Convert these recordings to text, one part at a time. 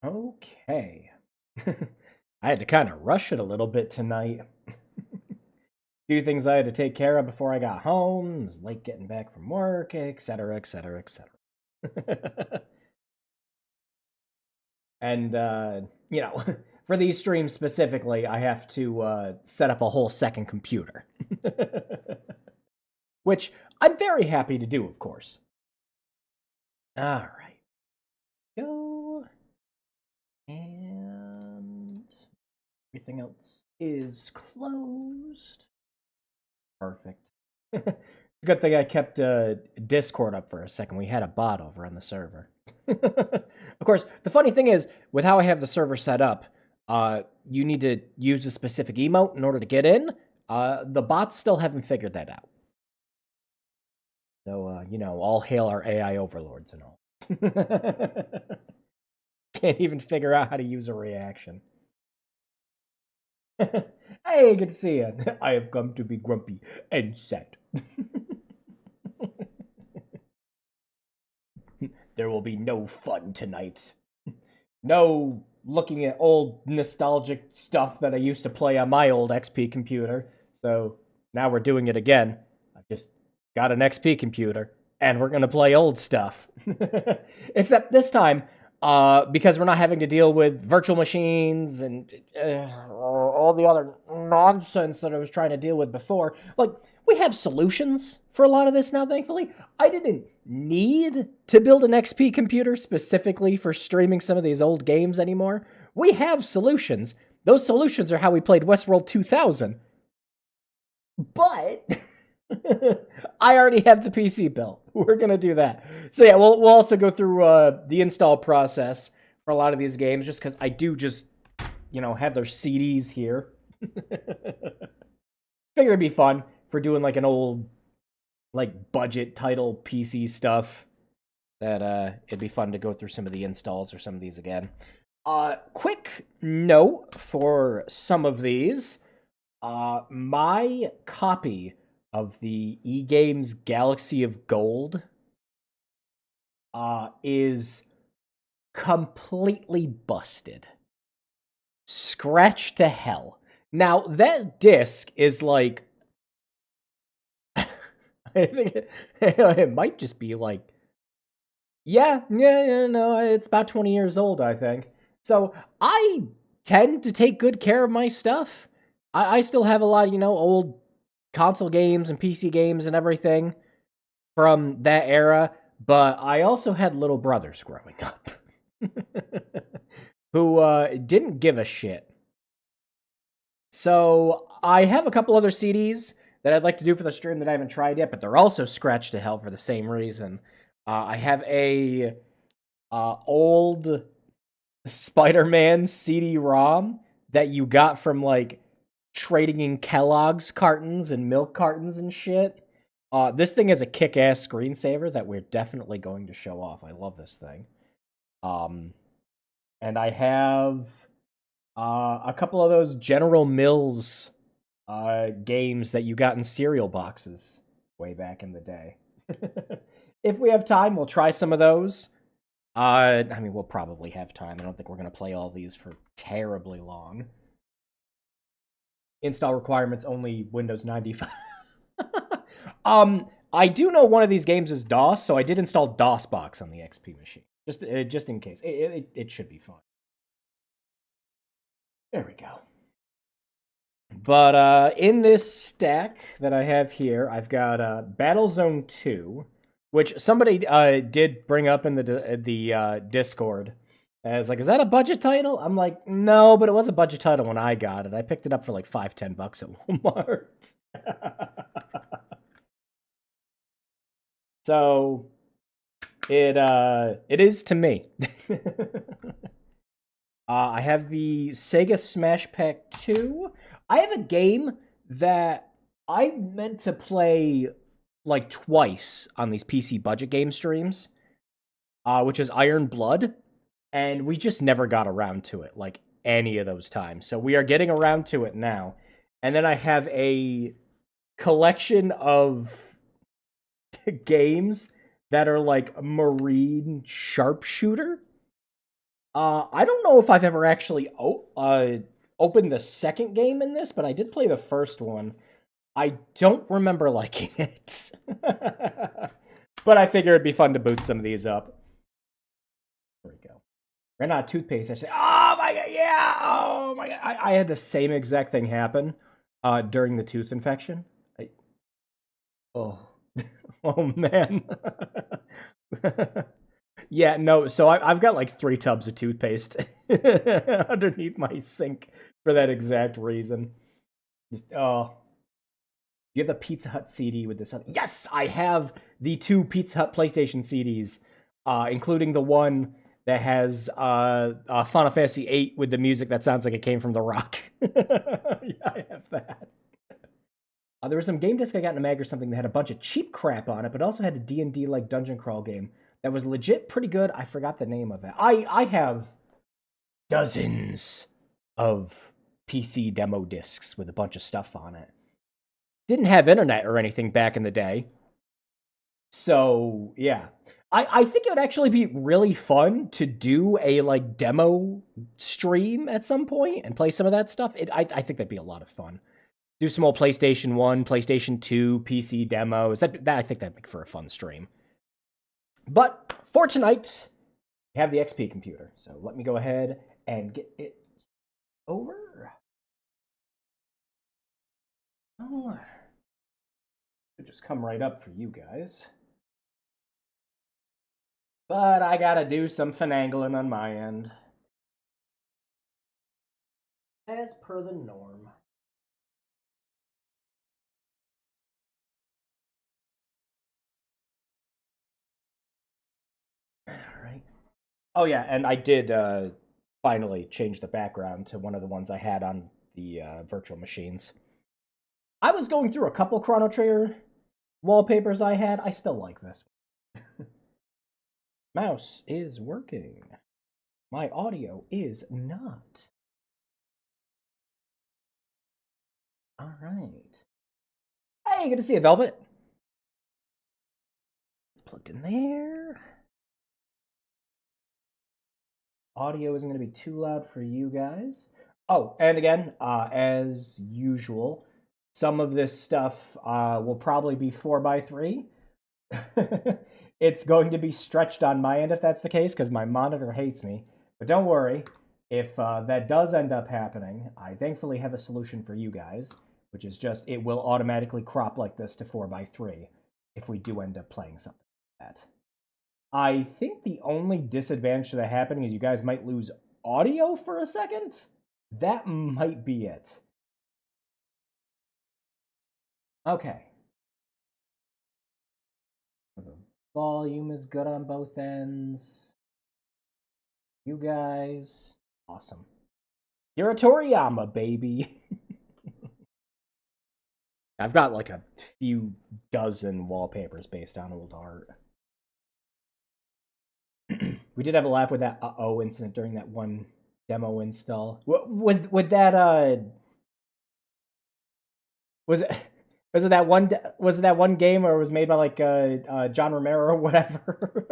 Okay. I had to kind of rush it a little bit tonight. Few things I had to take care of before I got home. It was late getting back from work, etc., etc., etc. And for these streams specifically, I have to set up a whole second computer, which I'm very happy to do, of course. All right, go and everything else is closed. Perfect. Good thing I kept Discord up for a second. We had a bot over on the server. Of course, the funny thing is, with how I have the server set up, you need to use a specific emote in order to get in. The bots still haven't figured that out. So, all hail our AI overlords and all. Can't even figure out how to use a reaction. Hey, good to see you. I have come to be grumpy and sad. There will be no fun tonight. No looking at old nostalgic stuff that I used to play on my old XP computer. So now we're doing it again. I just got an XP computer and we're going to play old stuff. Except this time, because we're not having to deal with virtual machines and all the other nonsense that I was trying to deal with before. Like, we have solutions for a lot of this now, thankfully. I didn't need to build an XP computer specifically for streaming some of these old games anymore. We have solutions. Those solutions are how we played Westworld 2000. But I already have the PC built. We're going to do that. So yeah, we'll also go through the install process for a lot of these games just because I do just, have their CDs here. Figure it'd be fun for doing like an old like budget title PC stuff. That it'd be fun to go through some of the installs or some of these again. Quick note for some of these. My copy of the eGames Galaxy of Gold is completely busted. Scratched to hell. Now, that disc is like I think it might just be like yeah, no, it's about 20 years old, I think. So I tend to take good care of my stuff. I still have a lot of, old console games and PC games and everything from that era, but I also had little brothers growing up who didn't give a shit. So I have a couple other CDs that I'd like to do for the stream that I haven't tried yet, but they're also scratched to hell for the same reason. I have a old Spider-Man CD-ROM that you got from like trading in Kellogg's cartons and milk cartons and shit. This thing is a kick-ass screensaver that we're definitely going to show off. I love this thing. And I have a couple of those General Mills games that you got in cereal boxes way back in the day. If we have time, we'll try some of those. We'll probably have time. I don't think we're going to play all these for terribly long. Install requirements only Windows 95. I do know one of these games is DOS, so I did install DOSBox on the XP machine. Just in case. It should be fun. There we go. But in this stack that I have here, I've got Battlezone 2, which somebody did bring up in the Discord. As like, is that a budget title? I'm like, no, but it was a budget title when I got it. I picked it up for like $5-10 at Walmart. So it is to me. I have the Sega Smash Pack 2. I have a game that I meant to play like twice on these PC budget game streams, which is Iron Blood, and we just never got around to it like any of those times. So we are getting around to it now. And then I have a collection of games that are like Marine Sharpshooter. I don't know if I've ever actually opened the second game in this, but I did play the first one. I don't remember liking it. But I figure it'd be fun to boot some of these up. There we go. Ran out of toothpaste. I said, "Oh my god, yeah! Oh my god!" I had the same exact thing happen during the tooth infection. Oh, oh man. Yeah, no. So I've got like 3 tubs of toothpaste underneath my sink for that exact reason. Just, oh, you have the Pizza Hut CD with this? Yes, I have the 2 Pizza Hut PlayStation CDs, including the one that has Final Fantasy VIII with the music that sounds like it came from The Rock. Yeah, I have that. There was some game disc I got in a mag or something that had a bunch of cheap crap on it, but also had a D&D like dungeon crawl game that was legit pretty good. I forgot the name of it. I have dozens of PC demo discs with a bunch of stuff on it. Didn't have internet or anything back in the day. So, yeah. I think it would actually be really fun to do a like demo stream at some point and play some of that stuff. I think that'd be a lot of fun. Do some old PlayStation 1, PlayStation 2, PC demos. That I think that'd make for a fun stream. But for tonight, we have the XP computer. So let me go ahead and get it over. Oh, should just come right up for you guys. But I gotta do some finagling on my end. As per the norm. Alright. Oh yeah, and I did finally change the background to one of the ones I had on the virtual machines. I was going through a couple Chrono Trigger wallpapers I had. I still like this. Mouse is working. My audio is not. All right. Hey, good to see you, Velvet. Plugged in there. Audio isn't going to be too loud for you guys. Oh, and again, as usual, some of this stuff will probably be 4x3. It's going to be stretched on my end if that's the case, because my monitor hates me. But don't worry, if that does end up happening, I thankfully have a solution for you guys, which is just it will automatically crop like this to 4x3 if we do end up playing something like that. I think the only disadvantage to that happening is you guys might lose audio for a second. That might be it. Okay. The volume is good on both ends. You guys, awesome. You're a Toriyama, baby. I've got like a few dozen wallpapers based on old art. We did have a laugh with that uh-oh incident during that one demo install. Was that was it was it that one game or was it made by like John Romero or whatever?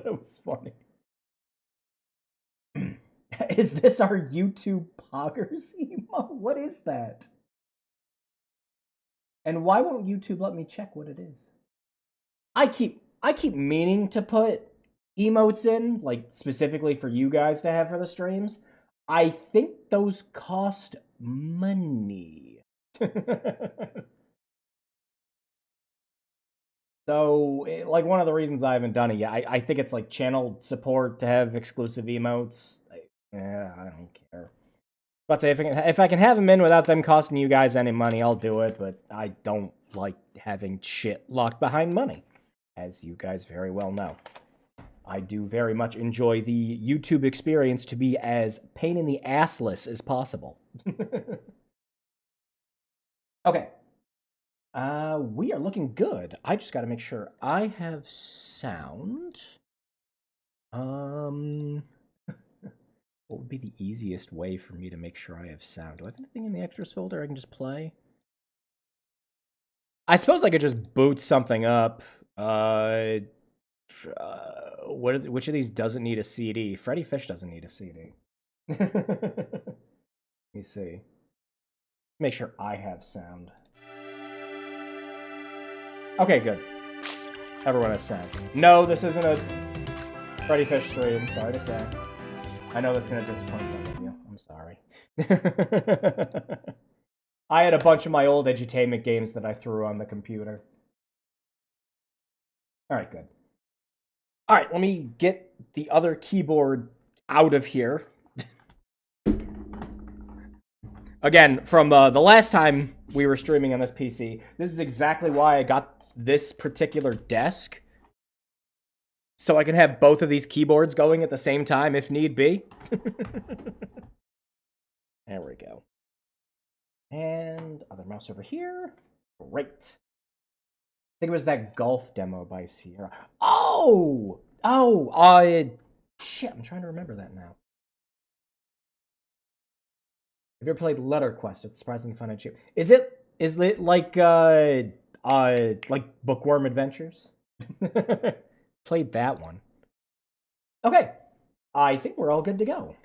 It was funny. Is this our YouTube poggers emo? What is that? And why won't YouTube let me check what it is? I keep meaning to put emotes in, like specifically for you guys to have for the streams. I think those cost money. So, like, one of the reasons I haven't done it yet, I think it's like channel support to have exclusive emotes. Yeah, I don't care. But say if I can have them in without them costing you guys any money, I'll do it. But I don't like having shit locked behind money, as you guys very well know. I do very much enjoy the YouTube experience to be as pain in the assless as possible. Okay. We are looking good. I just got to make sure I have sound. What would be the easiest way for me to make sure I have sound? Do I have anything in the extras folder I can just play? I suppose I could just boot something up. Which of these doesn't need a CD? Freddy Fish doesn't need a CD. Let me see. Make sure I have sound. Okay, good. Everyone has sound. No, this isn't a Freddy Fish stream. Sorry to say. I know that's going to disappoint some of you. I'm sorry. I had a bunch of my old edutainment games that I threw on the computer. All right, good. All right, let me get the other keyboard out of here. Again, from the last time we were streaming on this PC, this is exactly why I got this particular desk. So I can have both of these keyboards going at the same time if need be. There we go. And other mouse over here. Great. I think it was that golf demo by Sierra. Oh! Shit, I'm trying to remember that now. Have you ever played Letter Quest? It's surprisingly fun and cheap. Is it like Bookworm Adventures? Played that one. Okay. I think we're all good to go.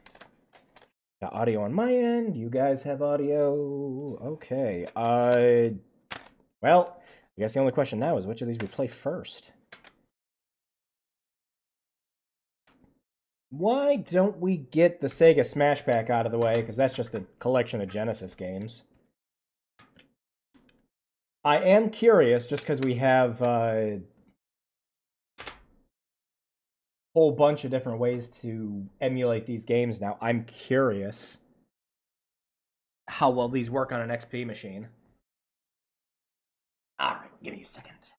Got audio on my end. You guys have audio. Okay. Well, I guess the only question now is which of these we play first. Why don't we get the Sega Smash Pack out of the way? Because that's just a collection of Genesis games. I am curious, just because we have a whole bunch of different ways to emulate these games now. I'm curious how well these work on an XP machine. All right, give me a second.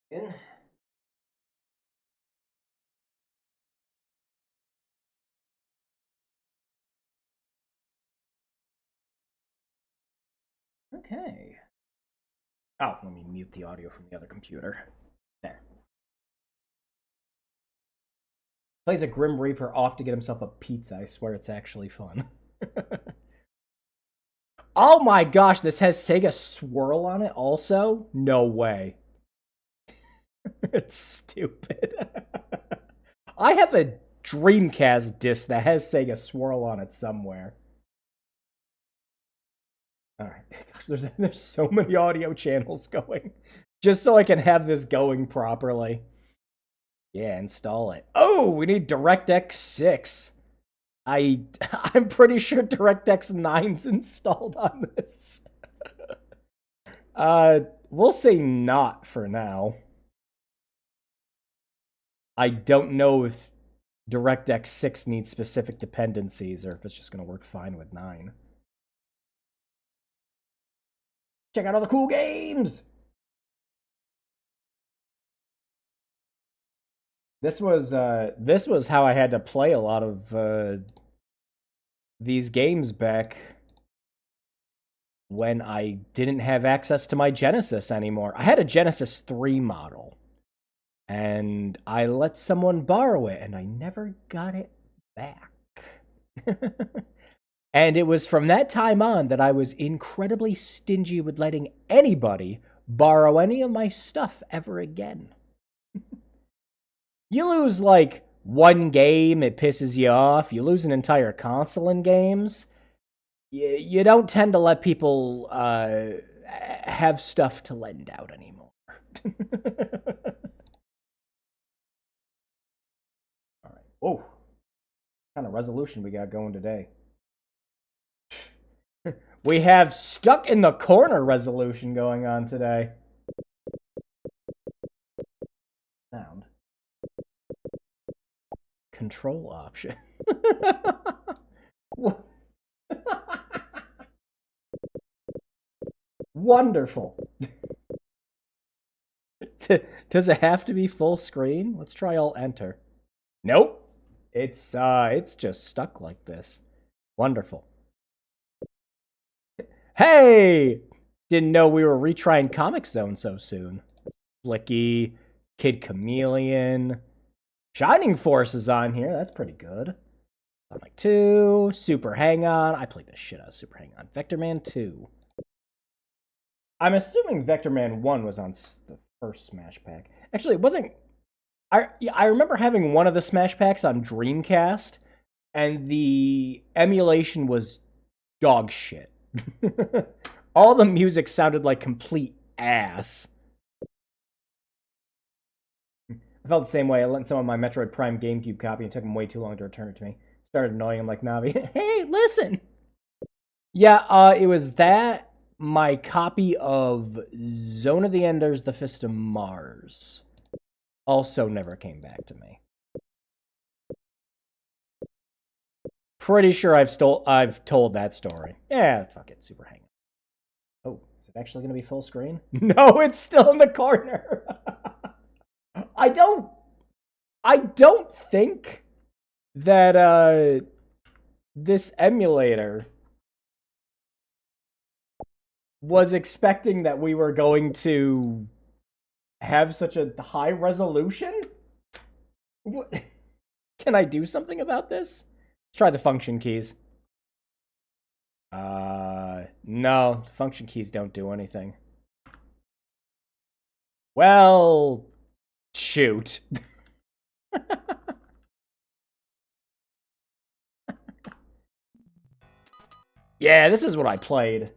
In. Okay. Oh, let me mute the audio from the other computer. There. Plays a Grim Reaper off to get himself a pizza. I swear it's actually fun. Oh my gosh, this has Sega Swirl on it also? No way. It's stupid. I have a Dreamcast disc that has Sega Swirl on it somewhere. Alright, there's so many audio channels going. Just so I can have this going properly. Yeah, install it. Oh, we need DirectX 6. I'm pretty sure DirectX 9's installed on this. We'll say not for now. I don't know if DirectX 6 needs specific dependencies or if it's just going to work fine with 9. Check out all the cool games! This was how I had to play a lot of these games back when I didn't have access to my Genesis anymore. I had a Genesis 3 model, and I let someone borrow it, and I never got it back. And it was from that time on that I was incredibly stingy with letting anybody borrow any of my stuff ever again. You lose, like, one game, it pisses you off. You lose an entire console in games. You don't tend to let people have stuff to lend out anymore. All right. Whoa. What kind of resolution we got going today? We have stuck in the corner resolution going on today. Sound. Control option. Wonderful. Does it have to be full screen? Let's try Alt Enter. Nope. It's just stuck like this. Wonderful. Hey! Didn't know we were retrying Comic Zone so soon. Flicky, Kid Chameleon, Shining Force is on here. That's pretty good. Sonic 2, Super Hang-On. I played the shit out of Super Hang-On. Vector Man 2. I'm assuming Vector Man 1 was on the first Smash Pack. Actually, it wasn't. I remember having one of the Smash Packs on Dreamcast, and the emulation was dog shit. All the music sounded like complete ass. I felt the same way. I lent someone my Metroid Prime GameCube copy and it took him way too long to return it to me. Started annoying him like Navi. Hey, listen! Yeah, it was that, my copy of Zone of the Enders, The Fist of Mars. Also never came back to me. Pretty sure I've told that story. Yeah, fuck it, Super Hang. Oh, is it actually going to be full screen? No, it's still in the corner. I don't think that this emulator was expecting that we were going to have such a high resolution. What? Can I do something about this? Let's try the function keys. No, function keys don't do anything. Well, shoot. Yeah, this is what I played.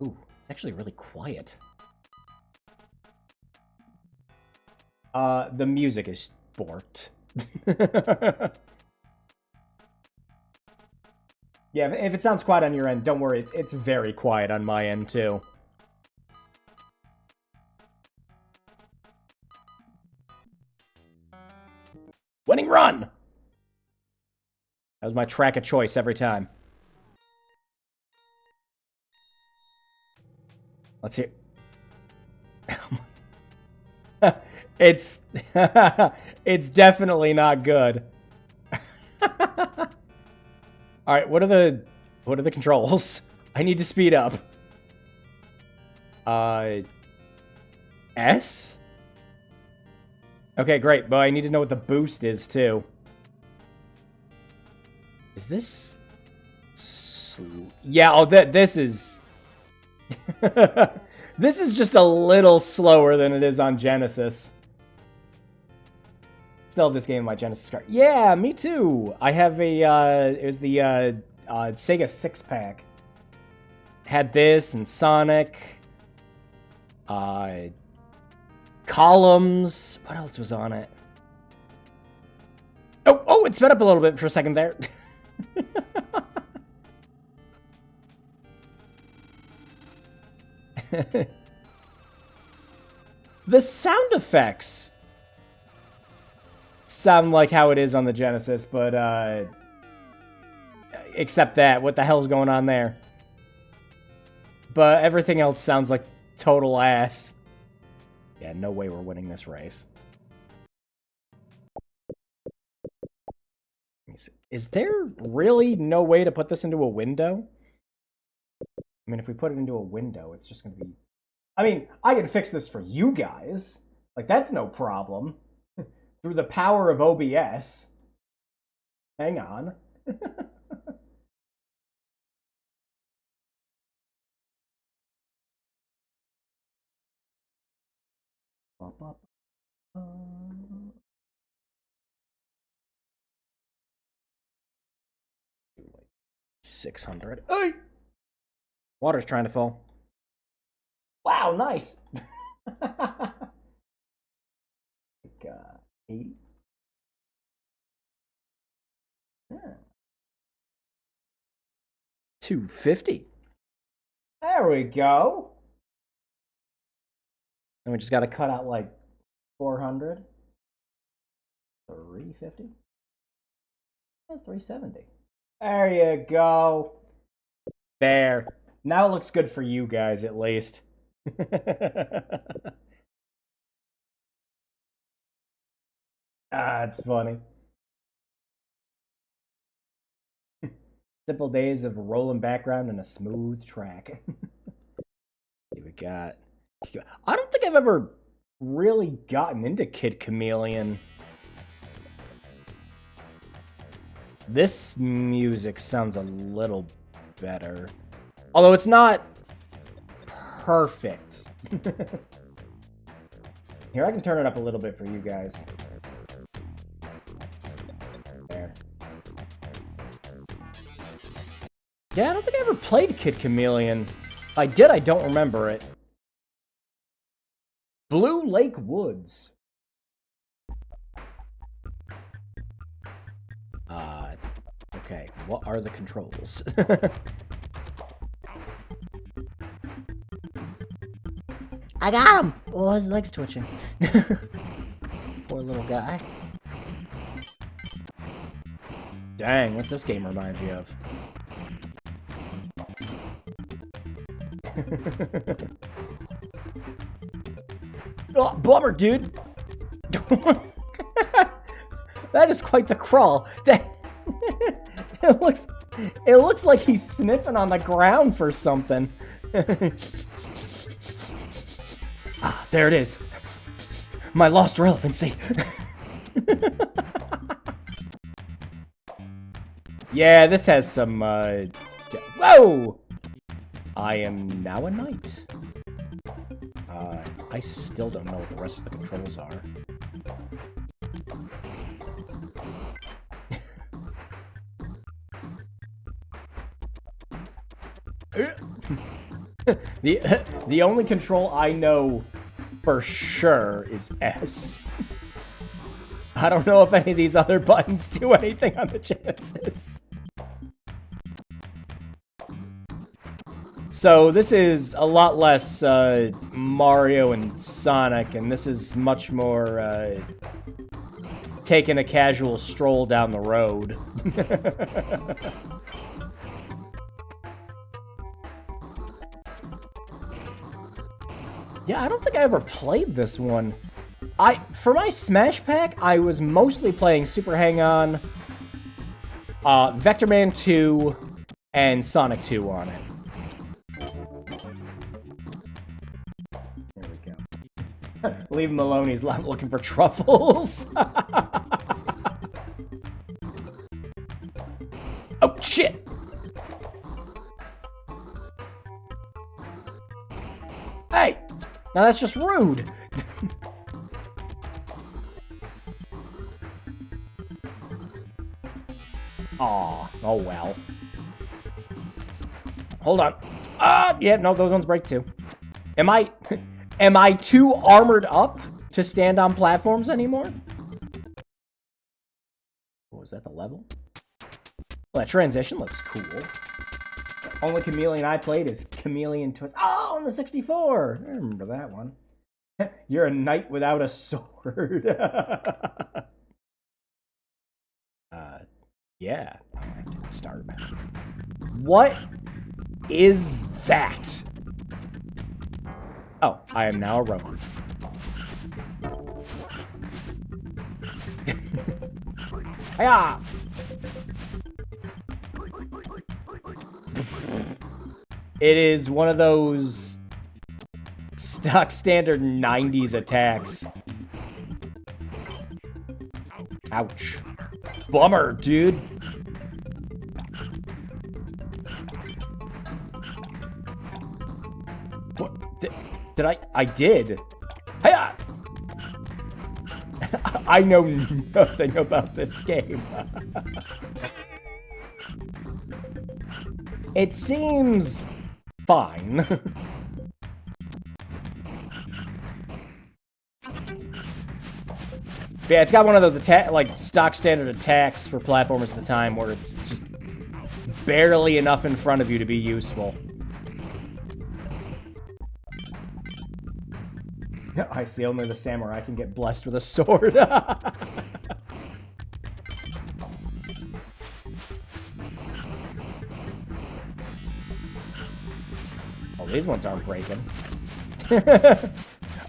Ooh, it's actually really quiet. The music is borked. Yeah, if it sounds quiet on your end, don't worry. It's very quiet on my end, too. Winning run! That was my track of choice every time. Let's hear. It's it's definitely not good. All right, what are the controls? I need to speed up. S? Okay, great, but I need to know what the boost is too. Is this yeah, oh, this is this is just a little slower than it is on Genesis. Still have this game in my Genesis card. Yeah, me too. I have a, it was the Sega 6-pack. Had this and Sonic. Columns. What else was on it? Oh, it sped up a little bit for a second there. The sound effects sound like how it is on the Genesis, but except that, what the hell's going on there? But everything else sounds like total ass. Yeah, no way we're winning this race. Let me see. Is there really no way to put this into a window? I mean, if we put it into a window, it's just going to be... I mean, I can fix this for you guys. Like, that's no problem. Through the power of OBS. Hang on. $600. Hey! Water's trying to fall. Wow, nice. Like, 80. Yeah. 250. There we go. And we just got to cut out like 400. 350. 370. There you go. There. Now it looks good for you guys, at least. It's funny. Simple days of rolling background and a smooth track. We got... I don't think I've ever really gotten into Kid Chameleon. This music sounds a little better. Although it's not perfect. Here, I can turn it up a little bit for you guys. There. Yeah, I don't think I ever played Kid Chameleon. If I did, I don't remember it. Blue Lake Woods. Okay, what are the controls? I got him! Oh, his leg's twitching. Poor little guy. Dang, what's this game remind you of? Oh, bummer, dude! That is quite the crawl. That it looks like he's sniffing on the ground for something. Ah, there it is. My lost relevancy. Yeah, this has some, whoa! I am now a knight. I still don't know what the rest of the controls are. The only control I know for sure is S. I don't know if any of these other buttons do anything on the Genesis. So this is a lot less Mario and Sonic, and this is much more taking a casual stroll down the road. Yeah, I don't think I ever played this one. For my Smash Pack, I was mostly playing Super Hang-On, Vector Man 2, and Sonic 2 on it. There we go. Leave him alone, he's looking for truffles. Oh, shit! Hey! Now that's just rude. Aw, oh well. Hold on. Yeah, no, those ones break too. Am I too armored up to stand on platforms anymore? Oh, is that the level? Well, that transition looks cool. The only Chameleon I played is Chameleon Twist. Oh, on the 64! I remember that one. You're a knight without a sword. Yeah. Alright, start match. What is that? Oh, I am now a robot. Hiya! It is one of those stock standard 90s attacks. Ouch. Bummer, dude. What? Did I did. Hiya! I know nothing about this game. It seems fine. Yeah, it's got one of those like stock standard attacks for platformers at the time where it's just barely enough in front of you to be useful. I see only the samurai can get blessed with a sword. Oh, these ones aren't breaking.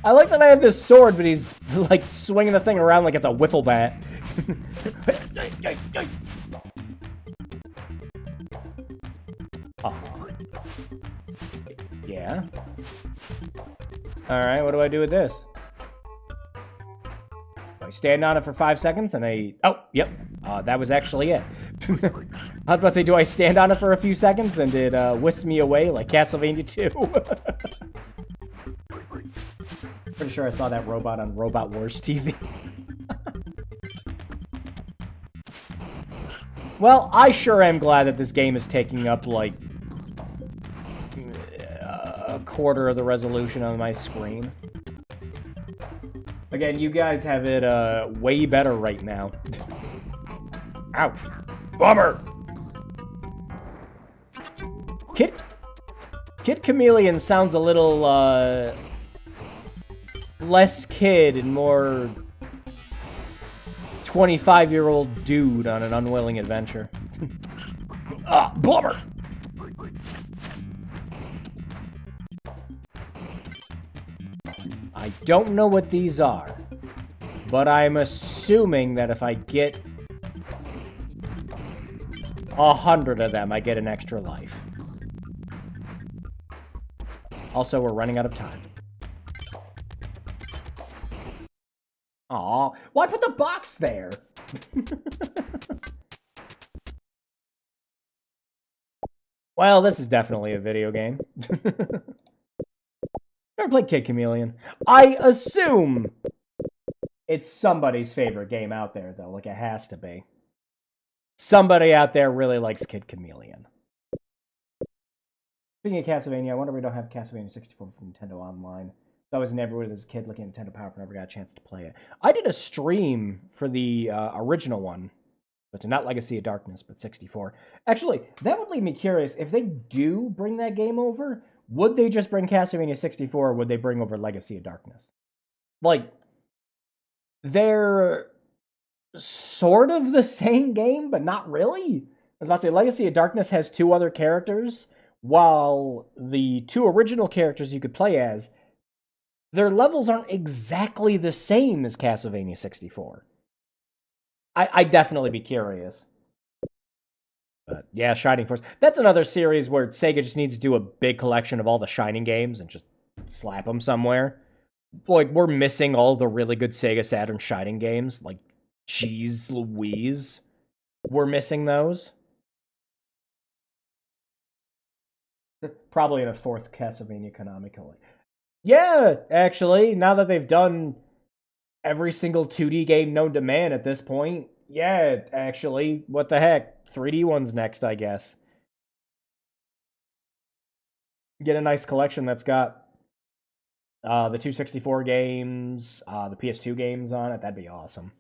I like that I have this sword, but he's like swinging the thing around like it's a wiffle bat. Yeah. Alright, what do I do with this? I stand on it for 5 seconds and I... Oh, yep. That was actually it. I was about to say, do I stand on it for a few seconds and it whisks me away like Castlevania 2? Pretty sure I saw that robot on Robot Wars TV. Well, I sure am glad that this game is taking up, like, a quarter of the resolution on my screen. Again, you guys have it, way better right now. Ouch. Bummer! Kid Chameleon sounds a little, less kid and more 25-year-old dude on an unwilling adventure. Ah, bummer! I don't know what these are, but I'm assuming that if I get 100 of them, I get an extra life. Also, we're running out of time. Aw, why put the box there? Well, this is definitely a video game. Never played Kid Chameleon. I assume it's somebody's favorite game out there, though. Like, it has to be. Somebody out there really likes Kid Chameleon. Speaking of Castlevania, I wonder if we don't have Castlevania 64 for Nintendo Online. So I was in everywhere as a kid looking at Nintendo Power, but never got a chance to play it. I did a stream for the original one, but not Legacy of Darkness, but 64. Actually, that would leave me curious. If they do bring that game over, would they just bring Castlevania 64, or would they bring over Legacy of Darkness? Like, they're sort of the same game, but not really. I was about to say, Legacy of Darkness has 2 other characters, while the 2 original characters you could play as, their levels aren't exactly the same as Castlevania 64. I'd definitely be curious. But yeah, Shining Force. That's another series where Sega just needs to do a big collection of all the Shining games and just slap them somewhere. Like, we're missing all the really good Sega Saturn Shining games, like Jeez Louise. We're missing those. Probably in a 4th Castlevania Konami collection. Yeah, actually, now that they've done every single 2D game known to man at this point, yeah, actually, what the heck? 3D one's next, I guess. Get a nice collection that's got the 264 games, the PS2 games on it. That'd be awesome.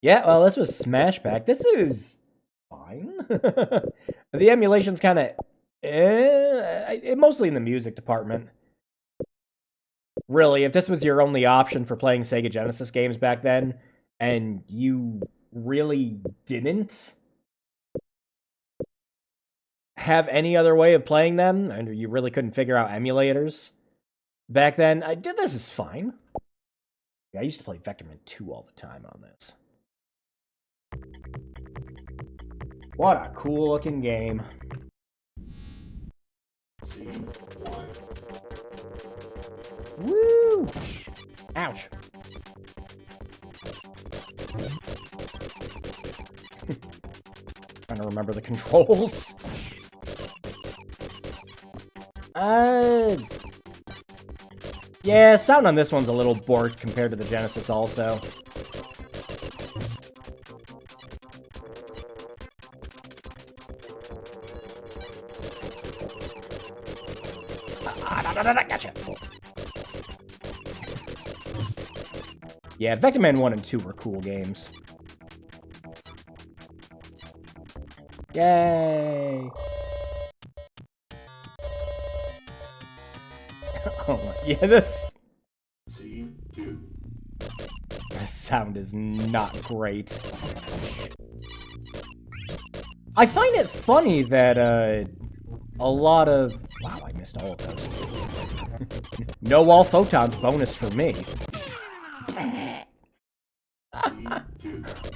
Yeah, well, this was Smashback. This is fine. The emulation's kind of mostly in the music department. Really, if this was your only option for playing Sega Genesis games back then, and you really didn't have any other way of playing them, and you really couldn't figure out emulators back then, this is fine. Yeah, I used to play Vectorman 2 all the time on this. What a cool looking game. Woo! Ouch. Trying to remember the controls. Yeah, sound on this one's a little borked compared to the Genesis also. Gotcha. Yeah, Vectorman 1 and 2 were cool games. Yay! Oh, yeah, this sound is not great. I find it funny that, a lot of... Wow, I missed all of those. No wall photons bonus for me.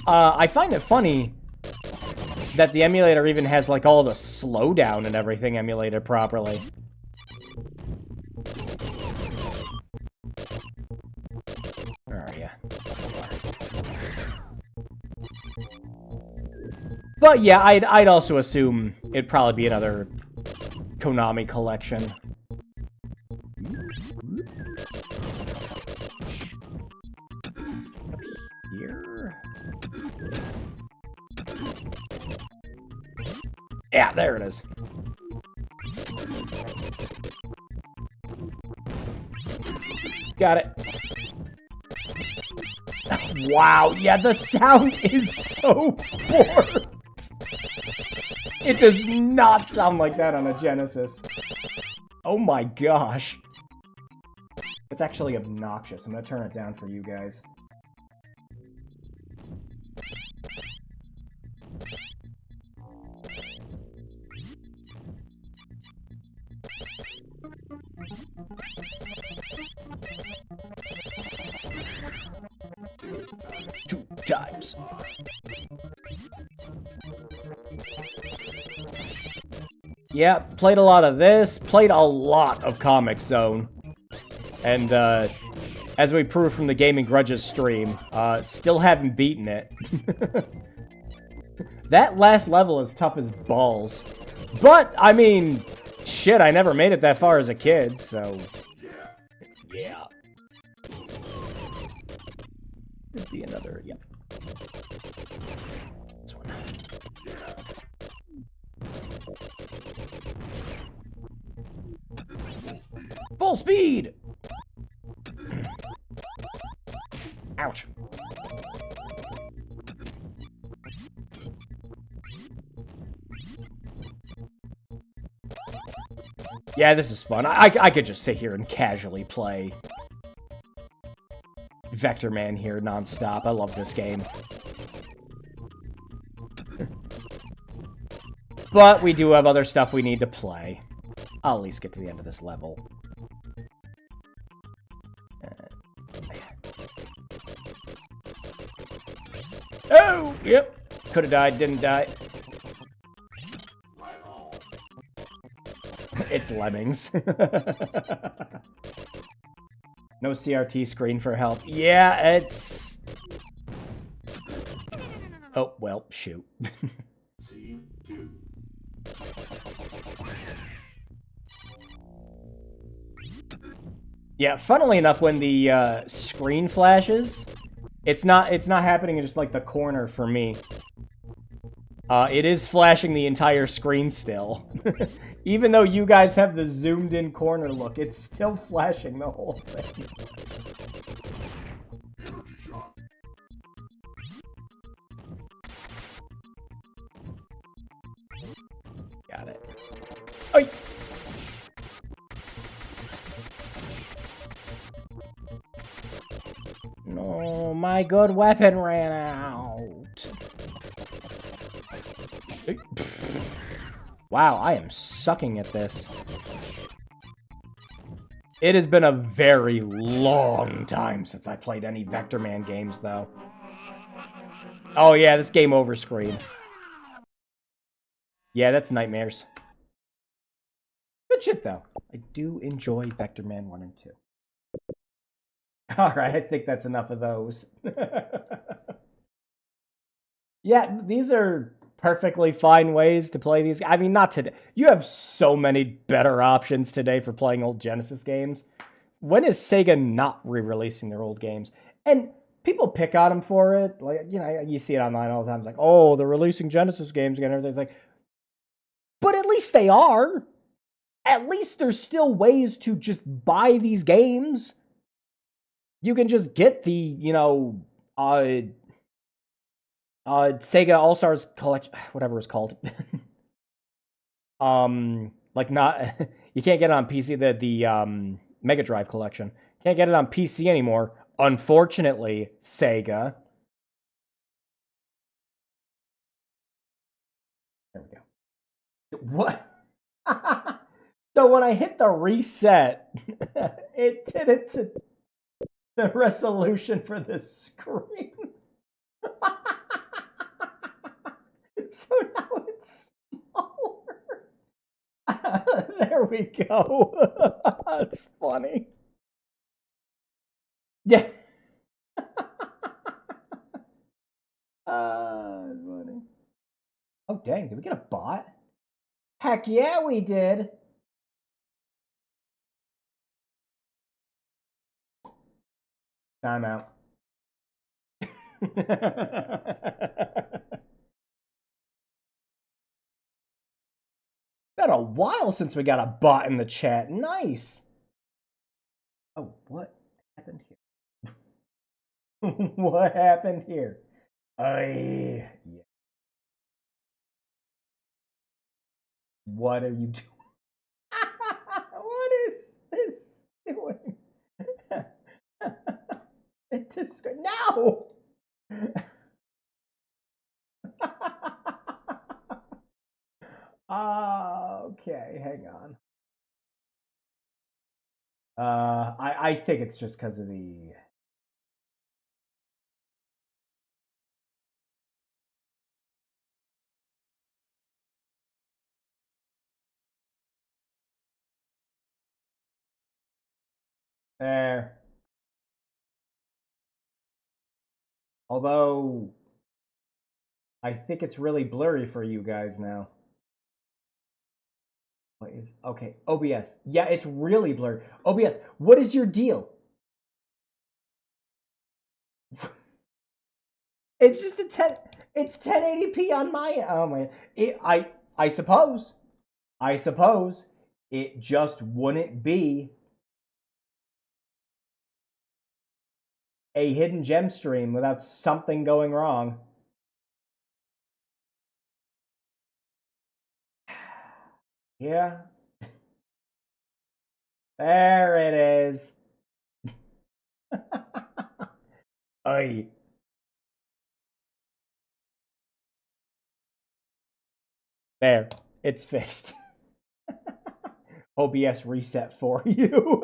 I find it funny that the emulator even has, like, all the slowdown and everything emulated properly. Where are you? But yeah, I'd also assume it'd probably be another Konami collection. there it is. Got it. Wow, yeah, the sound is so bored. It does not sound like that on a Genesis. Oh my gosh. It's actually obnoxious. I'm gonna turn it down for you guys. Two times. Yeah, played a lot of this, played a lot of Comic Zone. And, as we proved from the Gaming Grudges stream, still haven't beaten it. That last level is tough as balls. But, I mean, shit, I never made it that far as a kid, so... yeah. Could be another, yep. This one. Full speed! Ouch. Yeah, this is fun. I could just sit here and casually play Vector Man here nonstop. I love this game. But we do have other stuff we need to play. I'll at least get to the end of this level. Oh! Yep. Could have died, didn't die. It's Lemmings. No CRT screen for help. Yeah, it's... oh, well, shoot. Yeah, funnily enough, when the screen flashes, it's not happening in just like the corner for me. It is flashing the entire screen still. Even though you guys have the zoomed in corner look, it's still flashing the whole thing. Got it. Oi! No, my good weapon ran out. Wow, I am sucking at this. It has been a very long time since I played any Vector Man games, though. Oh yeah, this game over screen. Yeah, that's nightmares. Good shit, though. I do enjoy Vector Man 1 and 2. Alright, I think that's enough of those. Yeah, these are perfectly fine ways to play these. I mean, not today. You have so many better options today for playing old Genesis games. When is Sega not re-releasing their old games? And people pick on them for it. Like, you know, you see it online all the time. It's like, oh, they're releasing Genesis games again. Everything's like, but at least they are. At least there's still ways to just buy these games. You can just get the, you know, Sega All-Stars Collection, whatever it's called. Like not, you can't get it on PC, the Mega Drive Collection. Can't get it on PC anymore, unfortunately, Sega. There we go. What? So when I hit the reset, it did it to the resolution for the screen. So now it's smaller. There we go. That's funny. Yeah. Funny. Oh, dang. Did we get a bot? Heck yeah, we did. Time out. been a while since we got a bot in the chat. Nice. Oh, what happened here? What happened here? Yeah. What are you doing? What is this doing? It just no. Okay, hang on. I think it's just because of the. There. Although, I think it's really blurry for you guys now. What is okay? OBS. Yeah, it's really blurry. OBS. What is your deal? It's just a 10. It's 1080p on my. Oh my. I suppose. I suppose it just wouldn't be a hidden gem stream without something going wrong. Yeah. There it is. Ay. There. It's fixed. OBS reset for you.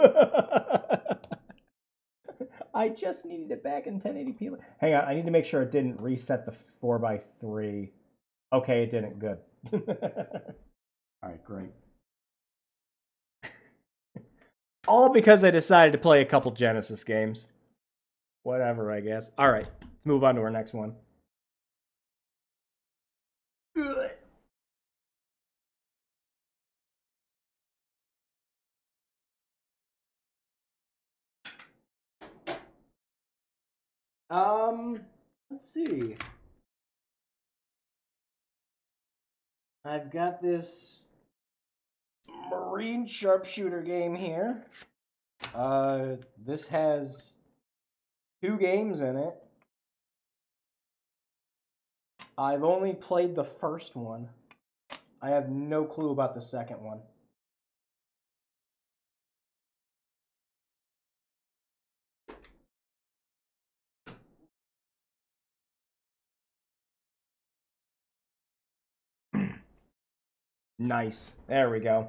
I just needed it back in 1080p. Hang on, I need to make sure it didn't reset the 4x3. Okay, it didn't. Good. All right, great. All because I decided to play a couple Genesis games. Whatever, I guess. All right, let's move on to our next one. Let's see. I've got this Marine Sharpshooter game here. This has 2 games in it. I've only played the first one. I have no clue about the second one. Nice. There we go.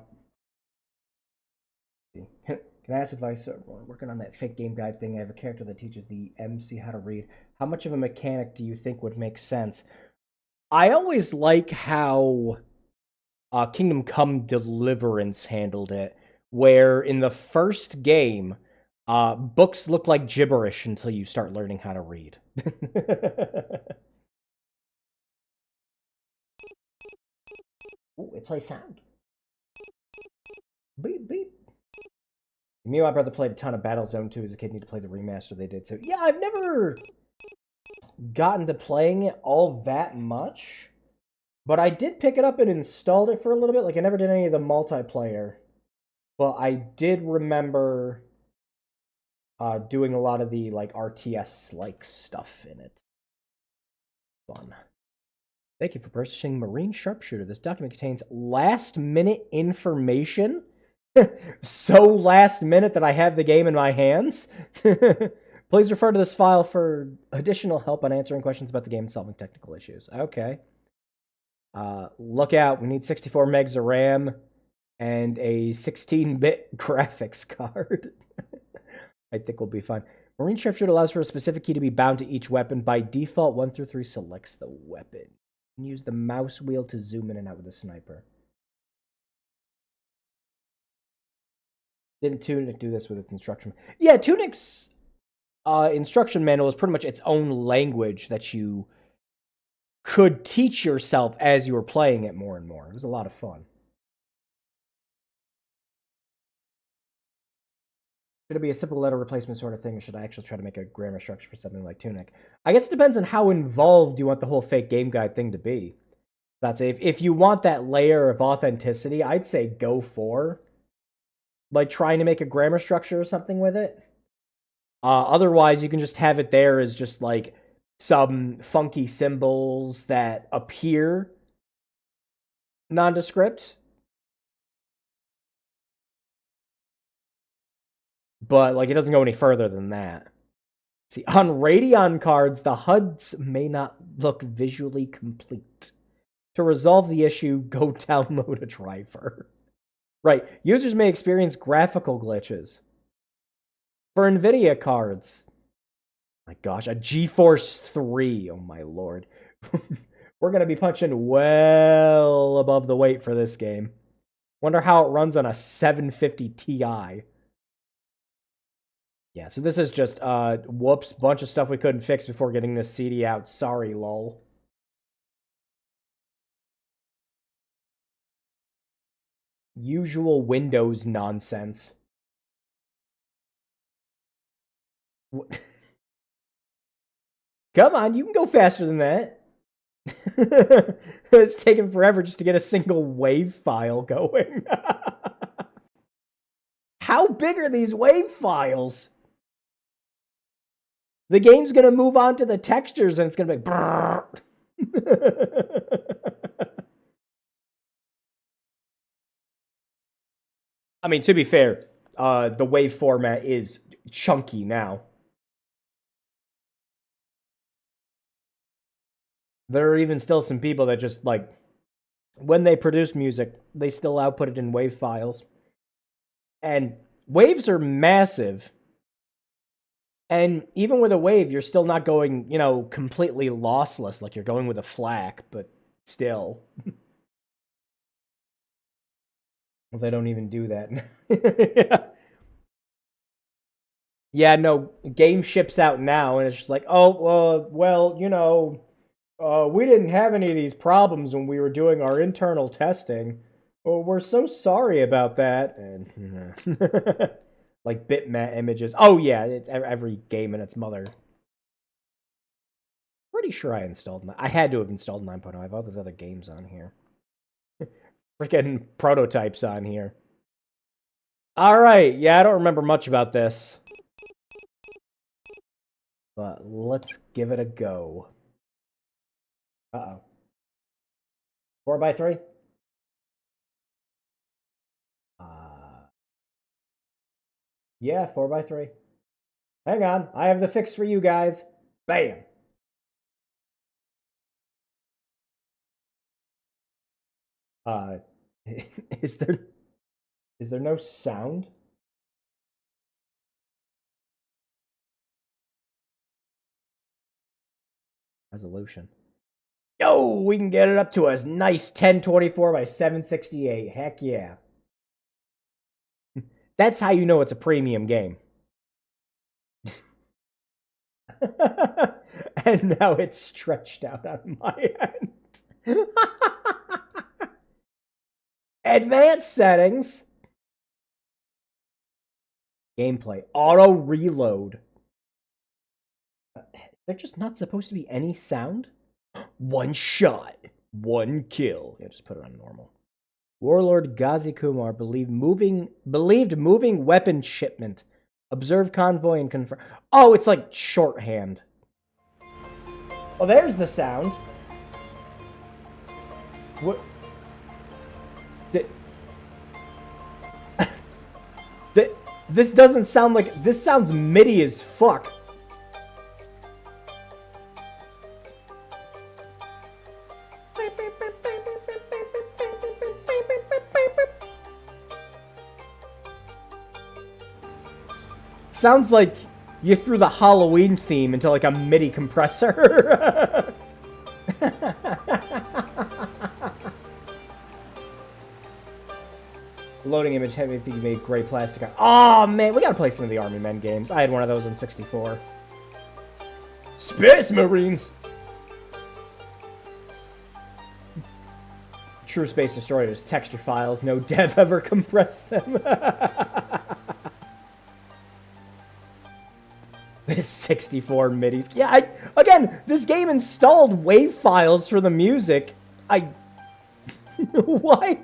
Can I ask advice? We're working on that fake game guide thing. I have a character that teaches the MC how to read. How much of a mechanic do you think would make sense? I always like how Kingdom Come Deliverance handled it, where in the first game, books look like gibberish until you start learning how to read. Ooh, it plays sound. Beep, beep. Me and my brother played a ton of Battlezone 2 as a kid. Need to play the remaster they did. So, yeah, I've never gotten to playing it all that much. But I did pick it up and installed it for a little bit. Like, I never did any of the multiplayer. But I did remember doing a lot of the, like, RTS-like stuff in it. Fun. Thank you for purchasing Marine Sharpshooter. This document contains last-minute information. So last minute that I have the game in my hands. Please refer to this file for additional help on answering questions about the game and solving technical issues. Okay. Look out. We need 64 megs of RAM and a 16-bit graphics card. I think we'll be fine. Marine Sharpshooter allows for a specific key to be bound to each weapon. By default, 1 through 3 selects the weapon. You can use the mouse wheel to zoom in and out with a sniper. Didn't Tunic do this with its instruction? Yeah, Tunic's instruction manual is pretty much its own language that you could teach yourself as you were playing it more and more. It was a lot of fun. Should it be a simple letter replacement sort of thing, or should I actually try to make a grammar structure for something like Tunic? I guess it depends on how involved you want the whole fake game guide thing to be. That's if you want that layer of authenticity, I'd say go for like trying to make a grammar structure or something with it. Otherwise, you can just have it there as just like some funky symbols that appear nondescript. But like it doesn't go any further than that. See, on Radeon cards, the HUDs may not look visually complete. To resolve the issue, go download a driver. Right, users may experience graphical glitches. For NVIDIA cards, my gosh, a GeForce 3, oh my lord. We're going to be punching well above the weight for this game. Wonder how it runs on a 750 Ti. Yeah, so this is just, whoops, bunch of stuff we couldn't fix before getting this CD out. Sorry, lol. Usual Windows nonsense. Come on, you can go faster than that. It's taken forever just to get a single wave file going. How big are these wave files? The game's going to move on to the textures and it's going to be I mean, to be fair, the wave format is chunky now. There are even still some people that just, like, when they produce music, they still output it in wave files. And waves are massive. And even with a wave, you're still not going, you know, completely lossless like you're going with a FLAC, but still. Well, they don't even do that. Yeah. Yeah, no, game ships out now, and it's just like, oh, well, you know, we didn't have any of these problems when we were doing our internal testing. Oh, we're so sorry about that. And like bitmap images. Oh yeah, it's every game and its mother. Pretty sure I installed. I had to have installed 9.0. I have all those other games on here. Freaking prototypes on here. All right. Yeah, I don't remember much about this. But let's give it a go. Uh-oh. 4x3? Yeah, 4x3. Hang on. I have the fix for you guys. Bam. Is there no sound? Resolution. Yo, we can get it up to a nice 1024 by 768. Heck yeah. That's how you know it's a premium game. And now it's stretched out on my end. Advanced settings. Gameplay. Auto reload. There's just not supposed to be any sound? One shot. One kill. Yeah, just put it on normal. Warlord Ghazi Kumar believed moving weapon shipment. Observe convoy and confirm. Oh, it's like shorthand. Oh, there's the sound. What? This doesn't sound like... This sounds MIDI as fuck. Sounds like you threw the Halloween theme into like a MIDI compressor. Loading image heavy if you made gray plastic. Oh man, we gotta play some of the Army Men games. I had one of those in 64. Space Marines! True Space Destroyers, texture files, no dev ever compressed them. This 64 MIDIs. Yeah, again, this game installed WAV files for the music. What?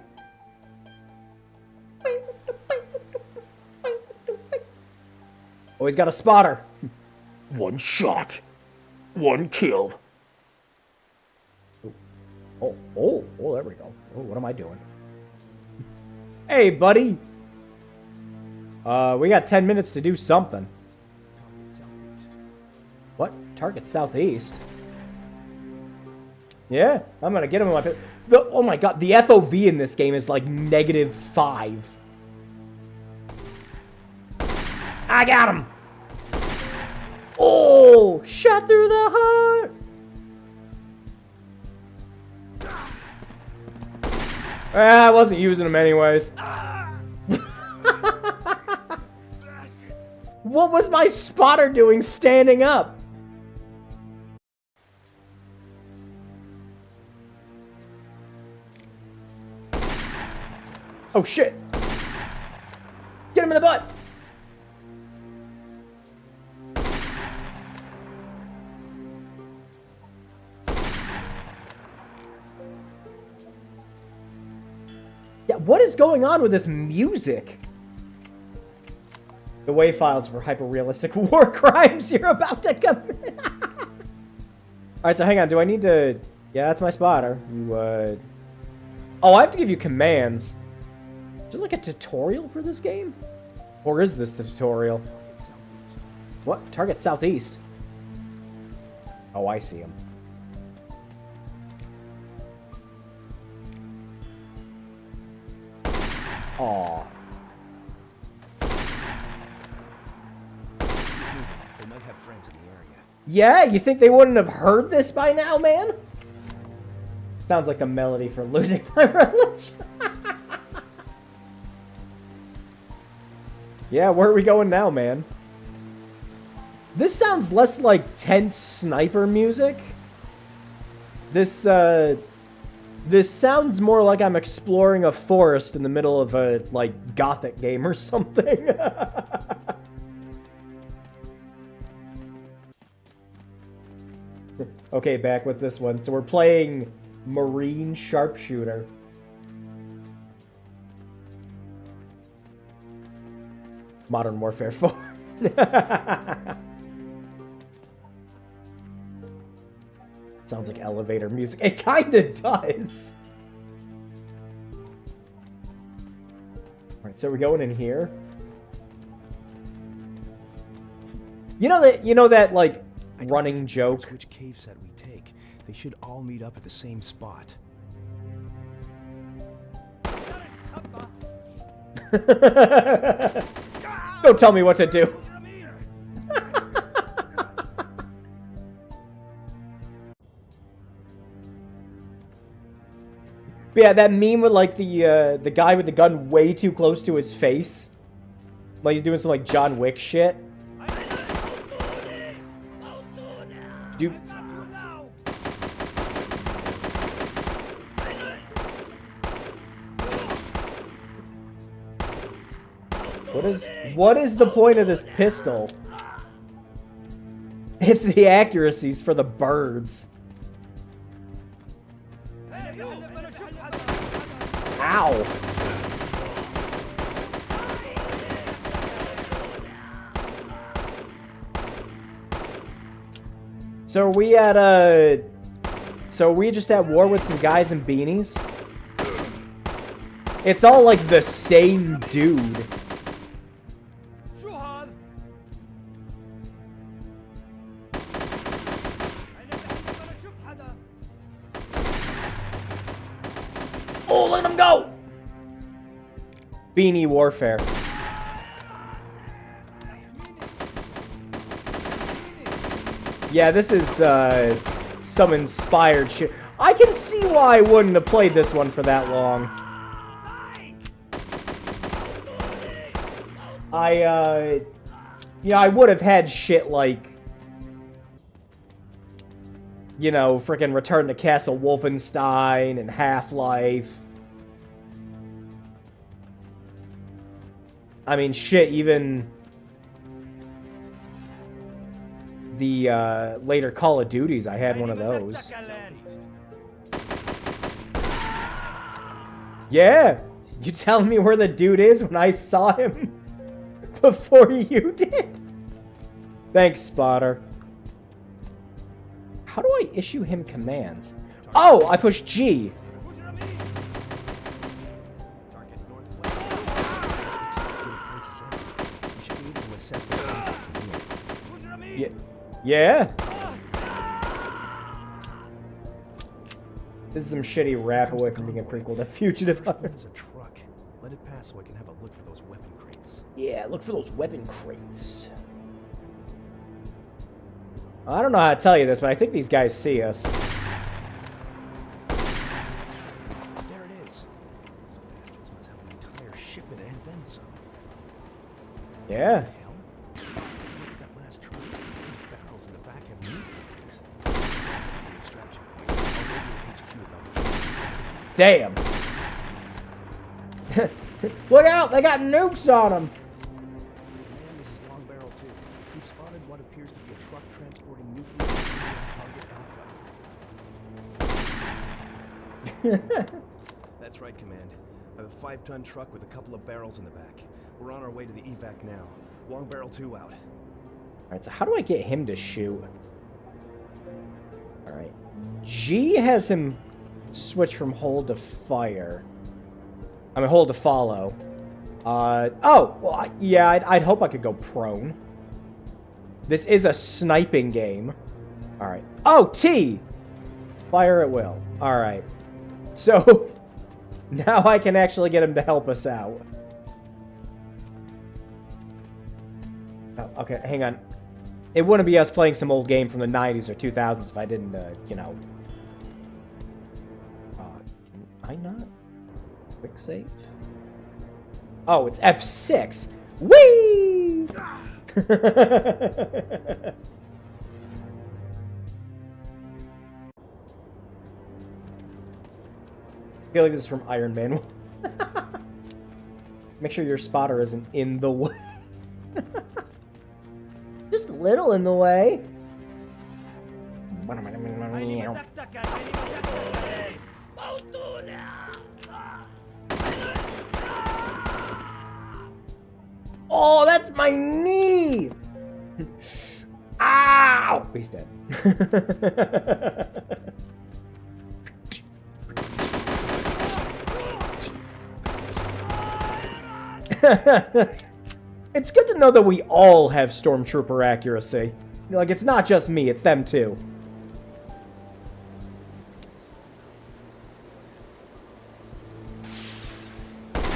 Oh, he's got a spotter. One shot. One kill. Oh, there we go. Oh, what am I doing? Hey, buddy. We got 10 minutes to do something. What? Target southeast? Yeah, I'm gonna get him in my... Oh my god, the FOV in this game is like -5. I got him! Oh! Shot through the heart! I wasn't using them anyways. What was my spotter doing standing up? Oh shit! Get him in the butt! Yeah, what is going on with this music? The WAV files for hyper-realistic war crimes you're about to commit. Alright, so hang on, do I need to... Yeah, that's my spotter. You, Oh, I have to give you commands. Is there like a tutorial for this game? Or is this the tutorial? What? Target southeast. Oh, I see him. Aw. They might have friends in the area. Yeah, you think they wouldn't have heard this by now, man? Sounds like a melody for losing my religion. Yeah, where are we going now, man? This sounds less like tense sniper music. This sounds more like I'm exploring a forest in the middle of a, like, gothic game or something. Okay, back with this one. So we're playing Marine Sharpshooter. Modern Warfare 4. Sounds like elevator music. It kinda does. Alright, so we're going in here. You know that like running joke? Which cave set we take? They should all meet up at the same spot. Don't tell me what to do. But yeah, that meme with like the guy with the gun way too close to his face, like he's doing some like John Wick shit. Dude. What is the point of this pistol? If the accuracy's for the birds. Ow. So are we at so are we just at war with some guys in beanies? It's all like the same dude. Oh, let him go! Beanie warfare. Yeah, this is some inspired shit. I can see why I wouldn't have played this one for that long. Yeah, I would have had shit like, you know, frickin' Return to Castle Wolfenstein and Half-Life. I mean, shit, even the later Call of Duties, I had one of those. Yeah. You telling me where the dude is when I saw him before you did? Thanks, Spotter. How do I issue him commands? Oh, I push G. Yeah. This is some shitty rap away from being a prequel to Fugitive. It's a truck. Let it pass so I can have a look for those weapon crates. Yeah, look for those weapon crates. I don't know how to tell you this, but I think these guys see us. There it is. Those bastards must have an entire shipment and then some. Yeah. Hell? Look at that last truck. These barrels in the back have meat bags. The extraction point. I'll go to HQ about the Damn. Look out! They got nukes on them. Man, this is Long Barrel 2. We've spotted what appears to be a truck transporting nuclear target Alpha. That's right, Command. I have a 5-ton truck with a couple of barrels in the back. We're on our way to the evac now. Long Barrel 2 out. Alright, so how do I get him to shoot? Alright. G has him switch from hold to fire. I mean, hold to follow. Oh! Well, yeah, I'd hope I could go prone. This is a sniping game. Alright. Oh, T! Fire at will. Alright. So, now I can actually get him to help us out. Oh, okay, hang on. It wouldn't be us playing some old game from the 90s or 2000s if I didn't, you know... can I not? Quick save? Oh, it's F6! Whee! I feel like this is from Iron Man. Make sure your spotter isn't in the way. Just a little in the way. Oh, that's my knee! Ow! He's dead. It's good to know that we all have stormtrooper accuracy. Like, it's not just me, it's them too.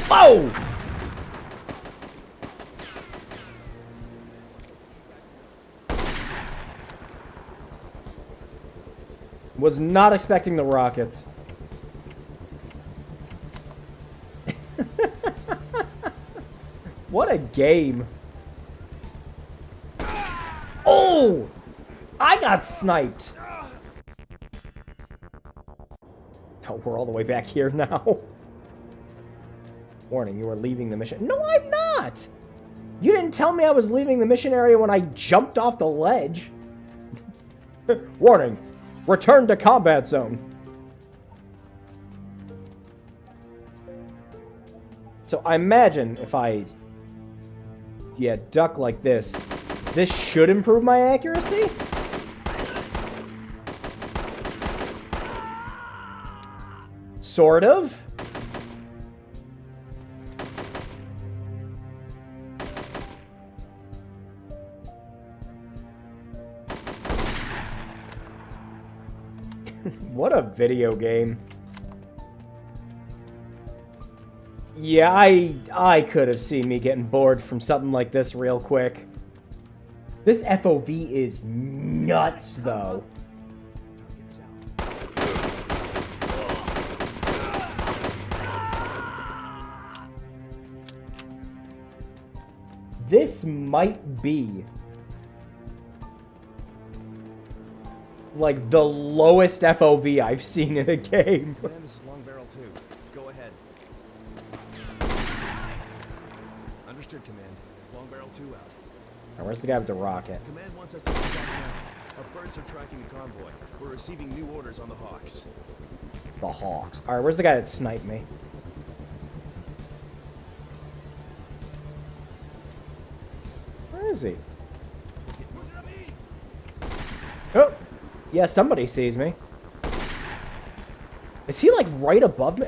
Whoa! Was not expecting the rockets. What a game. Oh! I got sniped. Oh, we're all the way back here now. Warning, you are leaving the mission. No, I'm not! You didn't tell me I was leaving the mission area when I jumped off the ledge. Warning, return to combat zone. So I imagine if I... yeah, duck like this. This should improve my accuracy? Sort of. What a video game. Yeah, I could have seen me getting bored from something like this real quick. This FOV is nuts, though. This might be like the lowest FOV I've seen in a game. Man, this is Long Barrel 2. Go ahead. Understood, Command. Long Barrel 2 out. Now, where's the guy with the rocket? Command wants us to come back now. Our birds are tracking the convoy. We're receiving new orders on the Hawks. The Hawks. Alright, where's the guy that sniped me? is he? Oh! Yeah, somebody sees me. Is he, like, right above me?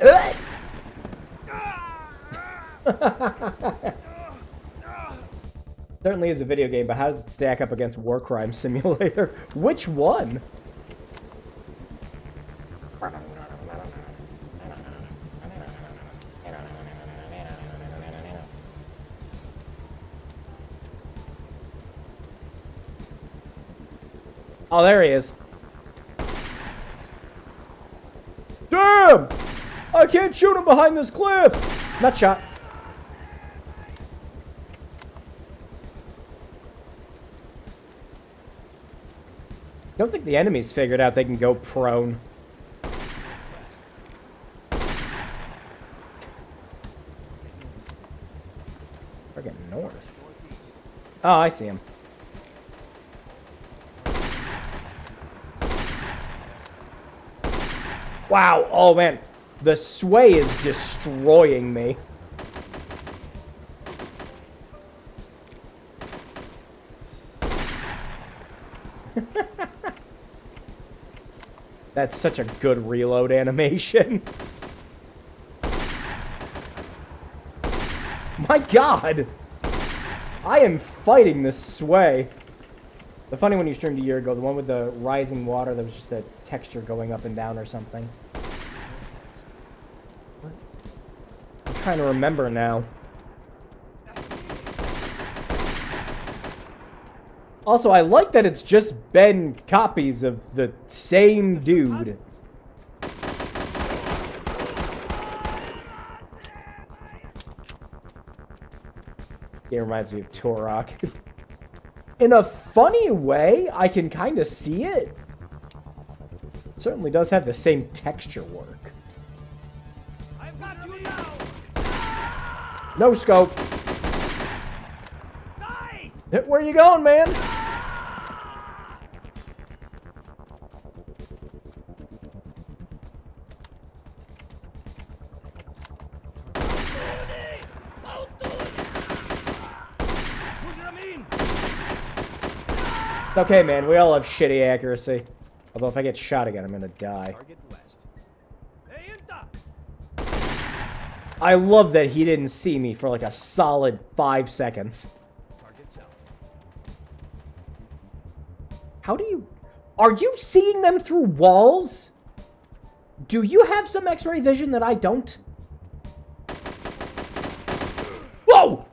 Certainly is a video game, but how does it stack up against War Crime Simulator? Which one? Oh, there he is. Damn! I can't shoot him behind this cliff! Nut shot. Don't think the enemies figured out they can go prone. Friggin' north. Oh, I see him. Wow, oh man. The sway is destroying me. That's such a good reload animation. My god! I am fighting this sway. The funny one you streamed a year ago, the one with the rising water, that was just a texture going up and down or something. I'm trying to remember now. Also, I like that it's just been copies of the same dude. It reminds me of Turok. In a funny way, I can kind of see it. It certainly does have the same texture work. I've got you now. No scope. Die! Where you going, man? Okay, man, we all have shitty accuracy. Although if I get shot again, I'm gonna die. Target west. I love that he didn't see me for like a solid 5 seconds. Target south. How do you... Are you seeing them through walls? Do you have some X-ray vision that I don't? Whoa!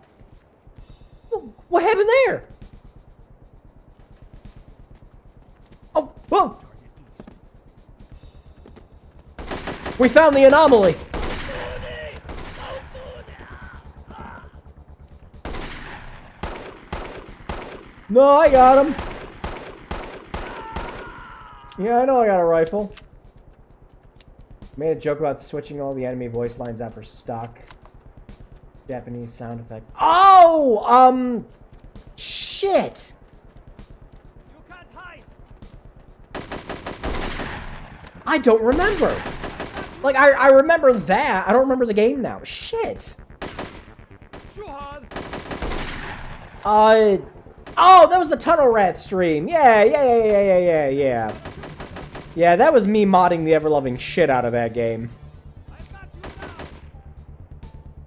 What happened there? Oh, whoa! We found the anomaly! No, I got him! Yeah, I know I got a rifle. Made a joke about switching all the enemy voice lines out for stock Japanese sound effect. Oh! Shit! You can't hide. I don't remember. Like, I remember that. I don't remember the game now. Shit. Oh, that was the Tunnel Rat stream. Yeah. Yeah, that was me modding the ever-loving shit out of that game.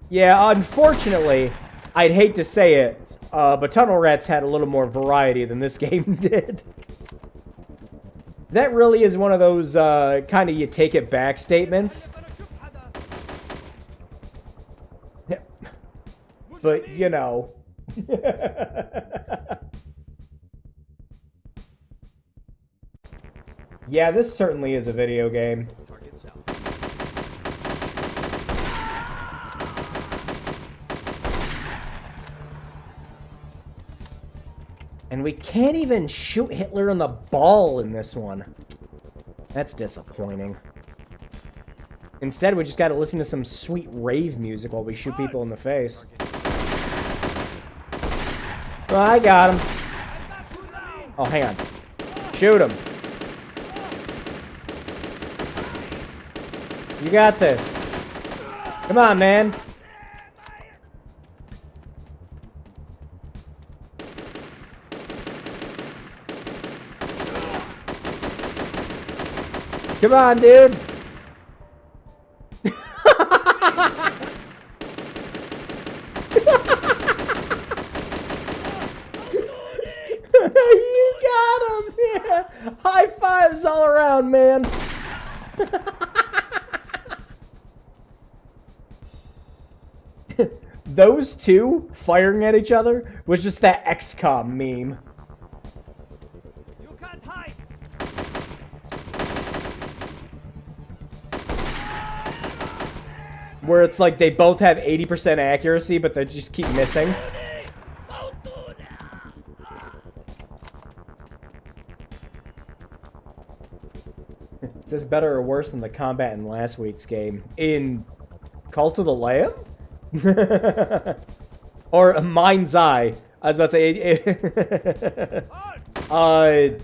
Yeah, unfortunately, I'd hate to say it, but Tunnel Rats had a little more variety than this game did. That really is one of those, kind of you take it back statements. But, you know. Yeah, this certainly is a video game. Target south. And we can't even shoot Hitler in the ball in this one. That's disappointing. Instead, we just gotta listen to some sweet rave music while we shoot people in the face. Oh, I got him. Oh, hang on. Shoot him. You got this. Come on, man. Come on, dude. You got him! Yeah. High fives all around, man. Those two firing at each other was just that XCOM meme. You can't hide. Where it's like they both have 80% accuracy, but they just keep missing. Is this better or worse than the combat in last week's game? In Cult of the Lamb? Or Mind's Eye? I was about to say... I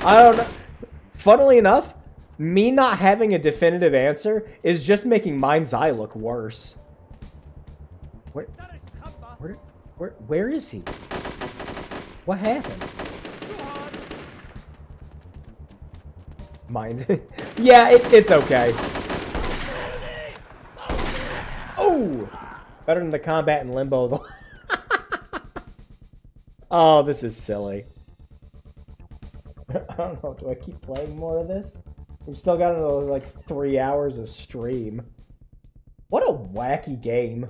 don't know. Funnily enough, me not having a definitive answer is just making Mind's Eye look worse. Where is he? What happened? Mind. Yeah, it's okay. Oh! Better than the combat in Limbo. Oh, this is silly. I don't know, do I keep playing more of this? We've still got another, like, 3 hours of stream. What a wacky game.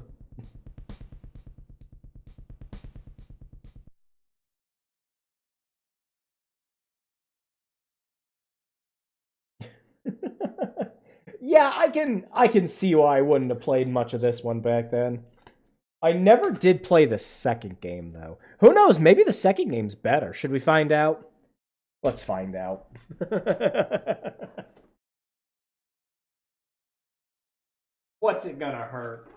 Yeah, I can see why I wouldn't have played much of this one back then. I never did play the second game, though. Who knows, maybe the second game's better. Should we find out? Let's find out. What's it gonna hurt?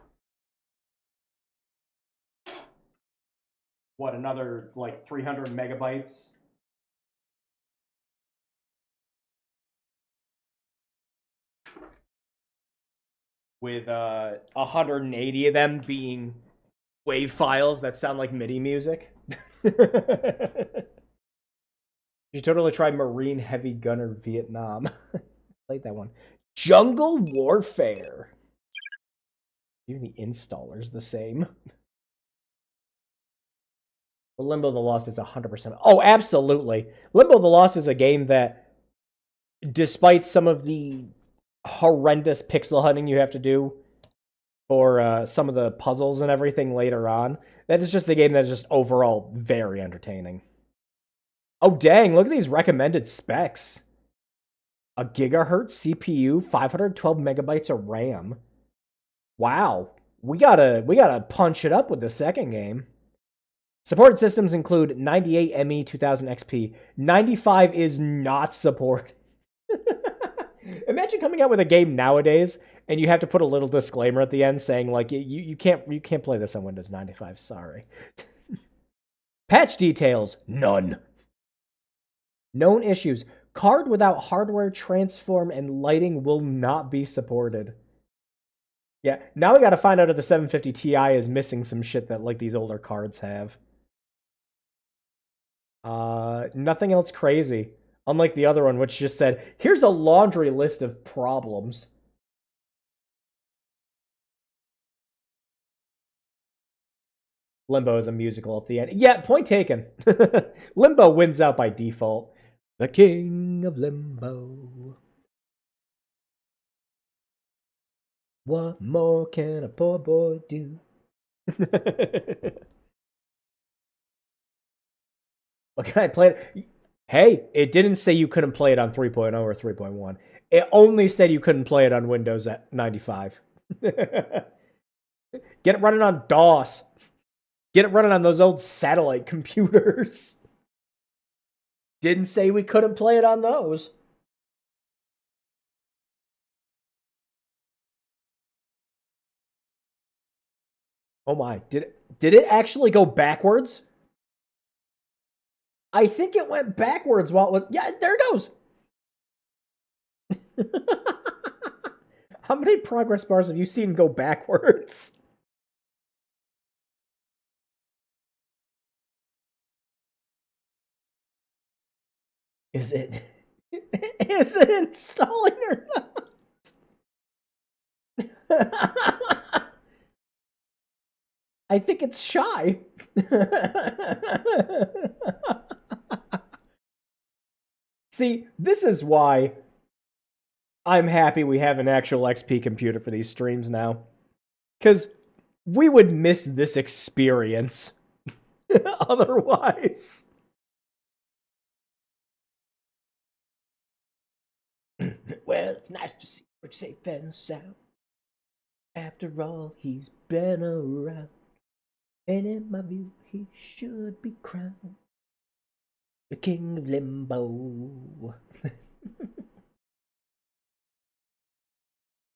What, another, like, 300 megabytes? With 180 of them being wave files that sound like MIDI music. You totally tried Marine Heavy Gunner Vietnam. Played that one. Jungle Warfare. Even the installer's the same. Limbo the Lost is 100%. Oh, absolutely. Limbo the Lost is a game that, despite some of the horrendous pixel hunting you have to do for some of the puzzles and everything later on, that is just a game that is just overall very entertaining. Oh, dang, look at these recommended specs. A gigahertz CPU, 512 megabytes of RAM. Wow. We gotta punch it up with the second game. Supported systems include 98 ME 2000 XP. 95 is not supported. Imagine coming out with a game nowadays and you have to put a little disclaimer at the end saying like you can't play this on Windows 95. Sorry. Patch details, none. Known issues. Card without hardware transform and lighting will not be supported. Yeah, now we got to find out if the 750 Ti is missing some shit that like these older cards have. Nothing else crazy. Unlike the other one, which just said, here's a laundry list of problems. Limbo is a musical at the end. Yeah, point taken. Limbo wins out by default. The King of Limbo. What more can a poor boy do? What can I play it? Hey, it didn't say you couldn't play it on 3.0 or 3.1. It only said you couldn't play it on Windows at 95. Get it running on DOS. Get it running on those old satellite computers. Didn't say we couldn't play it on those. Oh my, did it actually go backwards? I think it went backwards while it was... Yeah, there it goes. How many progress bars have you seen go backwards? Is it is it installing or not? I think it's shy. See, this is why I'm happy we have an actual XP computer for these streams now. Because we would miss this experience otherwise. Well, it's nice to see Rick safe and sound. After all, he's been around. And in my view, he should be crowned the king of limbo.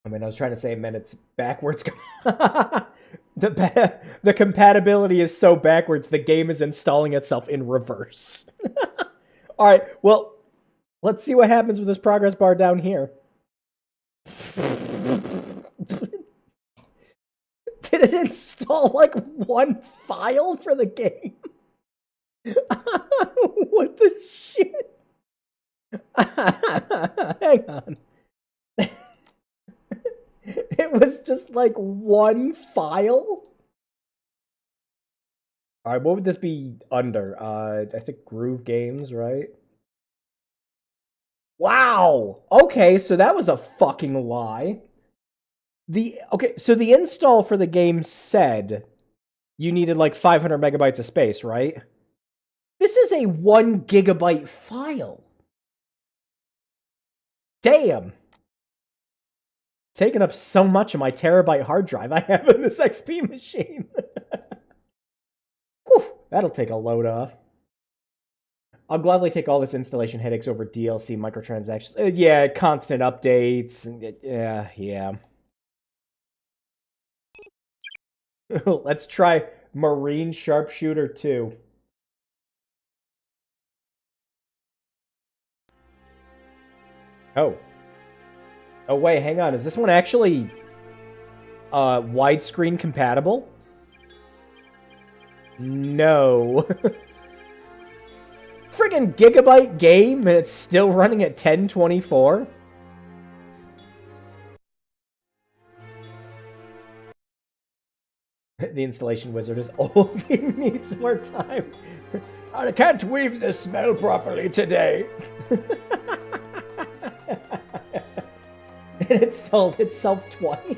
I mean, I was trying to say, man, it's backwards. The compatibility is so backwards, the game is installing itself in reverse. All right, well, let's see what happens with this progress bar down here. Did it install, like, one file for the game? What the shit? Hang on. It was just, like, one file? Alright, what would this be under? I think Groove Games, right? Wow! Okay, so that was a fucking lie. Okay, so the install for the game said you needed like 500 megabytes of space, right? This is a 1 gigabyte file. Damn. Taking up so much of my terabyte hard drive I have in this XP machine. Whew, that'll take a load off. I'll gladly take all this installation headaches over DLC microtransactions. Yeah, constant updates. Yeah. Let's try Marine Sharpshooter 2. Oh, wait, hang on. Is this one actually widescreen compatible? No. Friggin' gigabyte game and it's still running at 1024? The installation wizard is old. He needs more time. I can't weave this smell properly today. It installed itself twice.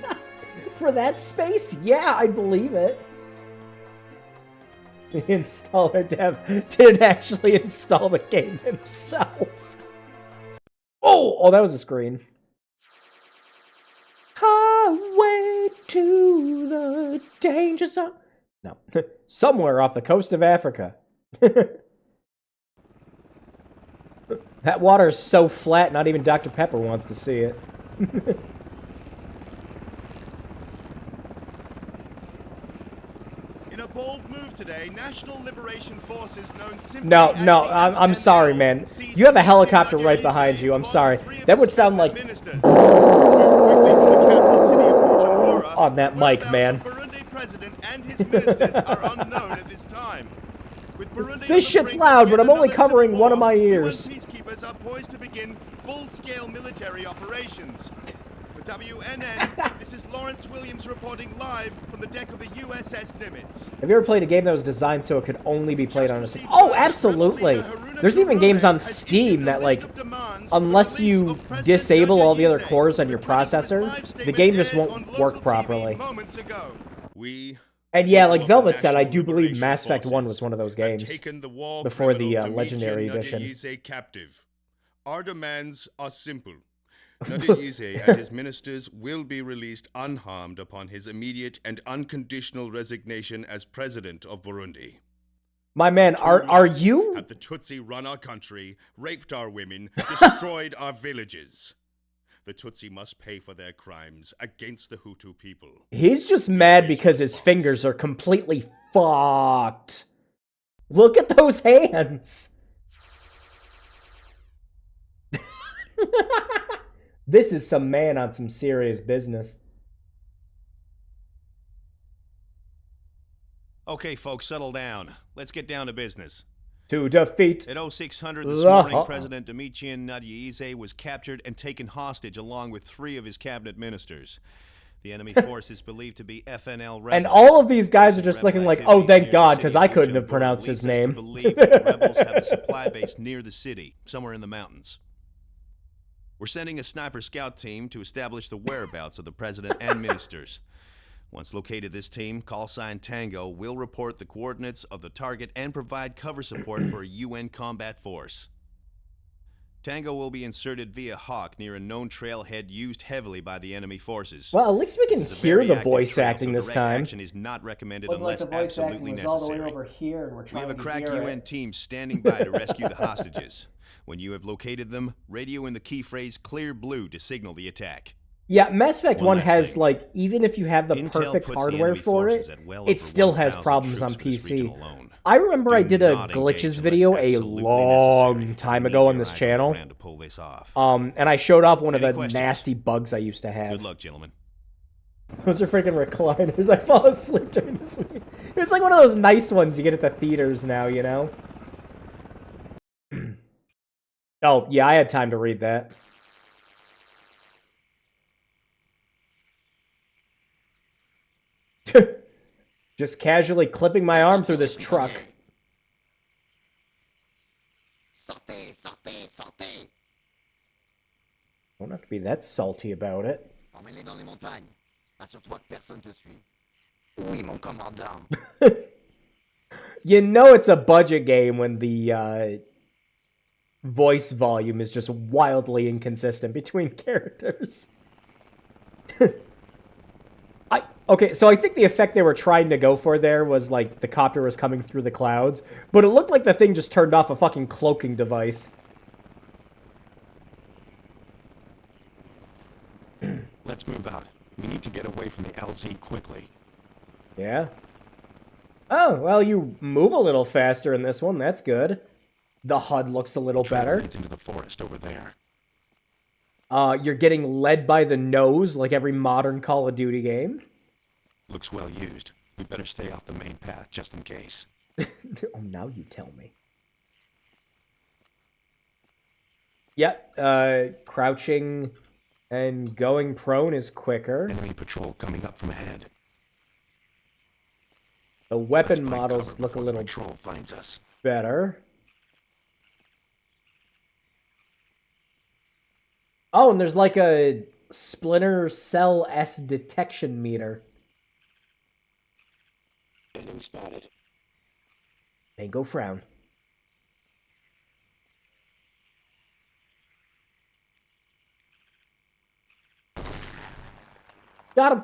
For that space? Yeah, I believe it. The installer dev didn't actually install the game himself. Oh, that was a screen. Highway to the danger zone. No. Somewhere off the coast of Africa. That water is so flat, not even Dr. Pepper wants to see it. In a bold move today, National Liberation Forces known simply No, as the I'm sorry, man. You have a helicopter right behind you. I'm sorry. That would sound like on that mic, man. Burundi president and his ministers are unknown at this time. This shit's loud, but I'm only covering one of my ears. Peacekeepers are poised to begin full-scale military operations. For WNN, this is Lawrence Williams reporting live from the deck of the USS Nimitz. Have you ever played a game that was designed so it could only be played on a Steam? Oh, absolutely! There's even games on Steam that, like, unless you disable all the other cores on your processor, the game just won't work properly. And yeah, like Velvet said, I do believe Mass Effect 1 was one of those games before the Legendary Edition. Our demands are simple. Nadiyize and his ministers will be released unharmed upon his immediate and unconditional resignation as president of Burundi. My man, are you? Have the Tutsi run our country, raped our women, destroyed our villages. The Tutsi must pay for their crimes against the Hutu people. He's just mad because his fingers are completely fucked. Look at those hands. This is some man on some serious business. Okay, folks, settle down. Let's get down to business. To defeat At 0600 this the morning, Hun. President Domitian Nadiyize was captured and taken hostage along with 3 of his cabinet ministers. The enemy force is believed to be FNL rebels. And all of these guys are Recent just rebel looking like, activities oh, thank near the God, city because of I couldn't have Bujumbura pronounced his leads us to name. believe that the rebels have a supply base near the city, somewhere in the mountains. We're sending a sniper scout team to establish the whereabouts of the president and ministers. Once located, this team, call sign Tango, will report the coordinates of the target and provide cover support for a UN combat force. Tango will be inserted via Hawk near a known trailhead used heavily by the enemy forces. Well, at least we can This is a hear very the active voice trail, acting so this direct time. action is not recommended Looked like unless the voice absolutely acting was all the way necessary. over here, and we're We trying have a to crack hear UN it. team standing by to rescue the hostages. When you have located them, radio in the key phrase clear blue to signal the attack. Yeah, Mass Effect One 1 last has, thing. like, even if you have the Intel perfect puts the hardware enemy for forces it, at well it over still has 1,000 problems troops on for this region PC. alone. I remember Do I did a not engage glitches unless video a absolutely long necessary. time We ago need on your this eyes the channel. ground to pull this off. And I showed off one of Any the questions? nasty bugs I used to have. Good luck, gentlemen. Those are freaking recliners. I fall asleep during this week. It's like one of those nice ones you get at the theaters now, you know? Oh, yeah, I had time to read that. Just casually clipping my arm through this truck. Sortez, sortez, sortez. Don't have to be that salty about it. Emmène-les dans les montagnes. Assure-toi que personne te suit. Oui, mon commandant. You know it's a budget game when the voice volume is just wildly inconsistent between characters. Okay, so I think the effect they were trying to go for there was like the copter was coming through the clouds, but it looked like the thing just turned off a fucking cloaking device. Let's move out. We need to get away from the LZ quickly. Yeah. Oh, well, you move a little faster in this one. That's good. The HUD looks a little Trail better. leads into the forest over there. You're getting led by the nose like every modern Call of Duty game. Looks well used. We better stay off the main path just in case. Oh, now you tell me. Yep, crouching and going prone is quicker. Enemy patrol coming up from ahead. The Let's weapon find models cover look a before the little patrol finds us. better. Oh, and there's like a Splinter Cell S detection meter. Enemy spotted. Mango frown. Got him.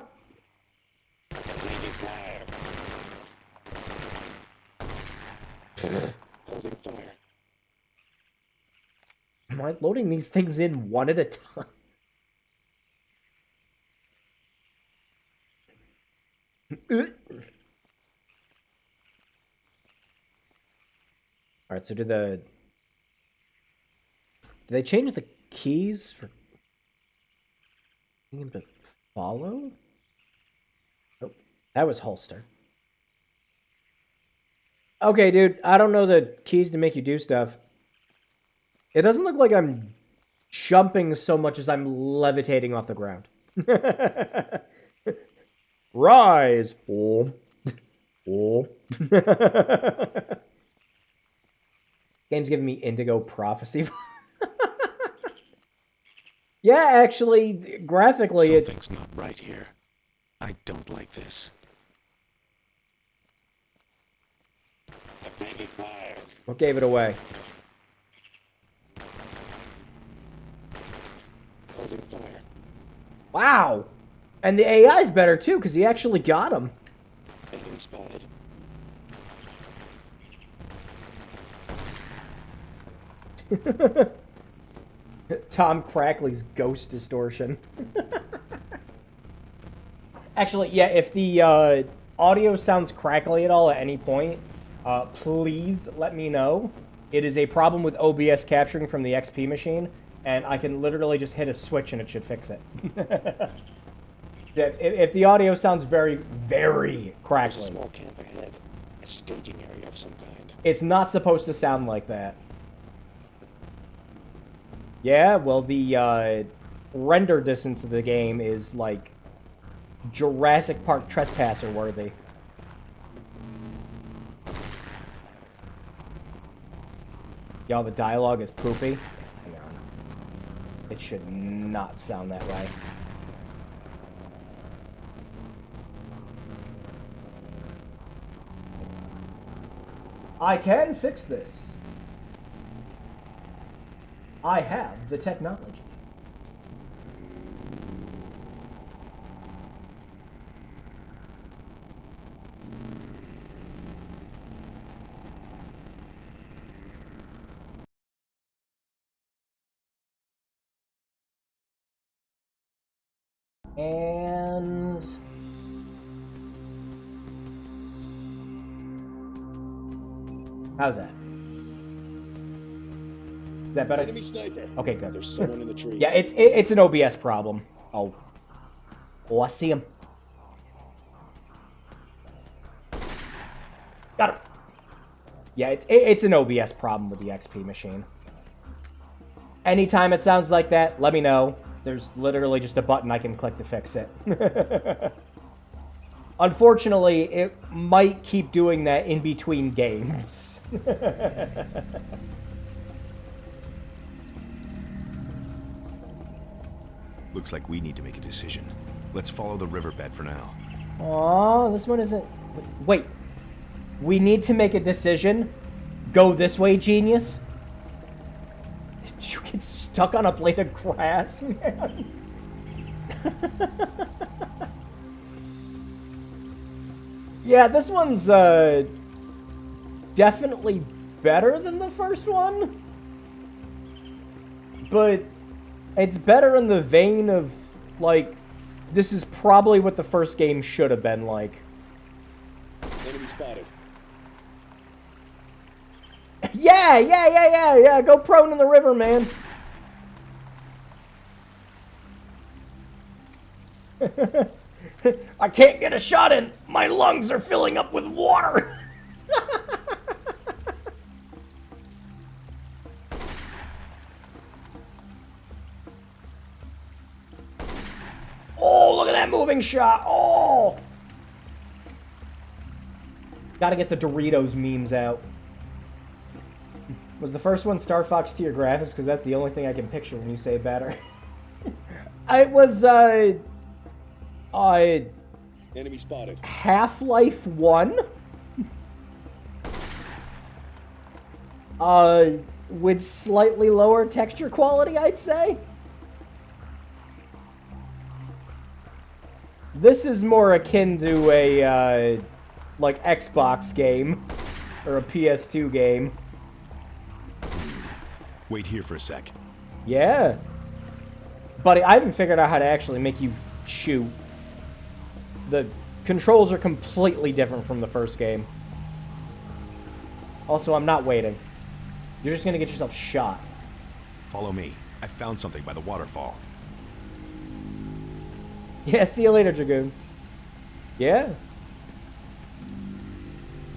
Holding fire. Am I loading these things in one at a time? Alright, so do they change the keys for him to follow? Oh, that was holster. Okay, dude, I don't know the keys to make you do stuff. It doesn't look like I'm jumping so much as I'm levitating off the ground. Rise! Oh. Oh. Game's giving me Indigo Prophecy. Yeah, actually, graphically, Something's not right here. I don't like this. What gave it away? Holding fire. Wow! And the AI's better, too, because he actually got him. Enemy spotted. Tom Crackley's ghost distortion. Actually, yeah, if the audio sounds crackly at all at any point, please let me know. It is a problem with OBS capturing from the XP machine, and I can literally just hit a switch and it should fix it. If the audio sounds very, very There's a crackly. small camp ahead. A staging area of some kind. It's not supposed to sound like that. Yeah, well, the render distance of the game is like Jurassic Park Trespasser worthy. Y'all, the dialogue is poopy. Hang on. It should not sound that way. I can fix this. I have the technology. And how's that? Is that better? Enemy sniper. Okay, good. There's someone in the trees. Yeah, it's an OBS problem. Oh, I see him. Got him. Yeah, it's an OBS problem with the XP machine. Anytime it sounds like that, let me know. There's literally just a button I can click to fix it. Unfortunately, it might keep doing that in between games. Looks like we need to make a decision. Let's follow the riverbed for now. Aw, this one isn't... Wait. We need to make a decision? Go this way, genius? Did you get stuck on a blade of grass, man? Yeah, this one's, definitely better than the first one. But it's better in the vein of, like, this is probably what the first game should have been like. Enemy spotted. Yeah. Go prone in the river, man. I can't get a shot in. My lungs are filling up with water. Oh, look at that moving shot. Oh. Gotta get the Doritos memes out. Was the first one Star Fox tier graphics? Because that's the only thing I can picture when you say better. It was, Enemy spotted. Half-Life 1? With slightly lower texture quality, I'd say. This is more akin to a, like, Xbox game. Or a PS2 game. Wait here for a sec. Yeah. Buddy, I haven't figured out how to actually make you shoot. The controls are completely different from the first game. Also, I'm not waiting. You're just gonna get yourself shot. Follow me. I found something by the waterfall. Yeah, see you later, Dragoon. Yeah.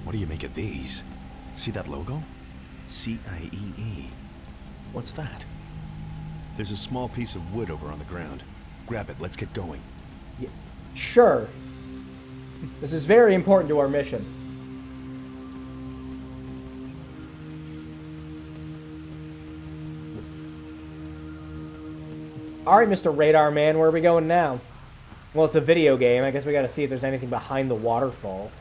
What do you make of these? See that logo? CIEE. What's that? There's a small piece of wood over on the ground. Grab it, let's get going. Yeah. Sure. This is very important to our mission. Alright, Mr. Radar Man, where are we going now? Well, it's a video game. I guess we gotta see if there's anything behind the waterfall.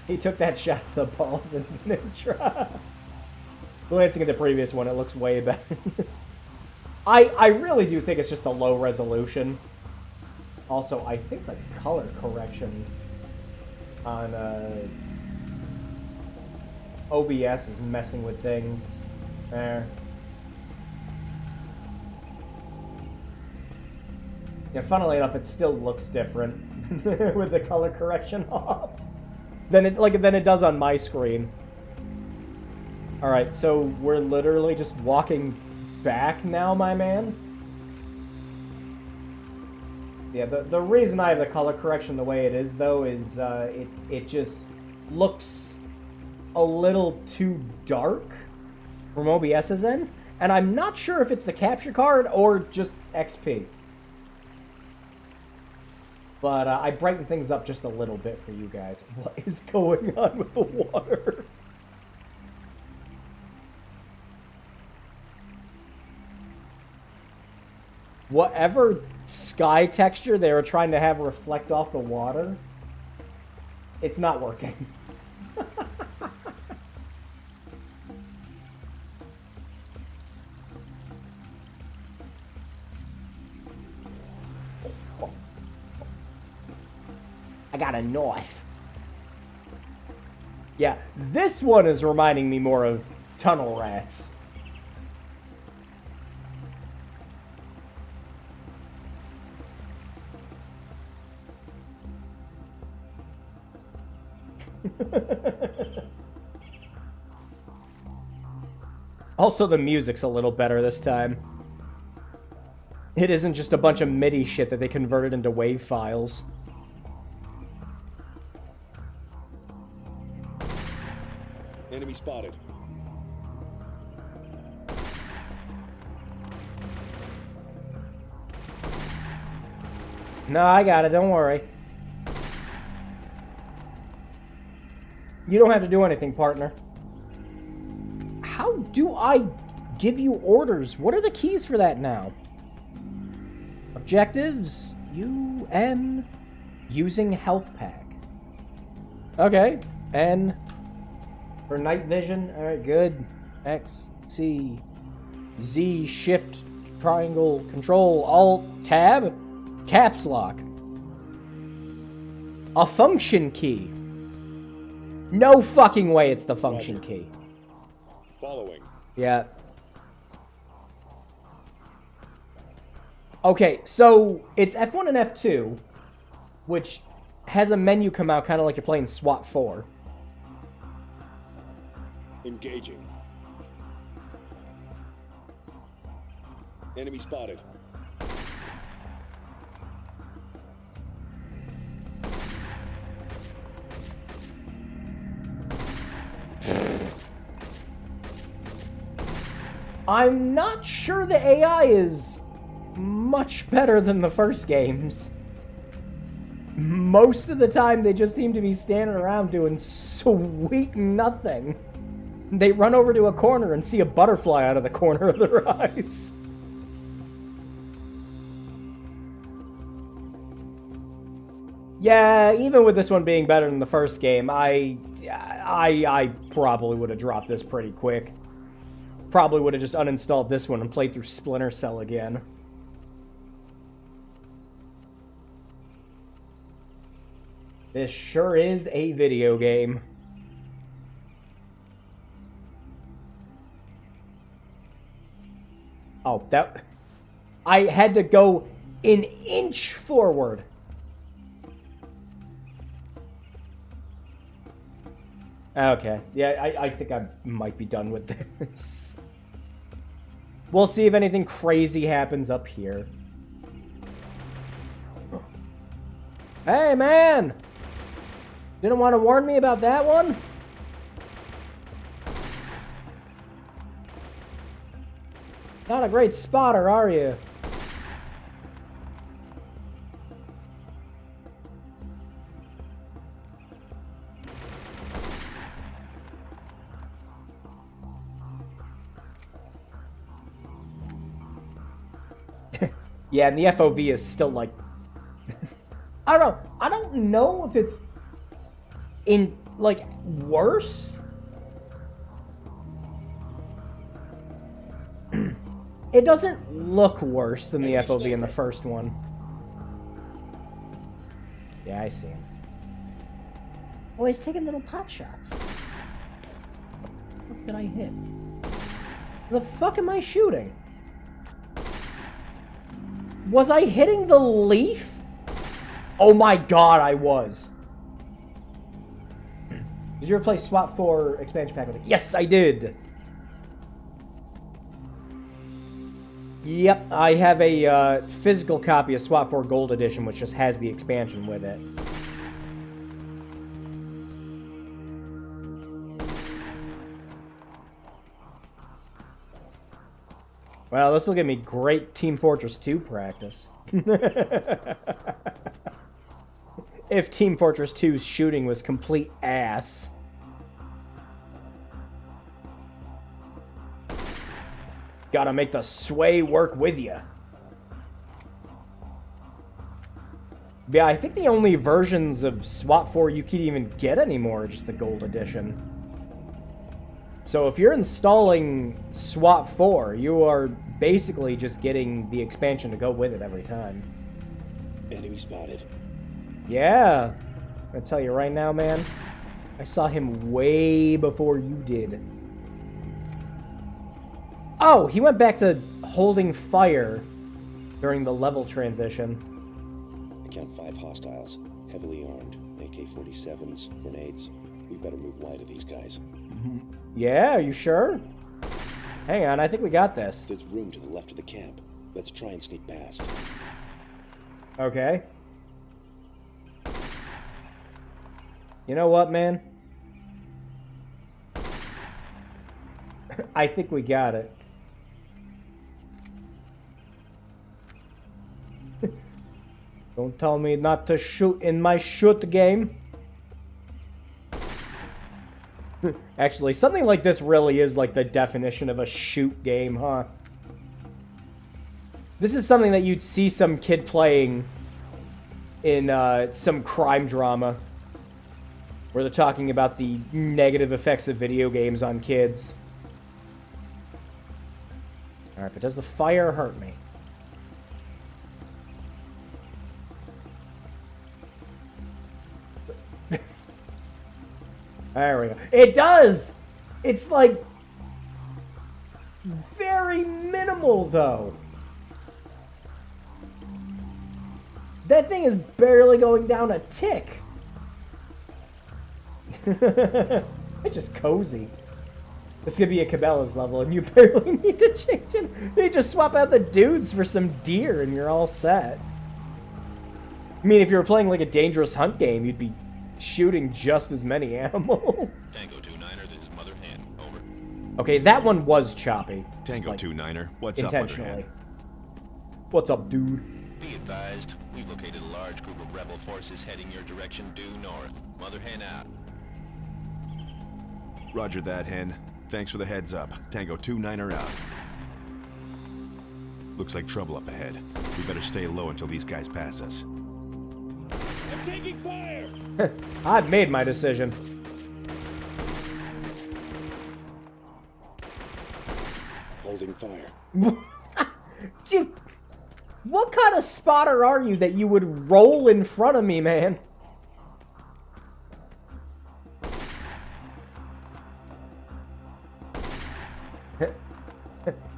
He took that shot to the balls and didn't try. Glancing at the previous one, it looks way better. I really do think it's just the low resolution. Also, I think the color correction on OBS is messing with things. There. Yeah, funnily enough, it still looks different with the color correction off than it does on my screen. All right, so we're literally just walking back now, my man. Yeah, the reason I have the color correction the way it is, though, is it just looks a little too dark from OBS's end, and I'm not sure if it's the capture card or just XP. But I brightened things up just a little bit for you guys. What is going on with the water? Whatever sky texture they were trying to have reflect off the water, it's not working. I got a knife. Yeah, this one is reminding me more of Tunnel Rats. Also, the music's a little better this time. It isn't just a bunch of MIDI shit that they converted into WAV files. Enemy spotted. No, I got it. Don't worry. You don't have to do anything, partner. How do I give you orders? What are the keys for that now? Objectives. UN. Using health pack. Okay. N. For night vision. Alright, good. X. C. Z. Shift. Triangle. Control. Alt. Tab. Caps lock. A function key. No fucking way it's the function key. Following. Yeah. Okay, so it's F1 and F2, which has a menu come out kind of like you're playing SWAT 4. Engaging. Enemy spotted. I'm not sure the AI is much better than the first games. Most of the time, they just seem to be standing around doing sweet nothing. They run over to a corner and see a butterfly out of the corner of their eyes. Yeah, even with this one being better than the first game, I probably would have dropped this pretty quick. Probably would have just uninstalled this one and played through Splinter Cell again. This sure is a video game. Oh, that... I had to go an inch forward. Okay. Yeah, I think I might be done with this. We'll see if anything crazy happens up here. Hey, man! Didn't want to warn me about that one? Not a great spotter, are you? Yeah, and the FOV is still like... I don't know. I don't know if it's in, like, worse. It doesn't look worse than the FOV in the first one. Yeah, I see him. Oh, he's taking little pot shots. What did I hit? The fuck am I shooting? Was I hitting the leaf? Oh my god, I was. Did you ever play SWAT 4 expansion pack with me? Yes, I did. Yep, I have a physical copy of SWAT 4 Gold Edition, which just has the expansion with it. Well, this will give me great Team Fortress 2 practice. If Team Fortress 2's shooting was complete ass. Gotta make the sway work with ya. Yeah, I think the only versions of SWAT 4 you can even get anymore are just the Gold Edition. So if you're installing SWAT 4, you are basically just getting the expansion to go with it every time. Enemy spotted. Yeah. I'm gonna tell you right now, man. I saw him way before you did. Oh, he went back to holding fire during the level transition. I count 5 hostiles, heavily armed, AK-47s, grenades. We better move wide of these guys. Yeah, are you sure? Hang on, I think we got this. There's room to the left of the camp. Let's try and sneak past. Okay. You know what, man? I think we got it. Don't tell me not to shoot in my shoot game. Actually, something like this really is like the definition of a shoot game, huh? This is something that you'd see some kid playing in some crime drama where they're talking about the negative effects of video games on kids. Alright, but does the fire hurt me? There we go. It does! It's like very minimal though. That thing is barely going down a tick. It's just cozy. It's gonna be a Cabela's level and you barely need to change it. You just swap out the dudes for some deer and you're all set. I mean, if you were playing like a dangerous hunt game, you'd be shooting just as many animals. Tango 2-9er, this is Mother Hen. Over. Okay, that one was choppy. Tango Like, 2-9er, what's up, Mother intentionally. Hen? What's up, dude? Be advised, we've located a large group of rebel forces heading your direction due north. Mother Hen out. Roger that, Hen. Thanks for the heads up. Tango 2-9er out. Looks like trouble up ahead. We better stay low until these guys pass us. I'm taking fire! I've made my decision. Holding fire. Dude, what kind of spotter are you that you would roll in front of me, man?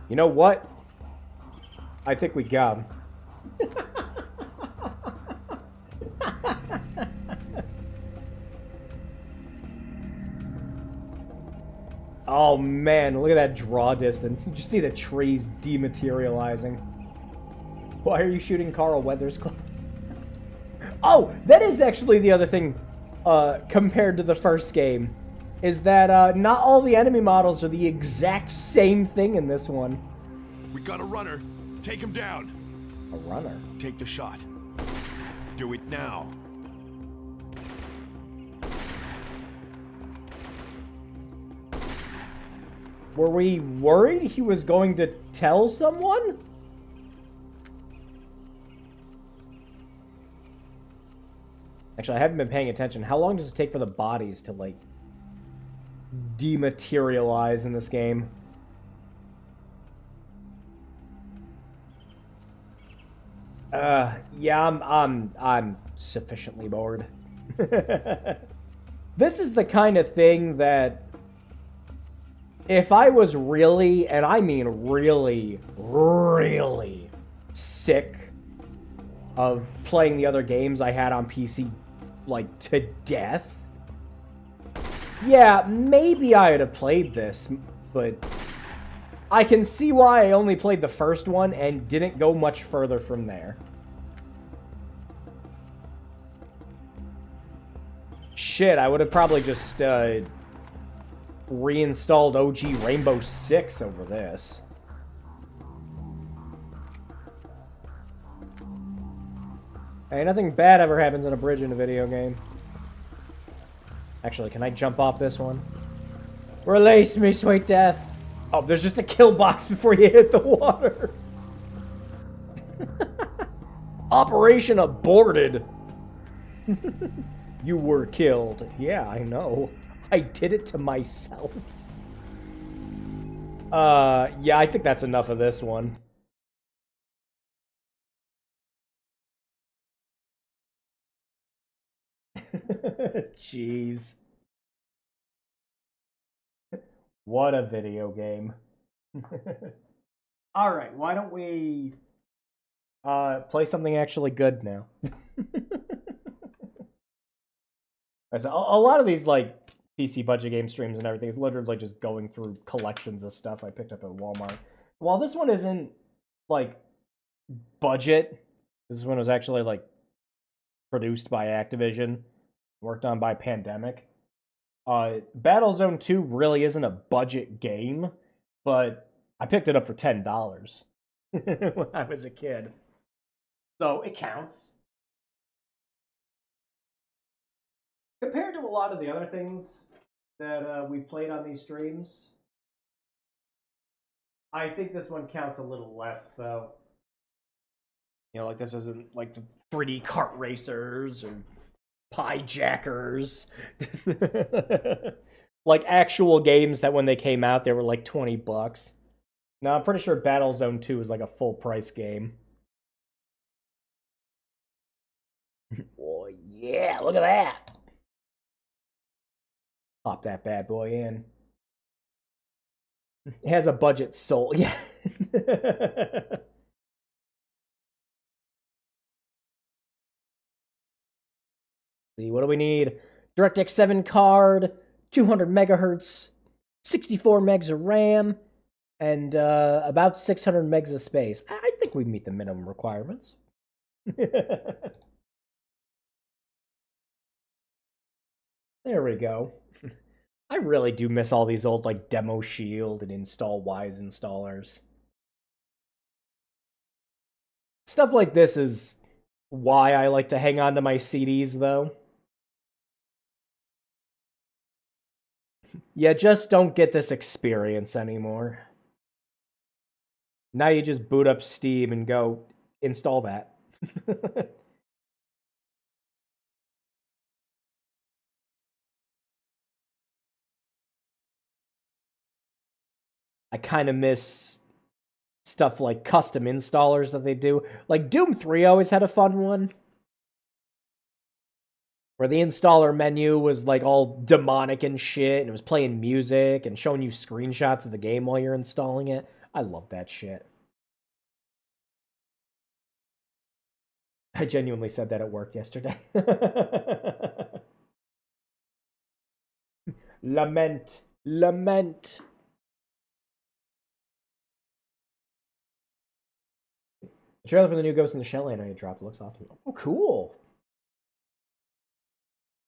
You know what? I think we got him. Oh man, look at that draw distance. Did you see the trees dematerializing? Why are you shooting Carl Weathers? Oh, that is actually the other thing compared to the first game. Is that not all the enemy models are the exact same thing in this one. We got a runner. Take him down. A runner? Take the shot. Do it now. Were we worried he was going to tell someone? Actually, I haven't been paying attention. How long does it take for the bodies to, like, dematerialize in this game? Yeah, I'm sufficiently bored. This is the kind of thing that if I was really, and I mean really, really sick of playing the other games I had on PC, like, to death, yeah, maybe I would have played this, but I can see why I only played the first one and didn't go much further from there. Shit, I would have probably just reinstalled OG Rainbow Six over this. Hey, nothing bad ever happens on a bridge in a video game. Actually, can I jump off this one? Release me, sweet death. Oh, there's just a kill box before you hit the water. Operation aborted. You were killed. Yeah, I know. I did it to myself. Yeah, I think that's enough of this one. Jeez. What a video game. Alright, why don't we play something actually good now? So a lot of these like PC budget game streams and everything is literally just going through collections of stuff I picked up at Walmart. While this one isn't like budget, this one was actually like produced by Activision, worked on by Pandemic. Battlezone 2 really isn't a budget game, but I picked it up for $10 when I was a kid. So it counts. Compared to a lot of the other things that we played on these streams, I think this one counts a little less, though. You know, like this isn't like the 3D kart racers or pie jackers. Like actual games that when they came out, they were like $20. Now, I'm pretty sure Battlezone 2 is like a full price game. Oh, yeah, look at that. Pop that bad boy in. It has a budget soul. Yeah. See, what do we need? DirectX 7 card, 200 megahertz, 64 megs of RAM, and about 600 megs of space. I think we meet the minimum requirements. There we go. I really do miss all these old like Demo Shield and Install Wise installers. Stuff like this is why I like to hang on to my CDs, though. You just don't get this experience anymore. Now you just boot up Steam and go install that. I kind of miss stuff like custom installers that they do. Like Doom 3 always had a fun one, where the installer menu was like all demonic and shit, and it was playing music and showing you screenshots of the game while you're installing it. I love that shit. I genuinely said that at work yesterday. Lament. Lament. The trailer for the new Ghost in the Shell anime dropped. It looks awesome. Oh, cool.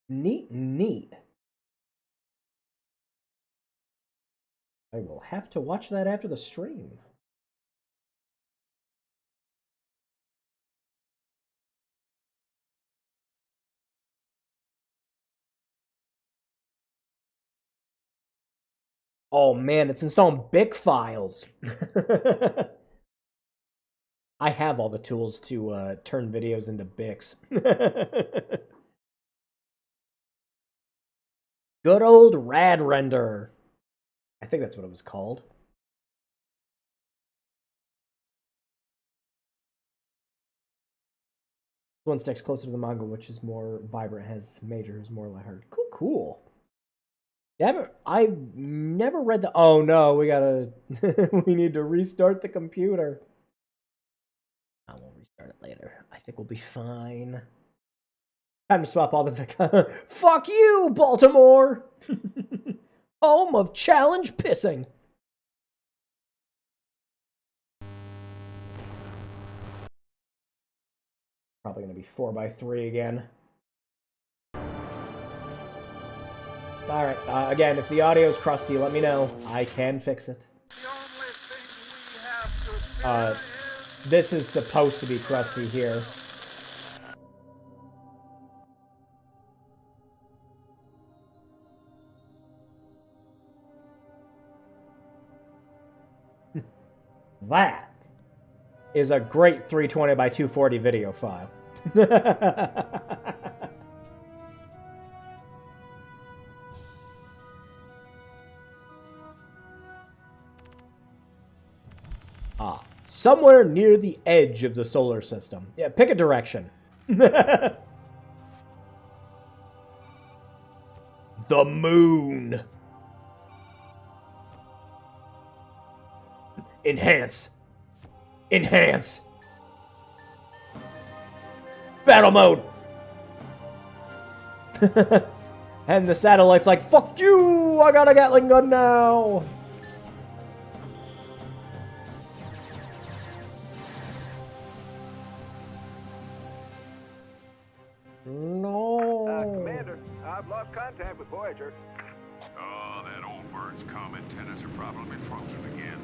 Neat, neat. I will have to watch that after the stream. Oh man, it's installing BIC files. I have all the tools to turn videos into BICs. Good old Rad Render. I think that's what it was called. One sticks closer to the manga, which is more vibrant, has major, is more lighthearted. Cool, cool. Yeah, I've never read the. Oh no, we gotta. We need to restart the computer. I will restart it later. I think we'll be fine. Time to swap all the. Fuck you, Baltimore! Home of challenge pissing. Probably going to be 4x3 again. Alright, again, if the audio's crusty, let me know. I can fix it. This is supposed to be crusty here. That is a great 320 by 240 video file. Somewhere near the edge of the solar system. Yeah, pick a direction. The moon. Enhance. Enhance. Battle mode. And the satellite's like, fuck you, I got a Gatling gun now. No. Commander, I've lost contact with Voyager. Oh, that old bird's comm antennas are probably frozen again.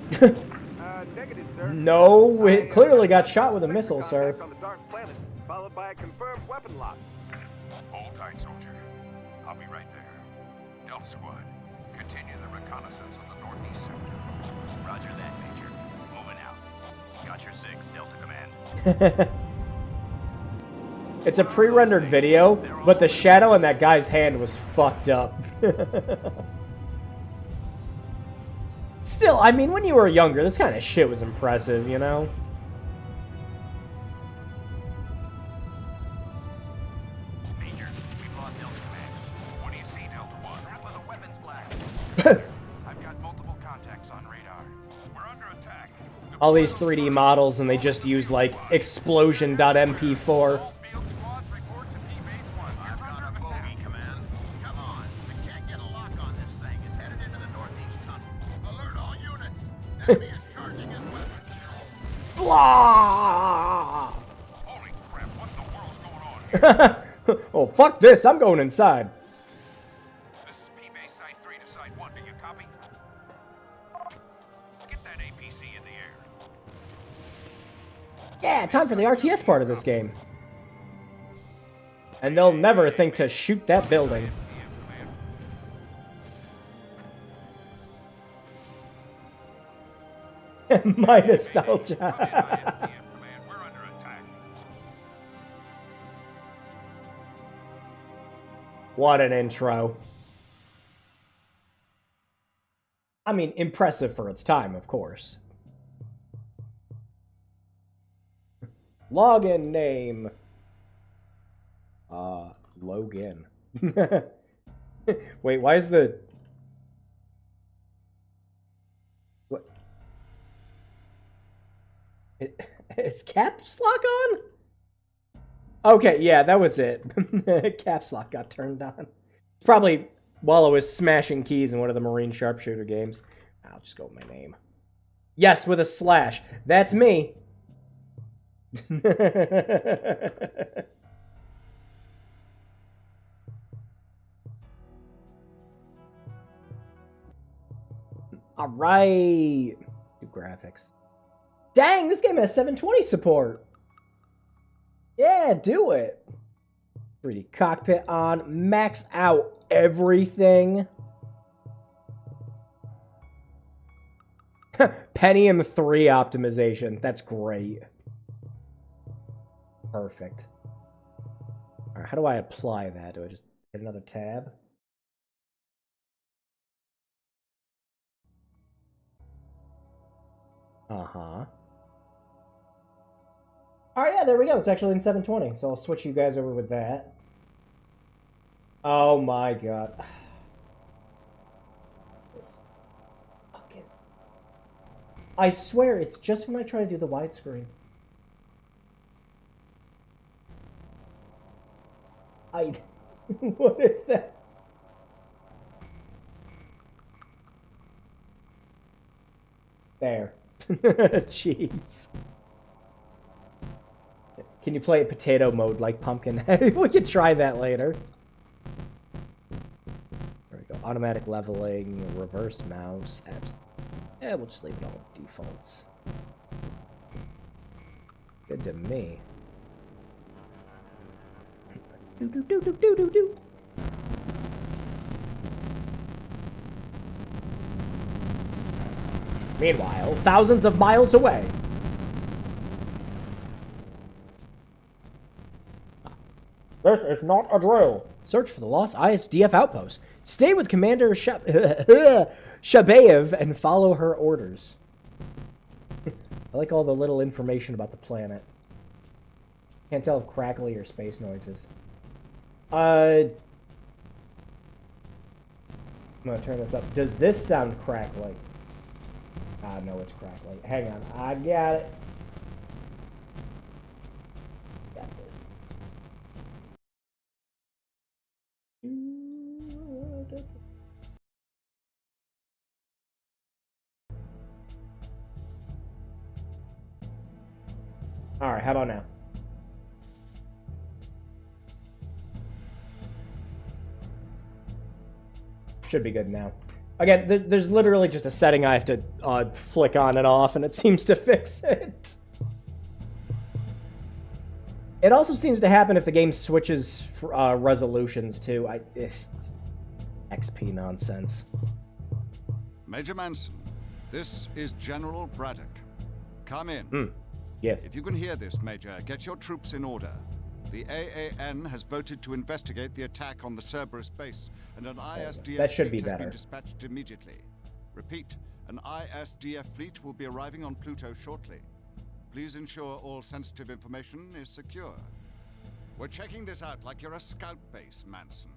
Negative, sir. No, it clearly got shot with a missile, sir. On the dark planet, followed by a confirmed weapon lock. Hold tight, soldier. I'll be right there. Delta Squad, continue the reconnaissance on the northeast sector. Roger that, Major. Moving out. Got your 6, Delta Command. It's a pre-rendered video, but the shadow in that guy's hand was fucked up. Still, I mean, when you were younger, this kind of shit was impressive, you know? Major, we've lost Delta Command. What do you see, Delta One? That was a weapons blast. I've got multiple contacts on radar. We're under attack. All these 3D models, and they just used, like, explosion.mp4. Field squads report to P-Base 1. I've got a bogey, Command. Come on. We can't get a lock on this thing. It's headed into the northeast tunnel. Alert all units. Enemy is charging his weapons. Blah! Holy crap, what in the world's going on here? Oh, fuck this, I'm going inside. This is P-Base Site 3 to Site 1. Do you copy? Get that APC in the air. Yeah, time for the RTS part of this game. And they'll never think to shoot that building. My nostalgia. Command, we're under attack. What an intro. I mean, impressive for its time, of course. Login name. Logan. Wait, why is the... What? Is caps lock on? Okay, yeah, that was it. Caps lock got turned on. Probably while I was smashing keys in one of the Marine Sharpshooter games. I'll just go with my name. Yes, with a slash. That's me. All right. Do graphics. Dang, this game has 720 support. Yeah, do it. 3D cockpit on. Max out everything. Pentium 3 optimization. That's great. Perfect. All right, how do I apply that? Do I just hit another tab? Uh-huh. All right, yeah, there we go. It's actually in 720, so I'll switch you guys over with that. Oh my god. This fucking... I swear, it's just when I try to do the widescreen. What is that? There. Jeez. Can you play it potato mode like Pumpkin? We could try that later. There we go. Automatic leveling, reverse mouse, apps. Yeah, we'll just leave it all defaults. Good to me. Do do do do do do do. Meanwhile, thousands of miles away. This is not a drill. Search for the lost ISDF outpost. Stay with Commander Shabayev and follow her orders. I like all the little information about the planet. Can't tell if crackly or space noises. I'm gonna turn this up. Does this sound crackly? No, it's crackly. Hang on, I got it. Got this. All right, how about now? Should be good now. Again, there's literally just a setting I have to flick on and off, and it seems to fix it. It also seems to happen if the game switches resolutions, too. XP nonsense. Major Manson, this is General Braddock. Come in. Yes. If you can hear this, Major, get your troops in order. The AAN has voted to investigate the attack on the Cerberus base, and an ISDF that should be fleet has better. been dispatched immediately. Repeat, an ISDF fleet will be arriving on Pluto shortly. Please ensure all sensitive information is secure. We're checking this out like you're a scout base, Manson.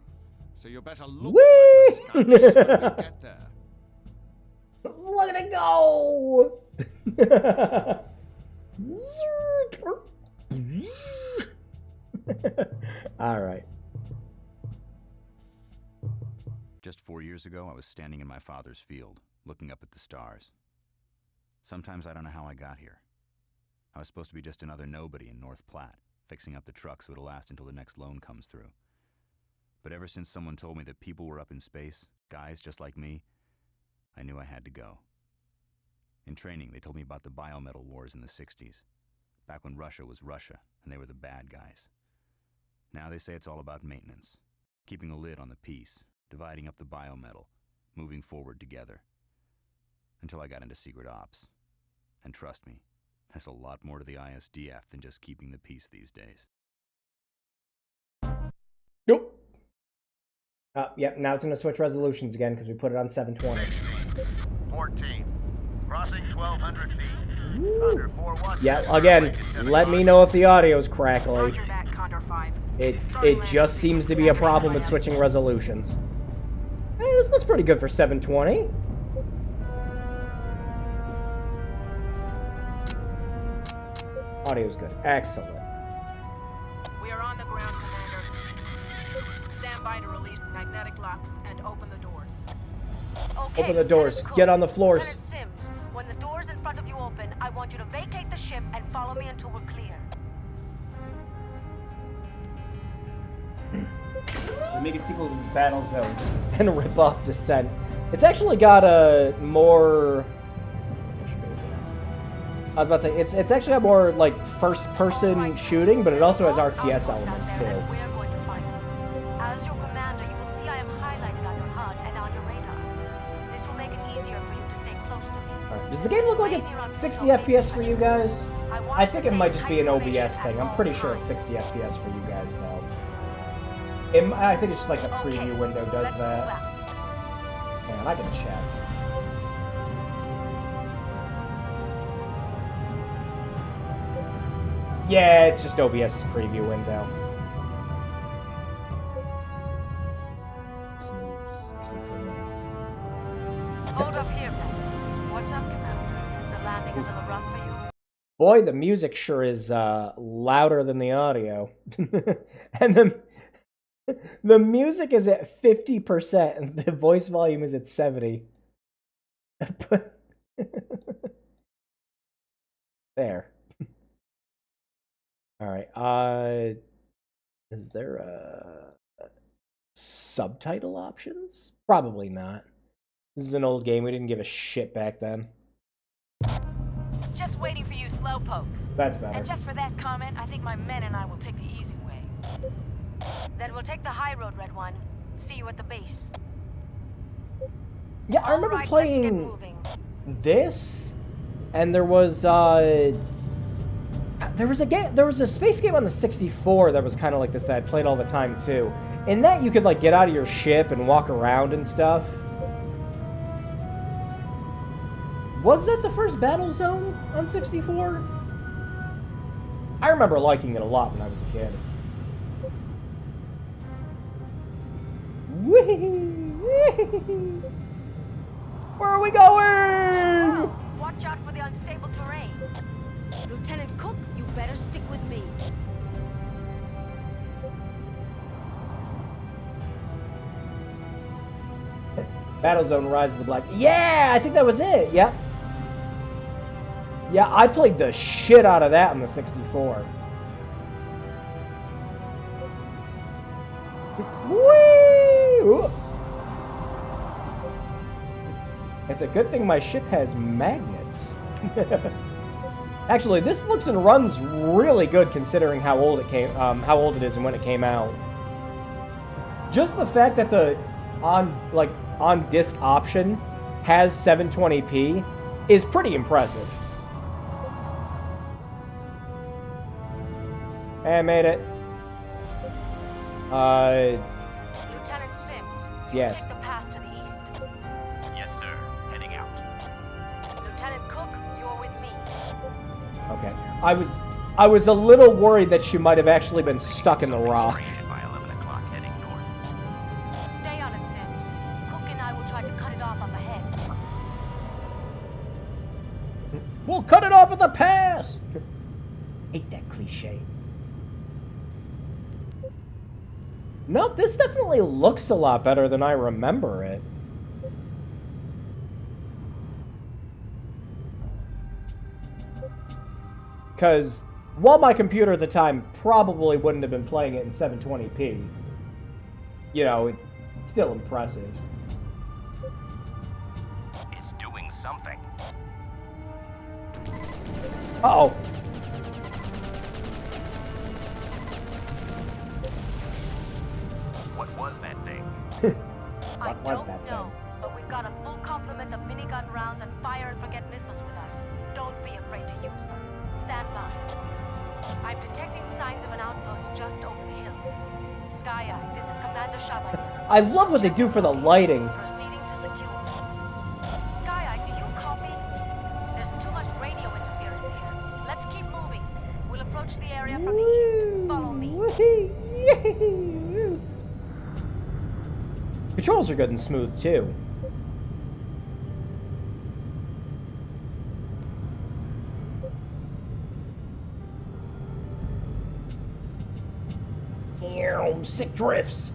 So you better look like a scout base when we get there. Look at it go! All right. Just 4 years ago, I was standing in my father's field, looking up at the stars. Sometimes I don't know how I got here. I was supposed to be just another nobody in North Platte, fixing up the truck so it'll last until the next loan comes through. But ever since someone told me that people were up in space, guys just like me, I knew I had to go. In training, they told me about the biometal wars in the 60s, back when Russia was Russia, and they were the bad guys. Now they say it's all about maintenance, keeping a lid on the peace, dividing up the biometal, moving forward together. Until I got into secret ops. And trust me, there's a lot more to the ISDF than just keeping the peace these days. Nope. Yep, now it's going to switch resolutions again because we put it on 720. 14. Crossing 1,200 feet. Under 4-1. Yeah, again, let me know if the audio is crackly. It just seems to be a problem with switching resolutions. Hey, this looks pretty good for 720. Audio's good. Excellent. We are on the ground, Commander. Stand by to release the magnetic locks and open the doors. Okay, open the doors. Get on the floors. Lieutenant Sims, when the doors in front of you open, I want you to vacate the ship and follow me until we're clear. We make a sequel to this Battle Zone and rip off Descent. It's actually got a more... I was about to say, it's actually got more, like, first-person shooting, but it also has RTS elements, too. As your commander, you will see I am highlighted on your HUD and on your radar. This will make it easier for you to stay close to me. Right. Does the game look like it's 60 FPS for you guys? I think it might just be an OBS thing. I'm pretty sure it's 60 FPS for you guys, though. I think it's just like the preview window does that. Man, I can check. Yeah, it's just OBS's preview window. Hold up here, man. What's up, Commander? The landing a little rough for you? Boy, the music sure is louder than the audio. And the music is at 50% and the voice volume is at 70. There. Alright, is there subtitle options? Probably not. This is an old game, we didn't give a shit back then. Just waiting for you slowpokes. That's better. And just for that comment, I think my men and I will take the easy way. Then we'll take the high road, Red One. See you at the base. Yeah, I remember playing this, and there was a space game on the 64 that was kind of like this that I played all the time too. In that, you could like get out of your ship and walk around and stuff. Was that the first Battle Zone on 64? I remember liking it a lot when I was a kid. Whee! Where are we going? Whoa, watch out for the unstable terrain. Lieutenant Cook, you better stick with me. Battlezone Rise of the Black. Yeah, I think that was it. Yep. Yeah, I played the shit out of that on the 64. Whee! It's a good thing my ship has magnets. Actually, this looks and runs really good considering how old it is and when it came out. Just the fact that the on disc option has 720p is pretty impressive. I made it. Lieutenant Sims, yes. take the pass to the east. Yes, sir. Heading out. Lieutenant Cook, you're with me. Okay. I was a little worried that she might have actually been stuck in the rock. By 11 o'clock, heading north. Stay on it, Sims. Cook and I will try to cut it off up ahead. We'll cut it off at the pass! Hate that cliche. No, this definitely looks a lot better than I remember it. Because while my computer at the time probably wouldn't have been playing it in 720p, you know, it's still impressive. It's doing something. Uh-oh. What was that thing? I don't know, but we've got a full complement of minigun rounds and fire and forget missiles with us. Don't be afraid to use them. Stand by. I'm detecting signs of an outpost just over the hills. Sky Eye, this is Commander Chevalier. I love what they do for the lighting. Proceeding to secure. Sky Eye, do you copy? There's too much radio interference here. Let's keep moving. We'll approach the area from the east. Follow me. Controls are good and smooth, too. Sick drifts.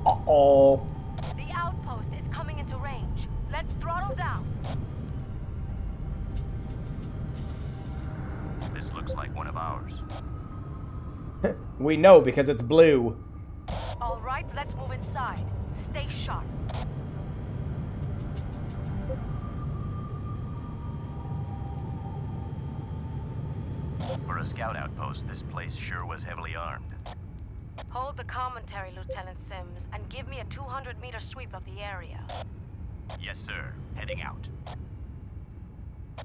Uh-oh. The outpost is coming into range. Let's throttle down. This looks like one of ours. We know because it's blue. All right, let's move inside. Stay sharp. For a scout outpost, this place sure was heavily armed. Hold the commentary, Lieutenant Sims, and give me a 200-meter sweep of the area. Yes, sir. Heading out.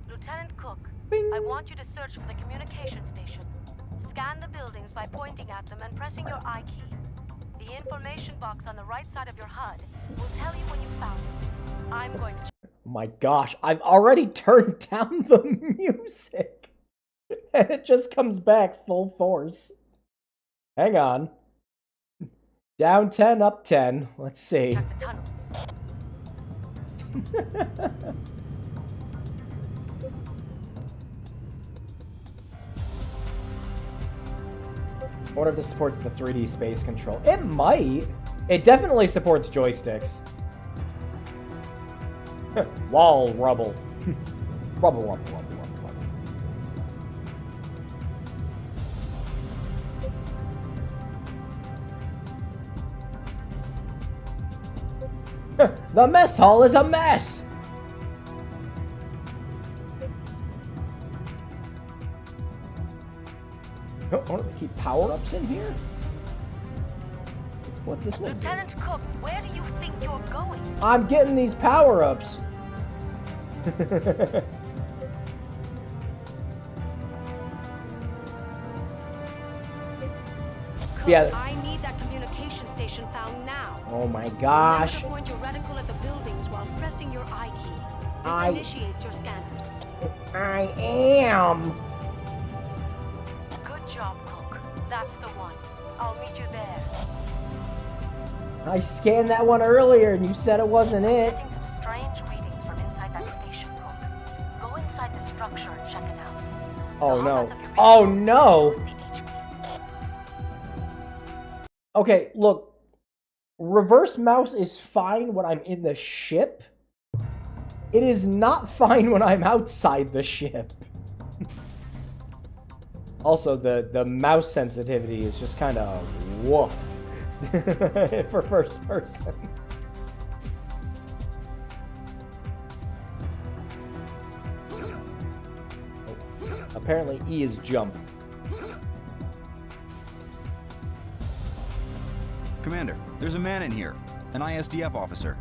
Lieutenant Cook, I want you to search for the communication station. Scan the buildings by pointing at them and pressing your I key. The information box on the right side of your HUD will tell you when you found it. I'm going to... Oh my gosh, I've already turned down the music. And it just comes back full force. Hang on. Down 10, up 10. Let's see. Check the tunnels. I wonder if this supports the 3D space control. It might. It definitely supports joysticks. Wall rubble. Rubble, rubble, rubble, rubble, rubble. The mess hall is a mess! Oh, I want to keep power-ups in here? What's this one? Lieutenant Cook, where do you think you're going? I'm getting these power-ups. Cook, Yeah. I need that communication station found now. Oh my gosh. Remember to point your reticle at the buildings while pressing your I key. This initiates your scanners. I am. Good job, Cook. That's the one. I'll meet you there. I scanned that one earlier and you said it wasn't it. Getting some strange readings from inside that station, Cook. Go inside the structure and check it out. Oh no. Oh no. Okay, look. Reverse mouse is fine when I'm in the ship. It is not fine when I'm outside the ship. Also, the mouse sensitivity is just kind of woof for first person. Apparently, E is jump. Commander, there's a man in here. An ISDF officer.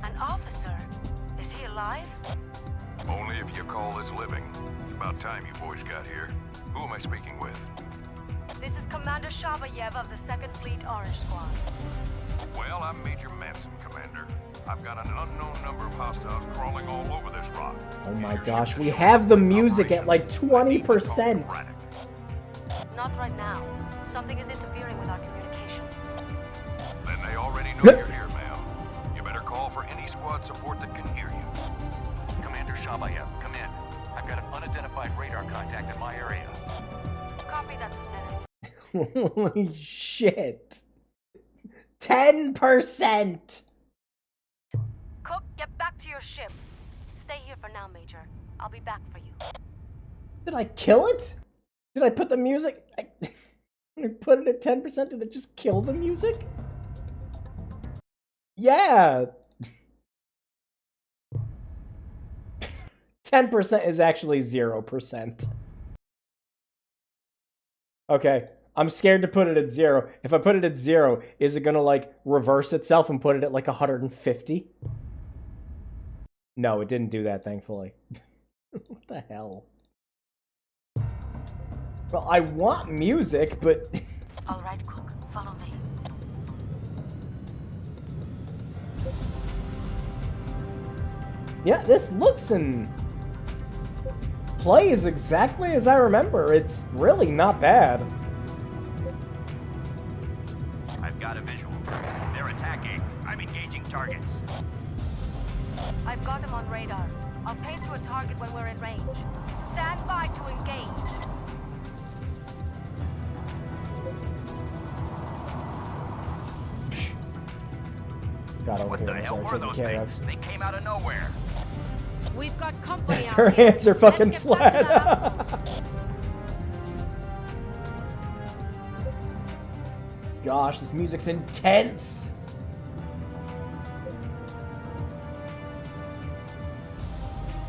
An officer? Is he alive? Only if you call this living. It's about time you boys got here. Who am I speaking with? This is Commander Shavayev of the 2nd Fleet Orange Squad. Well, I'm Major Manson, Commander. I've got an unknown number of hostiles crawling all over this rock. Oh my gosh, we have the music at like 20%. Not right now. Something is interfering with our communications. Then they already know you're here, ma'am. You better call for any squad support that can hear you. Commander Shavayev, come in. I've got an unidentified radar contact in my area. Copy that, Lieutenant. Holy shit. 10%! Cook, get back to your ship. Stay here for now, Major. I'll be back for you. Did I kill it? Did I put the music... I put it at 10%? Did it just kill the music? Yeah! 10% is actually 0%. Okay, I'm scared to put it at 0. If I put it at 0, is it gonna, like, reverse itself and put it at, like, 150? No, it didn't do that, thankfully. What the hell? Well, I want music, but... Alright, Cook. Follow me. Yeah, this looks and plays exactly as I remember. It's really not bad. I've got a visual. They're attacking. I'm engaging targets. I've got them on radar. I'll paint to a target when we're in range. Stand by to engage. What the hell were those things? They came out of nowhere. We've got company out Her here. hands are fucking Let's get back to that flat. outpost. Gosh, this music's intense.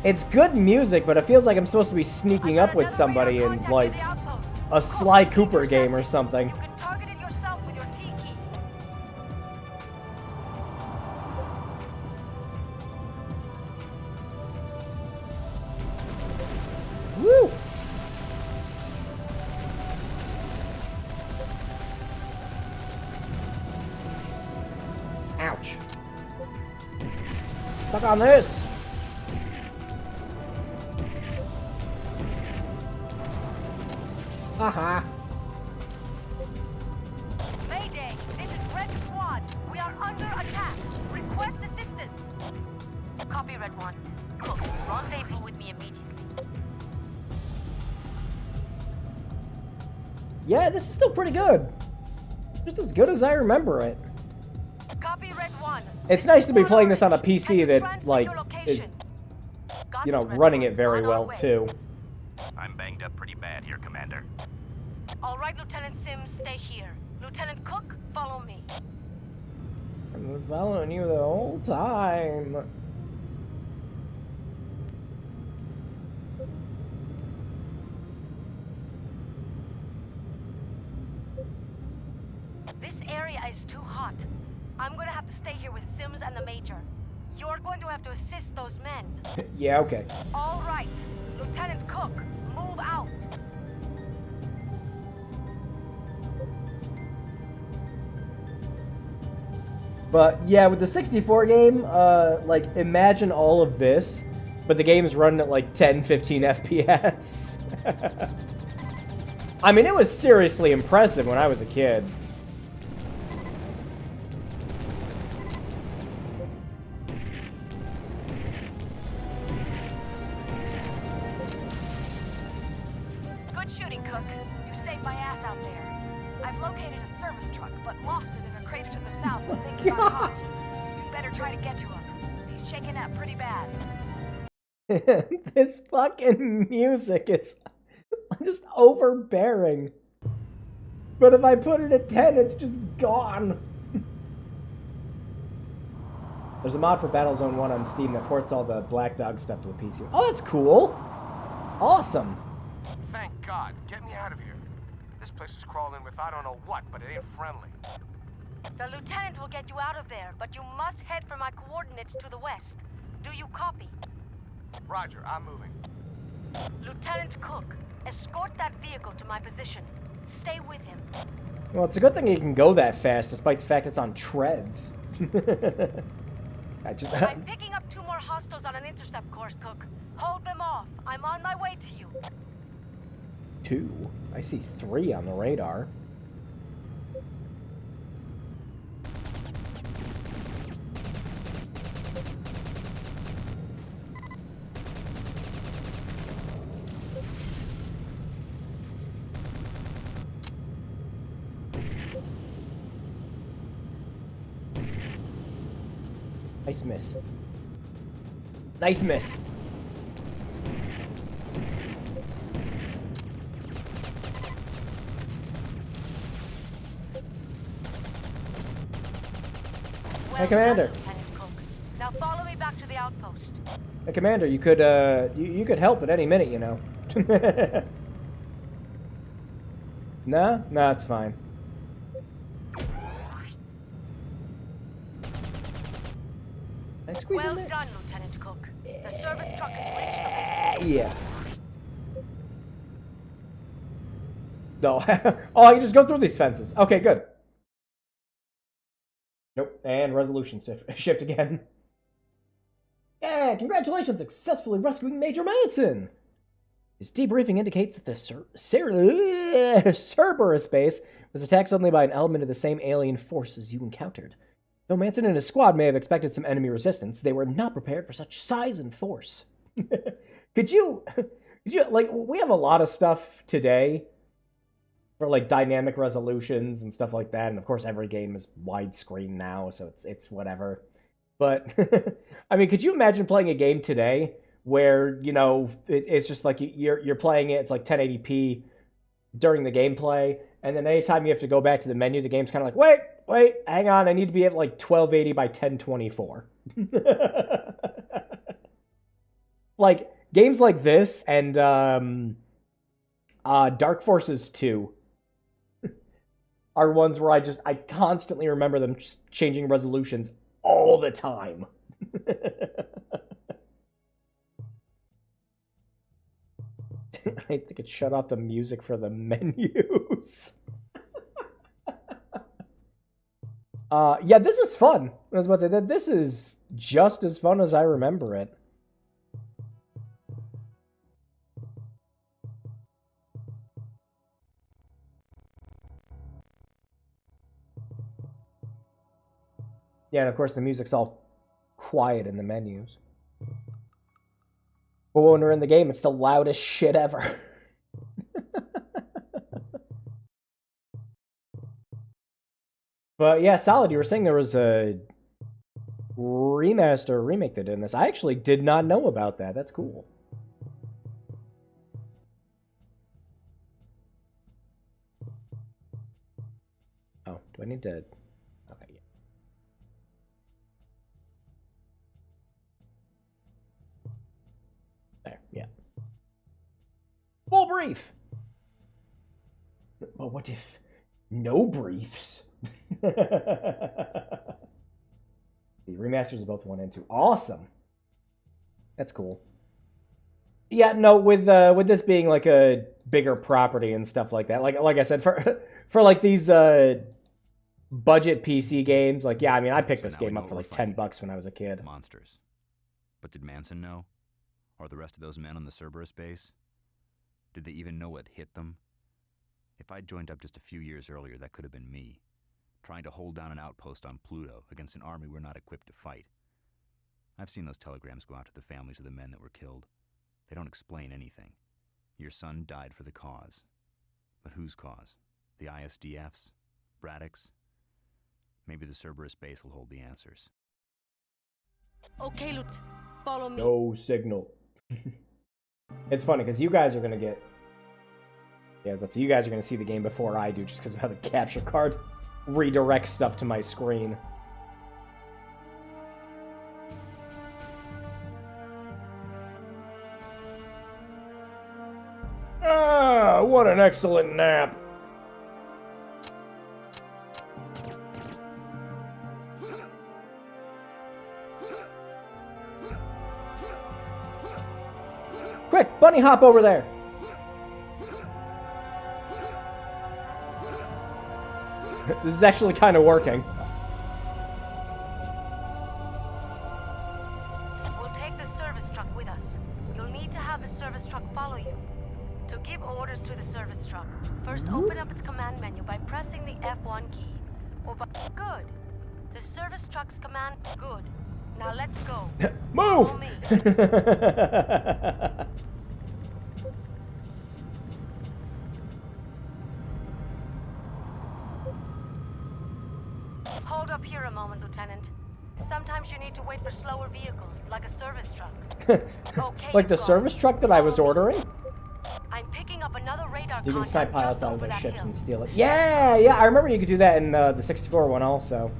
It's good music, but it feels like I'm supposed to be sneaking up with somebody in, like, a Sly Cooper game or something. You can target it yourself with your T key. Woo! Ouch. Stuck on this. Haha. Mayday! This is Red Squad. We are under attack. Request assistance. Copy, Red One. Cook, rendezvous with me immediately. Yeah, this is still pretty good. Just as good as I remember it. Copy Red 1. It's nice to be playing this on a PC that, like, is, you know, running it very well, too. I'm banged up pretty bad here, Commander. All right, Lieutenant Sims, stay here. Lieutenant Cook, follow me. I'm following you the whole time. This area is too hot. I'm gonna have to stay here with Sims and the Major. You're going to have to assist those men. Yeah, okay. All right. Lieutenant Cook, move out. But yeah, with the 64 game, like, imagine all of this, but the game's running at like 10, 15 FPS. I mean, it was seriously impressive when I was a kid. Good shooting, Cook. You saved my ass out there. I've located a service truck, but lost it in a crater to the south when things got hot. You'd better try to get to him. He's shaking up pretty bad. This fucking music is just overbearing. But if I put it at 10, it's just gone. There's a mod for Battlezone 1 on Steam that ports all the Black Dog stuff to the PC. Oh, that's cool. Awesome. Thank God. Get me out of here. This place is crawling with I don't know what, but it ain't friendly. The lieutenant will get you out of there, but you must head for my coordinates to the west. Do you copy? Roger, I'm moving. Lieutenant Cook, escort that vehicle to my position. Stay with him. Well, it's a good thing you can go that fast, despite the fact it's on treads. I'm picking up 2 more hostiles on an intercept course, Cook. Hold them off. I'm on my way to you. 2? I see 3 on the radar. Nice miss. Nice miss. Hey, Commander. Now follow me back to the outpost. Hey, Commander, you could you could help at any minute, you know. Nah, it's fine. Can I squeeze in there? Well done, Lieutenant Cook. The service truck has reached the base. Yeah. No. Oh, I can just go through these fences. Okay, good. Nope. And resolution shift again. Yeah, congratulations, successfully rescuing Major Manson. His debriefing indicates that the Cerberus base was attacked suddenly by an element of the same alien forces you encountered. Though Manson and his squad may have expected some enemy resistance, they were not prepared for such size and force. Could you, like, we have a lot of stuff today for, like, dynamic resolutions and stuff like that, and of course every game is widescreen now, so it's whatever. But, I mean, could you imagine playing a game today where, you know, it's just like you're playing it, it's like 1080p during the gameplay, and then anytime you have to go back to the menu, the game's kind of like, wait, hang on, I need to be at like 1280 by 1024. Like, games like this and Dark Forces 2 are ones where I constantly remember them just changing resolutions all the time. I think it shut off the music for the menus. Yeah, this is fun. I was about to say that this is just as fun as I remember it. Yeah, and of course the music's all quiet in the menus. But when we're in the game, it's the loudest shit ever. But yeah, Solid, you were saying there was a remaster or remake they did in this. I actually did not know about that. That's cool. Oh, do I need to... Okay, yeah. There, yeah. Full brief! But what if no briefs? The remasters of both 1 and 2. Awesome. That's cool. Yeah, no, with this being like a bigger property and stuff like that. Like I said, for like these budget PC games, like yeah, I mean I picked this game up for like $10 when I was a kid. Monsters. But did Manson know? Or the rest of those men on the Cerberus base? Did they even know what hit them? If I'd joined up just a few years earlier, that could have been me, trying to hold down an outpost on Pluto against an army we're not equipped to fight. I've seen those telegrams go out to the families of the men that were killed. They don't explain anything. Your son died for the cause. But whose cause? The ISDF's? Braddock's? Maybe the Cerberus base will hold the answers. Okay, Lut, follow me. No signal. It's funny because you guys are gonna get. Yeah, but so you guys are gonna see the game before I do, just because of how the capture card redirects stuff to my screen. Ah, what an excellent nap. Quick, bunny hop over there. This is actually kind of working. We'll take the service truck with us. You'll need to have the service truck follow you. To give orders to the service truck, first open up its command menu by pressing the F1 key. Good. The service truck's command. Good. Now let's go. Move! Follow me. Hold up here a moment, Lieutenant. Sometimes you need to wait for slower vehicles, like a service truck. Okay, like the service truck that I was ordering? I'm picking up another radar. You can snipe pilots out of their ships hill. and steal it. Yeah, yeah, I remember you could do that in the 64 one also.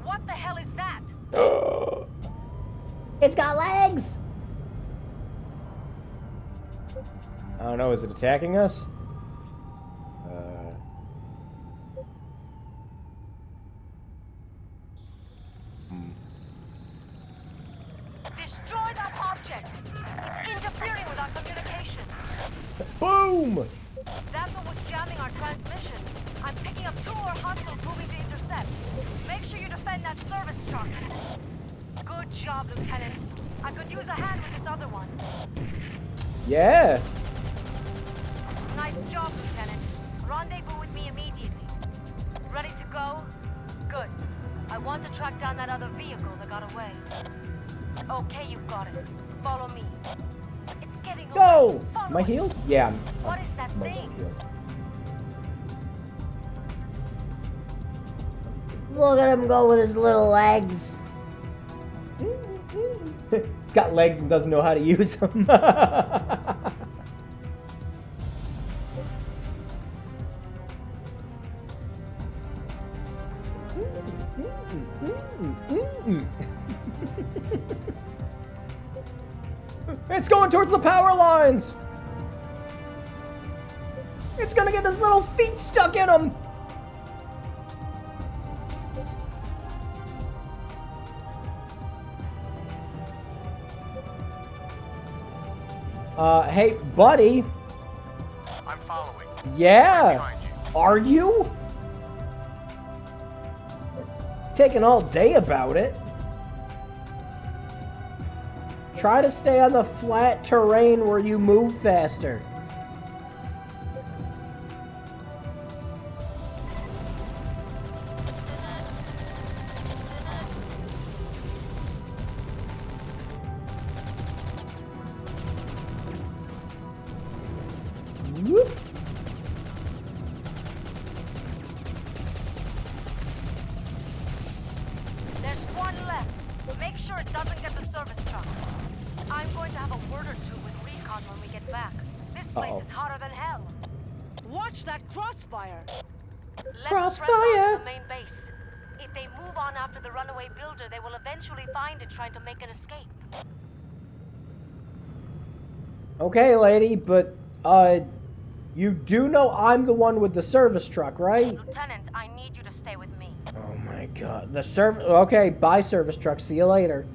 What the hell is that? It's got legs! I don't know, is it attacking us? Destroy that object! It's interfering with our communication. Boom! That's what was jamming our transmission. I'm picking up 2 more hostiles moving to intercept. Make sure you defend that service truck. Good job, Lieutenant. I could use a hand with this other one. Yeah. Nice job, Lieutenant. Rendezvous with me immediately. Ready to go? Good. I want to track down that other vehicle that got away. Okay, you've got it. Follow me. It's getting Go! away. Follow Am I it. healed? Yeah, What is that mostly thing? healed. Look at him go with his little legs. It's got legs and doesn't know how to use them. It's going towards the power lines. It's gonna get his little feet stuck in them. Hey, buddy. I'm following. Yeah. Are you? Taking all day about it. Try to stay on the flat terrain where you move faster. Whoop. There's one left. Make sure it doesn't get the service truck. I'm going to have a word or two with recon when we get back. This place is hotter than hell. Watch that crossfire. Let's press on to the main base. If they move on after the runaway builder, they will eventually find it trying to make an escape. Okay, lady, but, you do know I'm the one with the service truck, right? Lieutenant, I need you to stay with me. Oh my god. The service... Okay, bye, service truck. See you later.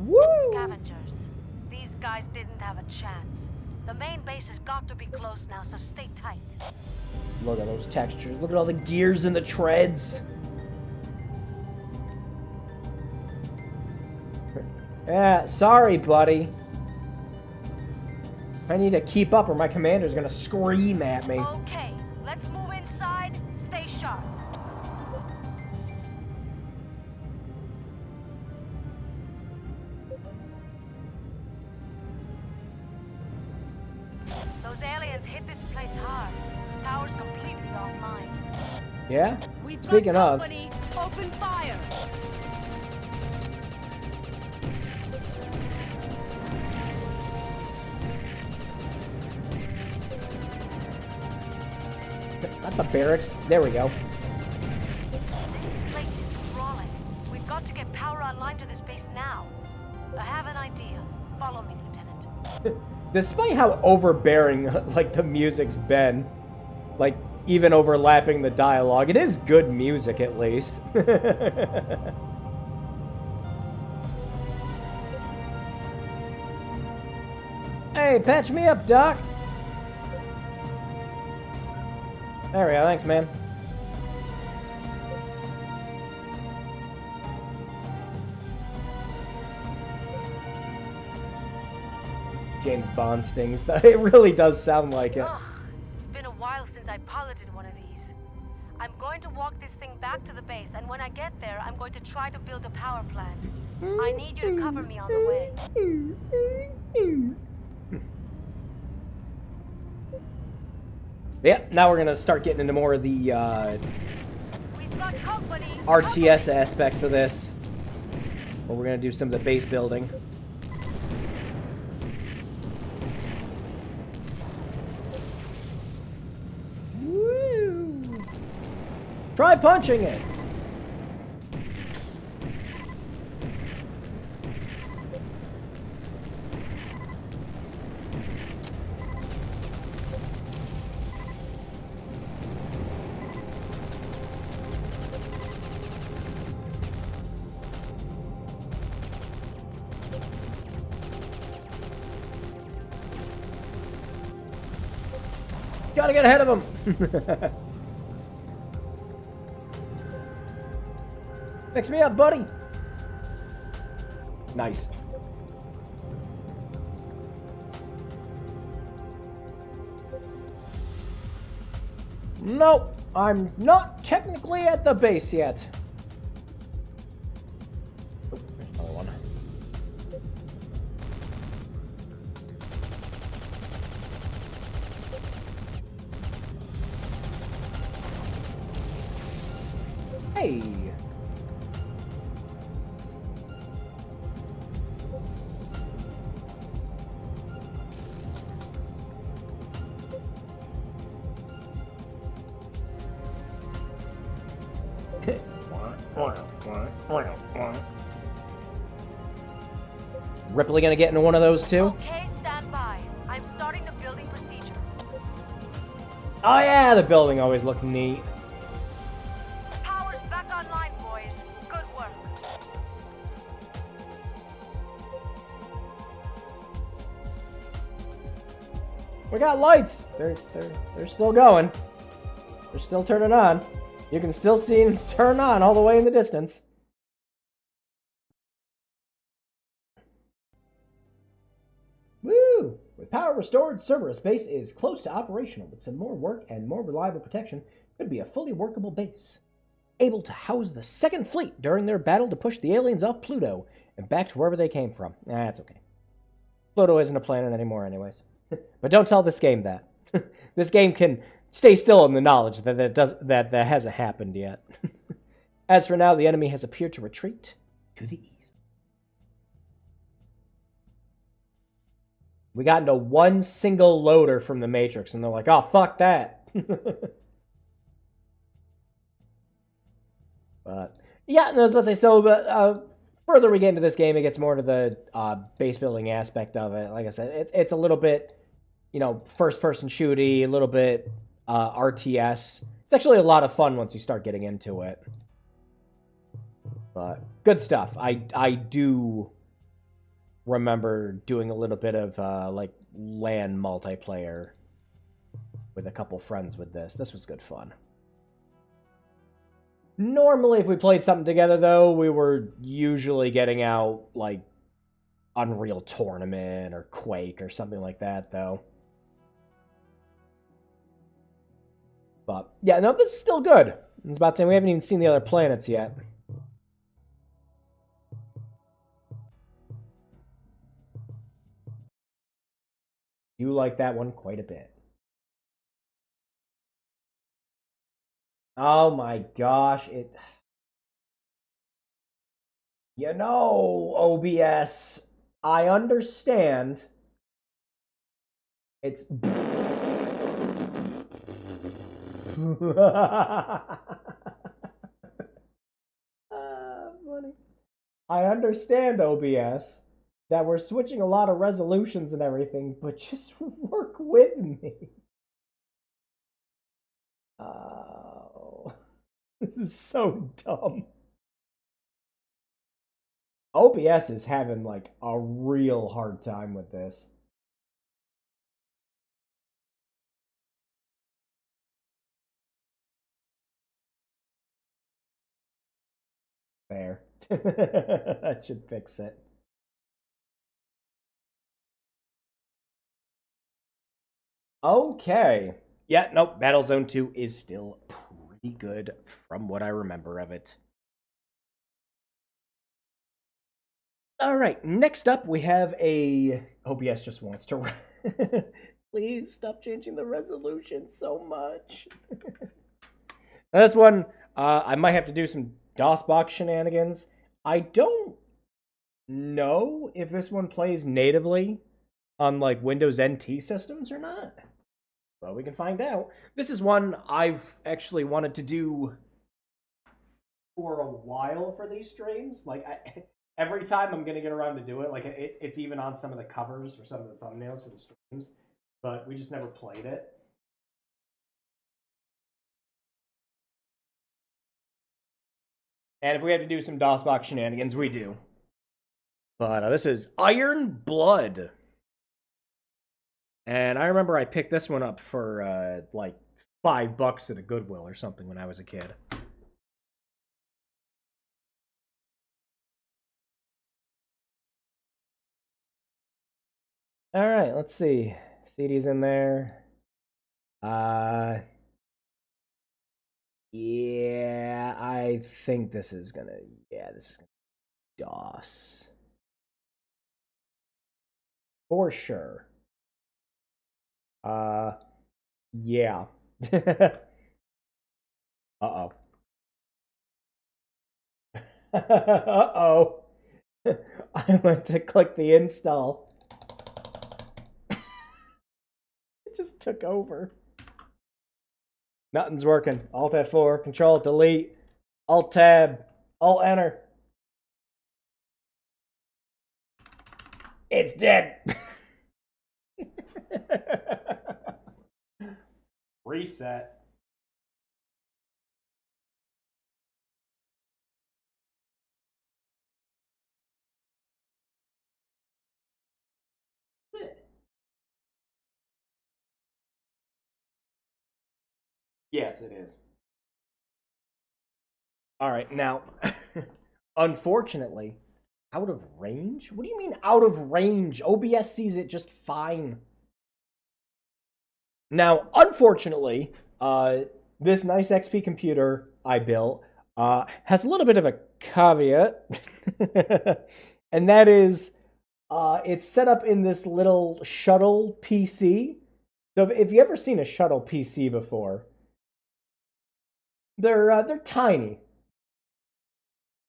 Woo! Scavengers. These guys didn't have a chance. The main base has got to be close now, so stay tight. Look at those textures. Look at all the gears and the treads. Yeah, sorry, buddy. I need to keep up or my commander's gonna scream at me. Okay, let's move inside. Stay sharp. Those aliens hit this place hard. Power's completely offline. Yeah? We've Speaking got of... company. Open fire. Not the barracks. There we go. This place is sprawling. We've got to get power online to this base now. I have an idea. Follow me, Lieutenant. Despite how overbearing, like, the music's been, like, even overlapping the dialogue, it is good music, at least. Hey, patch me up, Doc. There we go, thanks, man. James Bond stings. It really does sound like it. Ugh, it's been a while since I piloted one of these. I'm going to walk this thing back to the base, and when I get there, I'm going to try to build a power plant. I need you to cover me on the way. Yeah, now we're gonna start getting into more of the RTS aspects of this. Where we're gonna do some of the base building. Woo! Try punching it! Gotta get ahead of him! Fix me up, buddy! Nice. Nope, I'm not technically at the base yet. Oh, there's another one. Hey! Ripley gonna get into one of those too? Okay, stand by. I'm starting the building procedure. Oh yeah, the building always looked neat. Power's back online, boys. Good work. We got lights. They're still going. They're still turning on. You can still see them turn on all the way in the distance. Woo! With power restored, Cerberus base is close to operational. With some more work and more reliable protection, could be a fully workable base. Able to house the Second Fleet during their battle to push the aliens off Pluto and back to wherever they came from. That's okay. Pluto isn't a planet anymore anyways. But don't tell this game that. This game can stay still in the knowledge that hasn't happened yet. As for now, the enemy has appeared to retreat to the east. We got into one single loader from the Matrix, and they're like, oh, fuck that. But, yeah, I was about to say, so the further we get into this game, it gets more to the base building aspect of it. Like I said, it's a little bit, first-person shooty, a little bit RTS. It's actually a lot of fun once you start getting into it. But good stuff. I do remember doing a little bit of LAN multiplayer with a couple friends with this. This was good fun. Normally, if we played something together, though, we were usually getting out like Unreal Tournament or Quake or something like that, though. But yeah, no, this is still good. I was about to say we haven't even seen the other planets yet. You like that one quite a bit. Oh my gosh, OBS, I understand. It's funny. I understand, OBS, that we're switching a lot of resolutions and everything, but just work with me. Oh, this is so dumb. OBS is having like a real hard time with this. There. That should fix it. Okay. Yeah, nope. Battlezone 2 is still pretty good from what I remember of it. All right, next up we have a... OBS just wants to... Please stop changing the resolution so much. This one, I might have to do some DOSBox shenanigans. I don't know if this one plays natively on like Windows NT systems or not. Well, we can find out. This is one I've actually wanted to do for a while for these streams. Like, every time I'm going to get around to do it. Like, it's even on some of the covers or some of the thumbnails for the streams. But we just never played it. And if we have to do some DOSBox shenanigans, we do. But this is Iron Blood. And I remember I picked this one up for like $5 at a Goodwill or something when I was a kid. All right, let's see. CD's in there. Yeah, I think this is gonna. Yeah, this is gonna be DOS for sure. Yeah. Uh-oh. Uh-oh. I went to click the install. It just took over. Nothing's working. Alt F4, Control Delete, Alt Tab, Alt Enter. It's dead. Reset. Yes, it is. All right, now, unfortunately, out of range? What do you mean out of range? OBS sees it just fine. Now, unfortunately, this nice XP computer I built has a little bit of a caveat, and that is It's set up in this little shuttle PC. So if you ever seen a shuttle PC before, they're tiny.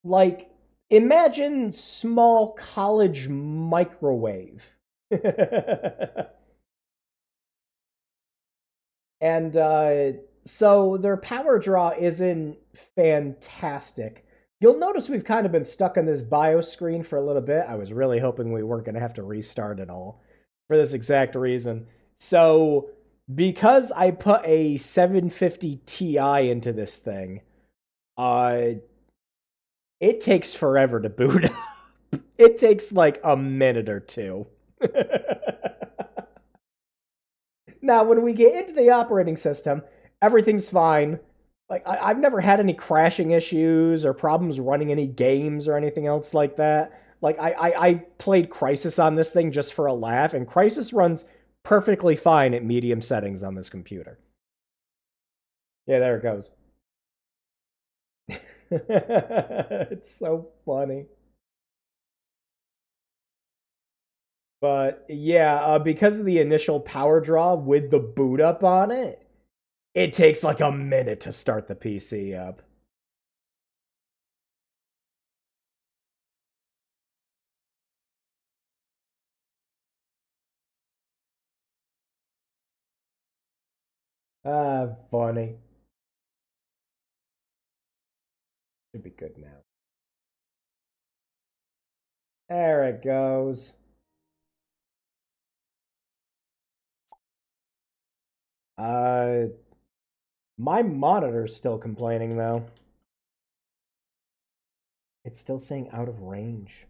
Like, imagine small college microwave. And so their power draw isn't fantastic. You'll notice we've kind of been stuck on this BIOS screen for a little bit. I was really hoping we weren't going to have to restart it all for this exact reason. So, because I put a 750 Ti into this thing, it takes forever to boot up. It takes like a minute or two. Now, when we get into the operating system, everything's fine. Like, I've never had any crashing issues or problems running any games or anything else like that. Like, I played Crysis on this thing just for a laugh, and Crysis runs perfectly fine at medium settings on this computer. Yeah, there it goes. It's so funny. But yeah, because of the initial power draw with the boot up on it, it takes like a minute to start the PC up. Ah, funny. Should be good now. There it goes. My monitor's still complaining though. It's still saying out of range.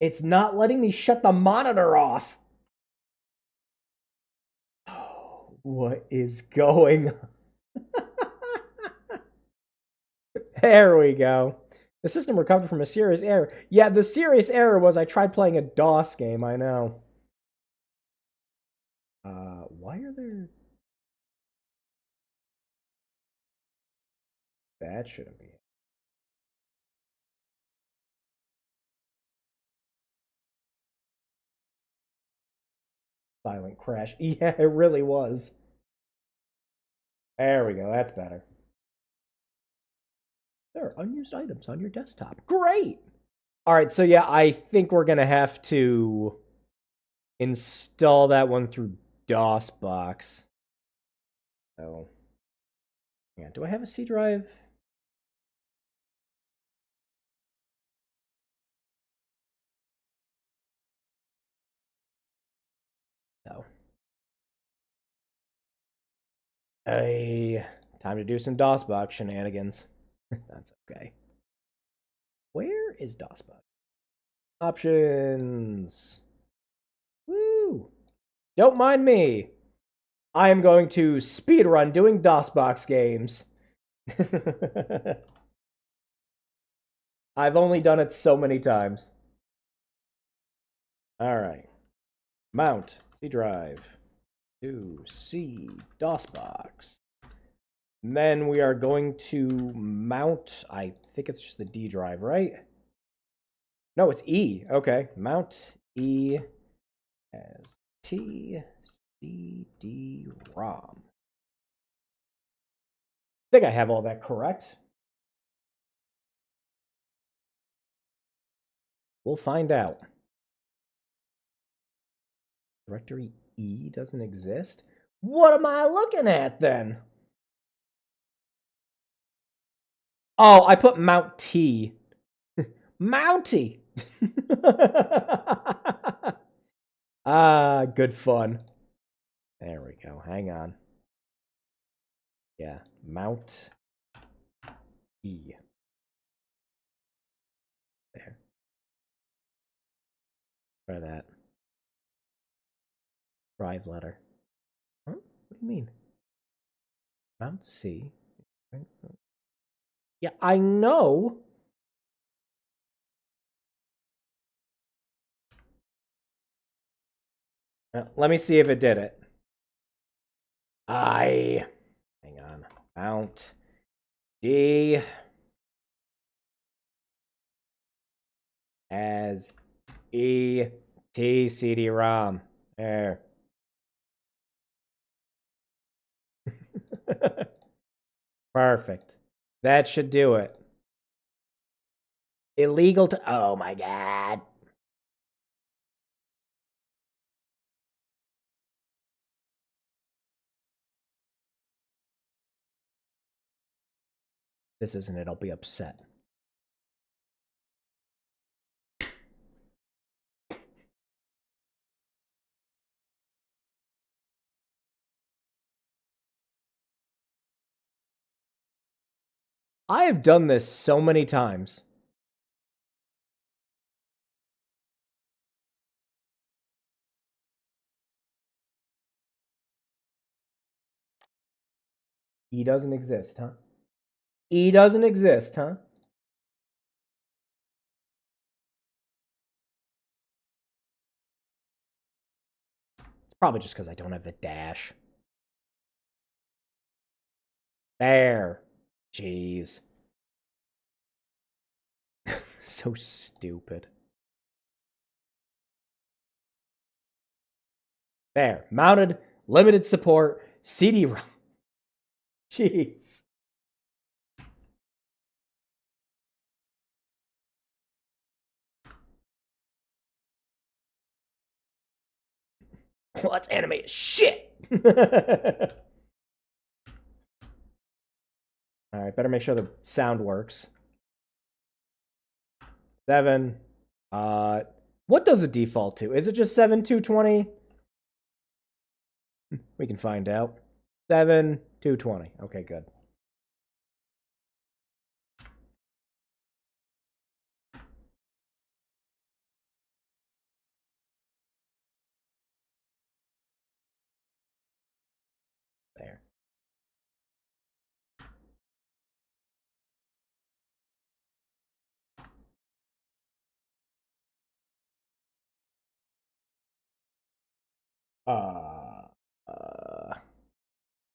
It's not letting me shut the monitor off. What is going on? There we go. The system recovered from a serious error. Yeah, the serious error was I tried playing a DOS game, I know. Why are there... That shouldn't be it. Silent crash. Yeah, it really was. There we go, that's better. There are unused items on your desktop. Great! Alright, so yeah, I think we're gonna have to install that one through DOSBox. So, yeah, do I have a C drive? No. Time to do some DOSBox shenanigans. That's okay. Where is DOSBox? Options. Woo! Don't mind me. I am going to speedrun doing DOSBox games. I've only done it so many times. Alright. Mount C drive to C DOSBox. And then we are going to mount, I think it's just the D drive, right? No, it's E. Okay. Mount E as T C D ROM. I think I have all that correct. We'll find out. Directory E doesn't exist? What am I looking at then? Oh, I put Mount T. Mountie. Ah, good fun. There we go. Hang on. Yeah, Mount E. There. Try that. Drive letter. Huh? What do you mean? Mount C. Yeah, I know. Let me see if it did it. Hang on. Mount D. as ET CD-ROM. There. Perfect. That should do it. Illegal to... Oh my god. This isn't it. I'll be upset. I have done this so many times. E doesn't exist, huh? E doesn't exist, huh? It's probably just because I don't have the dash. There. Jeez. So stupid. There. Mounted, limited support, CD-ROM. Jeez. Well, that's animated shit. All right, better make sure the sound works. 7. What does it default to? Is it just 7/220? We can find out. 7/220. Okay, good. There.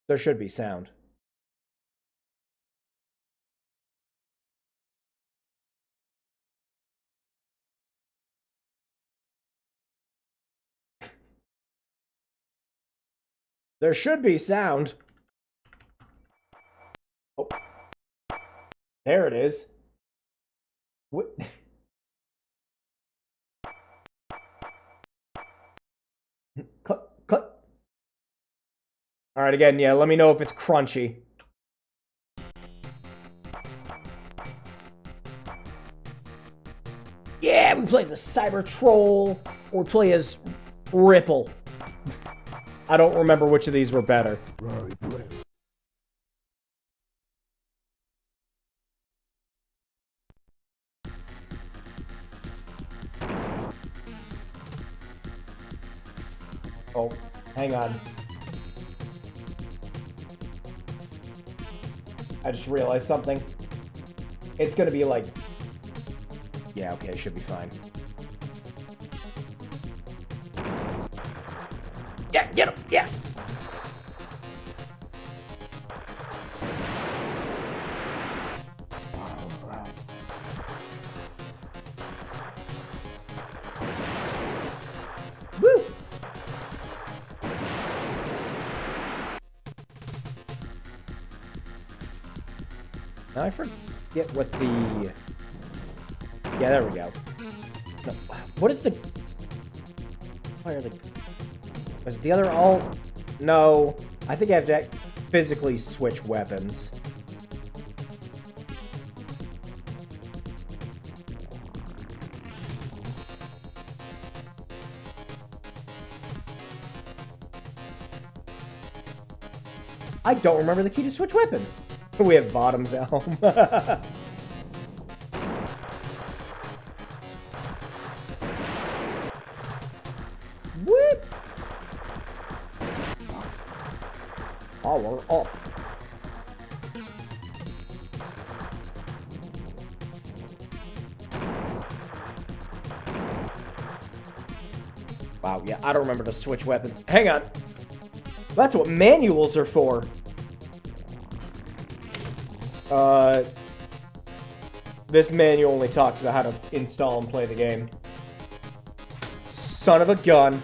There should be sound. There should be sound. Oh. There it is. What? Cut. All right, again, yeah, let me know if it's crunchy. Yeah, we play as a Cyber Troll, or we play as Ripple. I don't remember which of these were better. Oh, hang on. I just realized something. It's gonna be like... Yeah, okay, should be fine. Yeah, get him, yeah! Woo! Now I forget what the... Yeah, there we go. No, what is the... Why are the... Was the other all... No. I think I have to physically switch weapons. I don't remember the key to switch weapons. We have bottoms at home. Whoop! Power up. Wow, yeah, I don't remember to switch weapons. Hang on. That's what manuals are for. This manual only talks about how to install and play the game. Son of a gun.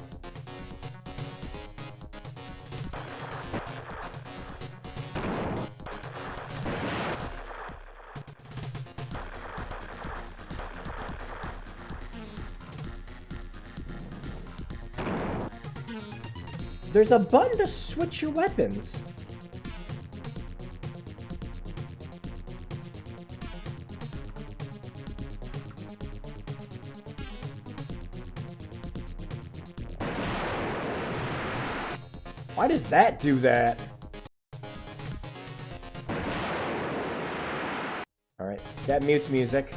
There's a button to switch your weapons. Why does that do that? Alright, that mutes music.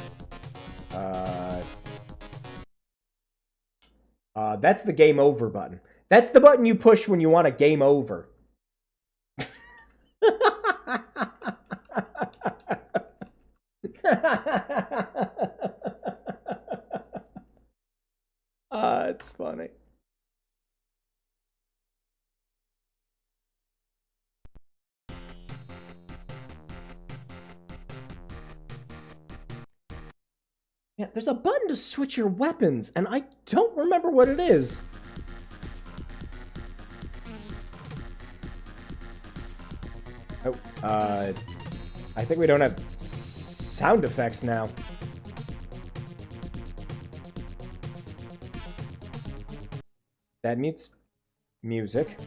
That's the game over button. That's the button you push when you want a game over. It's funny. Yeah, there's a button to switch your weapons, and I don't remember what it is. Oh, I think we don't have sound effects now. That mutes music.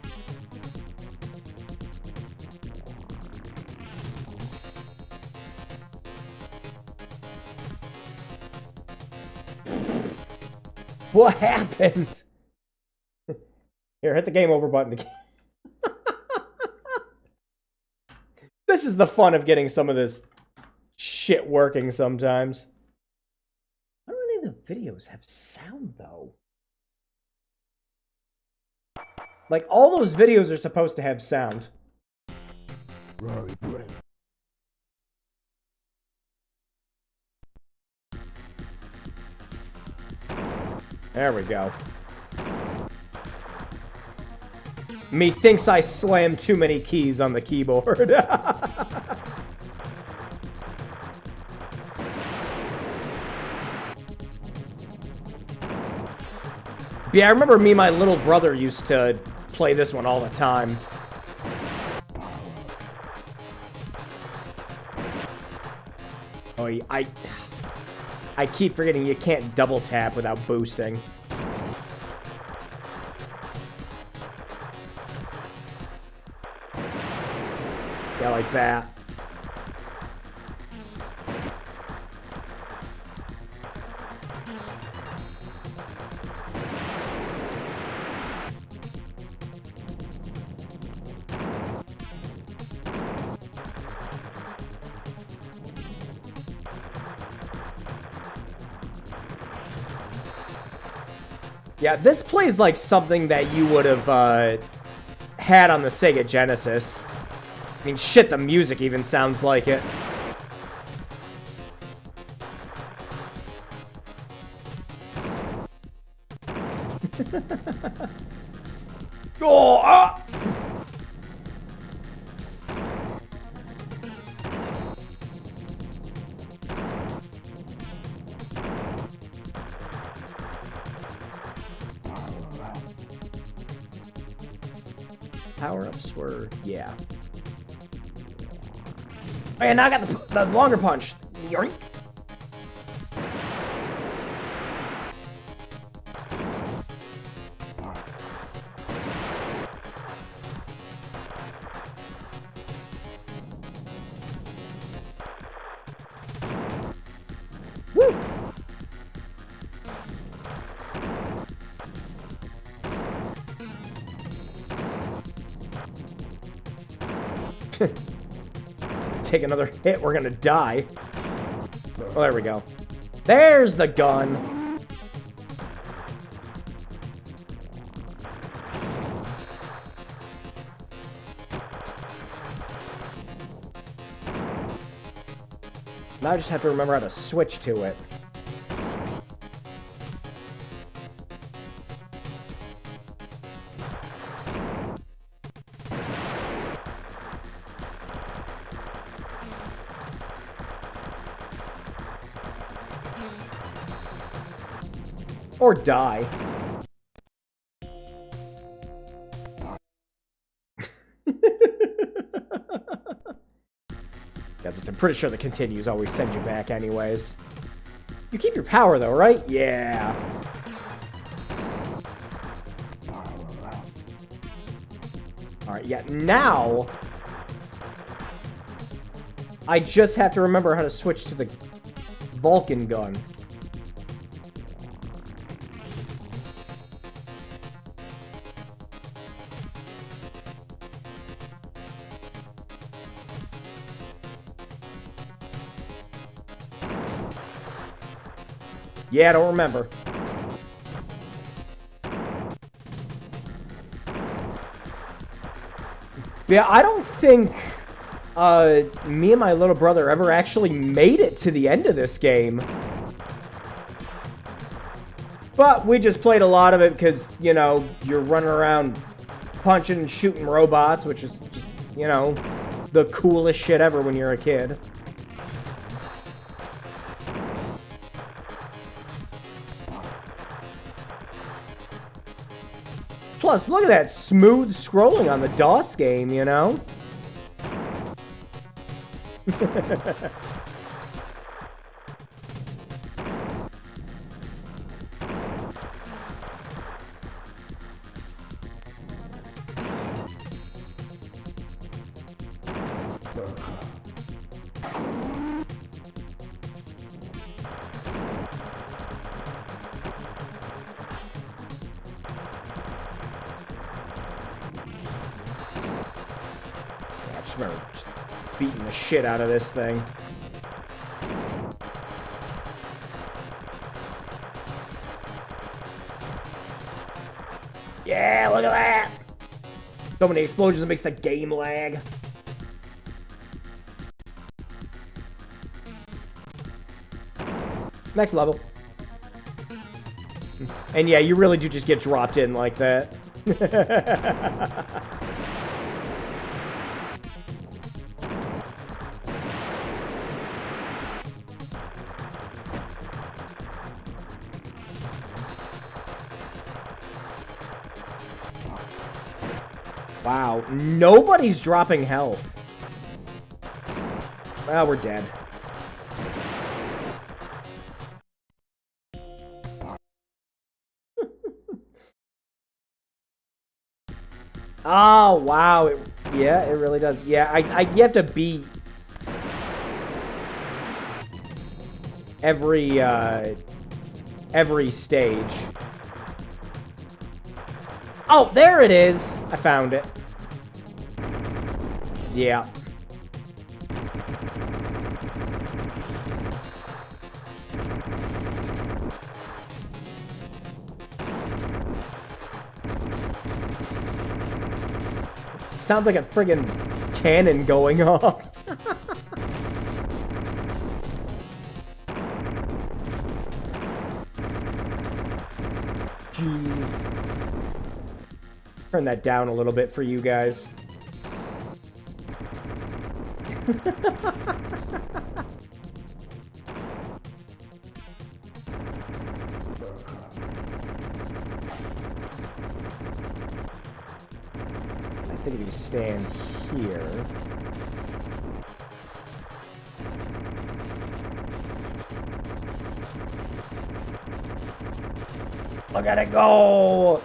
What happened? Here, hit the game over button again. This is the fun of getting some of this shit working sometimes. Why don't any of the videos have sound, though? Like, all those videos are supposed to have sound. There we go. Methinks I slammed too many keys on the keyboard. Yeah, I remember me and my little brother used to play this one all the time. Oh, I keep forgetting you can't double tap without boosting. Yeah, like that. Yeah, this plays like something that you would have had on the Sega Genesis. I mean, shit, the music even sounds like it. Oh, ah! Power-ups were, yeah. Oh yeah, now I got the longer punch. Yoink. Woo! Take another hit, we're gonna die. Oh, there we go. There's the gun. Now I just have to remember how to switch to it. Or die. Yeah, I'm pretty sure the continues always send you back anyways. You keep your power though, right? Yeah. Alright, yeah, now I just have to remember how to switch to the Vulcan gun. Yeah, I don't remember. Yeah, I don't think me and my little brother ever actually made it to the end of this game. But we just played a lot of it because, you know, you're running around punching and shooting robots, which is just, you know, the coolest shit ever when you're a kid. Plus, look at that smooth scrolling on the DOS game, you know? Just beating the shit out of this thing. Yeah, look at that! So many explosions, it makes the game lag. Next level. And yeah, you really do just get dropped in like that. Wow, nobody's dropping health. Well, we're dead. Oh, wow. Yeah, it really does. Yeah, you have to beat every stage. Oh, there it is. I found it. Yeah. Sounds like a friggin' cannon going off. Jeez. Turn that down a little bit for you guys. I think if you stand here... Look at it go!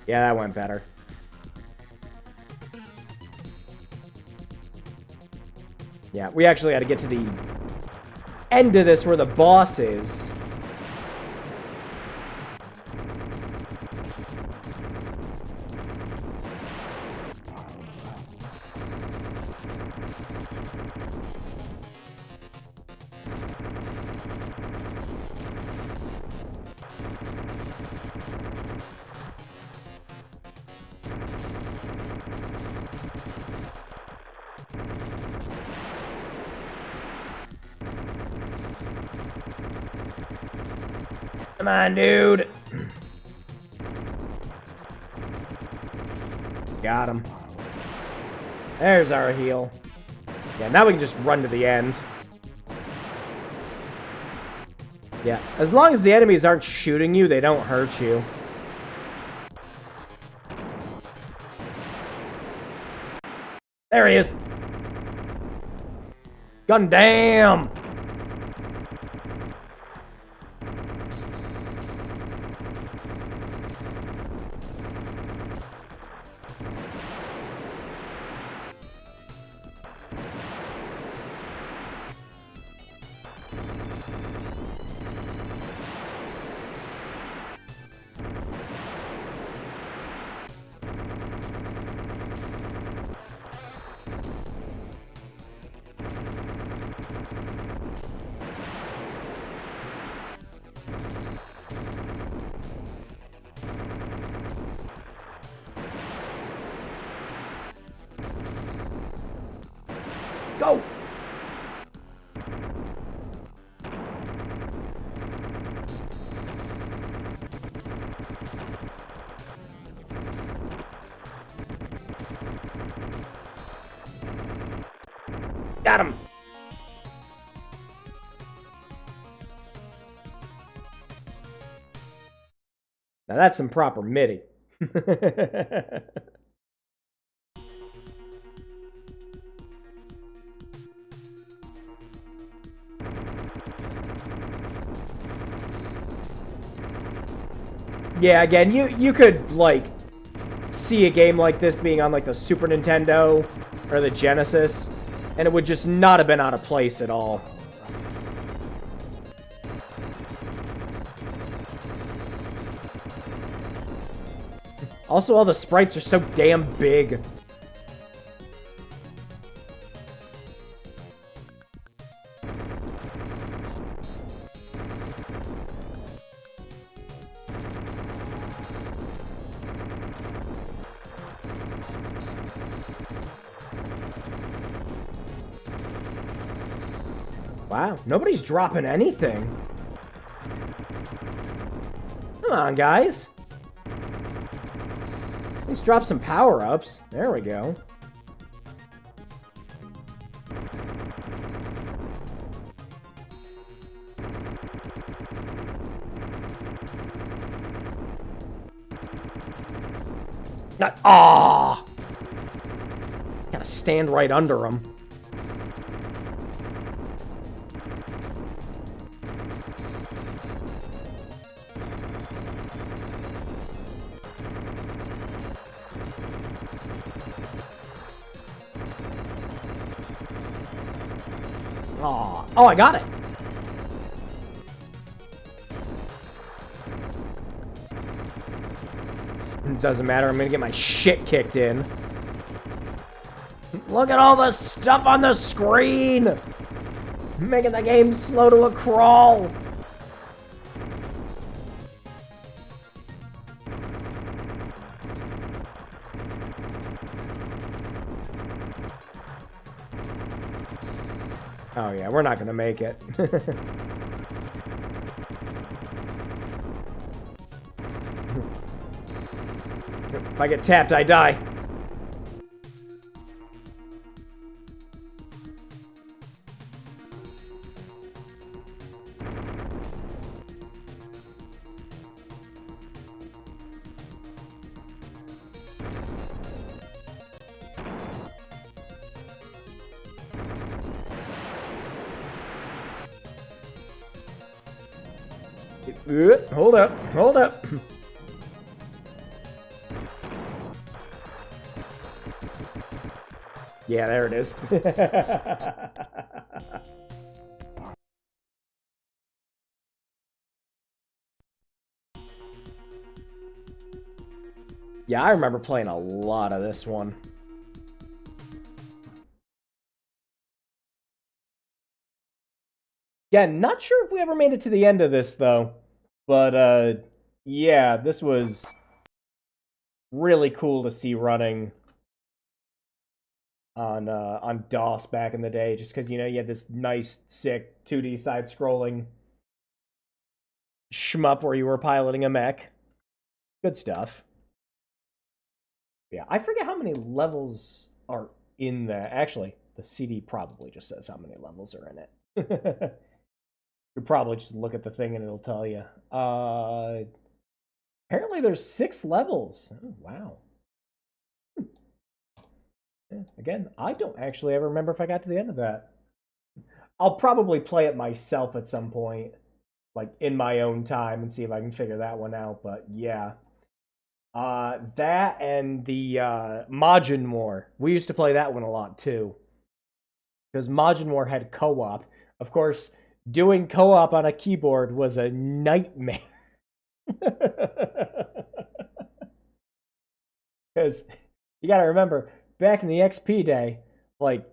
Yeah, that went better. Yeah, we actually had to get to the end of this where the boss is. Come on, dude. Got him. There's our heal. Yeah, now we can just run to the end. Yeah, as long as the enemies aren't shooting you, they don't hurt you. There he is. Gundam! Go! Got him! Now that's some proper MIDI. Yeah, again, you could, like, see a game like this being on, like, the Super Nintendo or the Genesis, and it would just not have been out of place at all. Also, all the sprites are so damn big. Wow, nobody's dropping anything. Come on, guys. Let's drop some power-ups. There we go. Not. Ah! Gotta stand right under him. Oh, I got it. It doesn't matter. I'm gonna get my shit kicked in. Look at all the stuff on the screen. Making the game slow to a crawl. Oh yeah, we're not gonna make it. If I get tapped, I die. Hold up, hold up. Yeah, there it is. Yeah, I remember playing a lot of this one. Yeah, not sure if we ever made it to the end of this, though. But, yeah, this was really cool to see running on DOS back in the day, just because, you know, you had this nice, sick 2D side-scrolling shmup where you were piloting a mech. Good stuff. Yeah, I forget how many levels are in that. Actually, the CD probably just says how many levels are in it. You probably just look at the thing and it'll tell you. Apparently there's 6 levels. Oh, wow. Yeah, again, I don't actually ever remember if I got to the end of that. I'll probably play it myself at some point, like in my own time, and see if I can figure that one out. But yeah. That and the Majin War. We used to play that one a lot too. Because Majin War had co-op. Of course, doing co-op on a keyboard was a nightmare. Because you gotta remember, back in the XP day, like,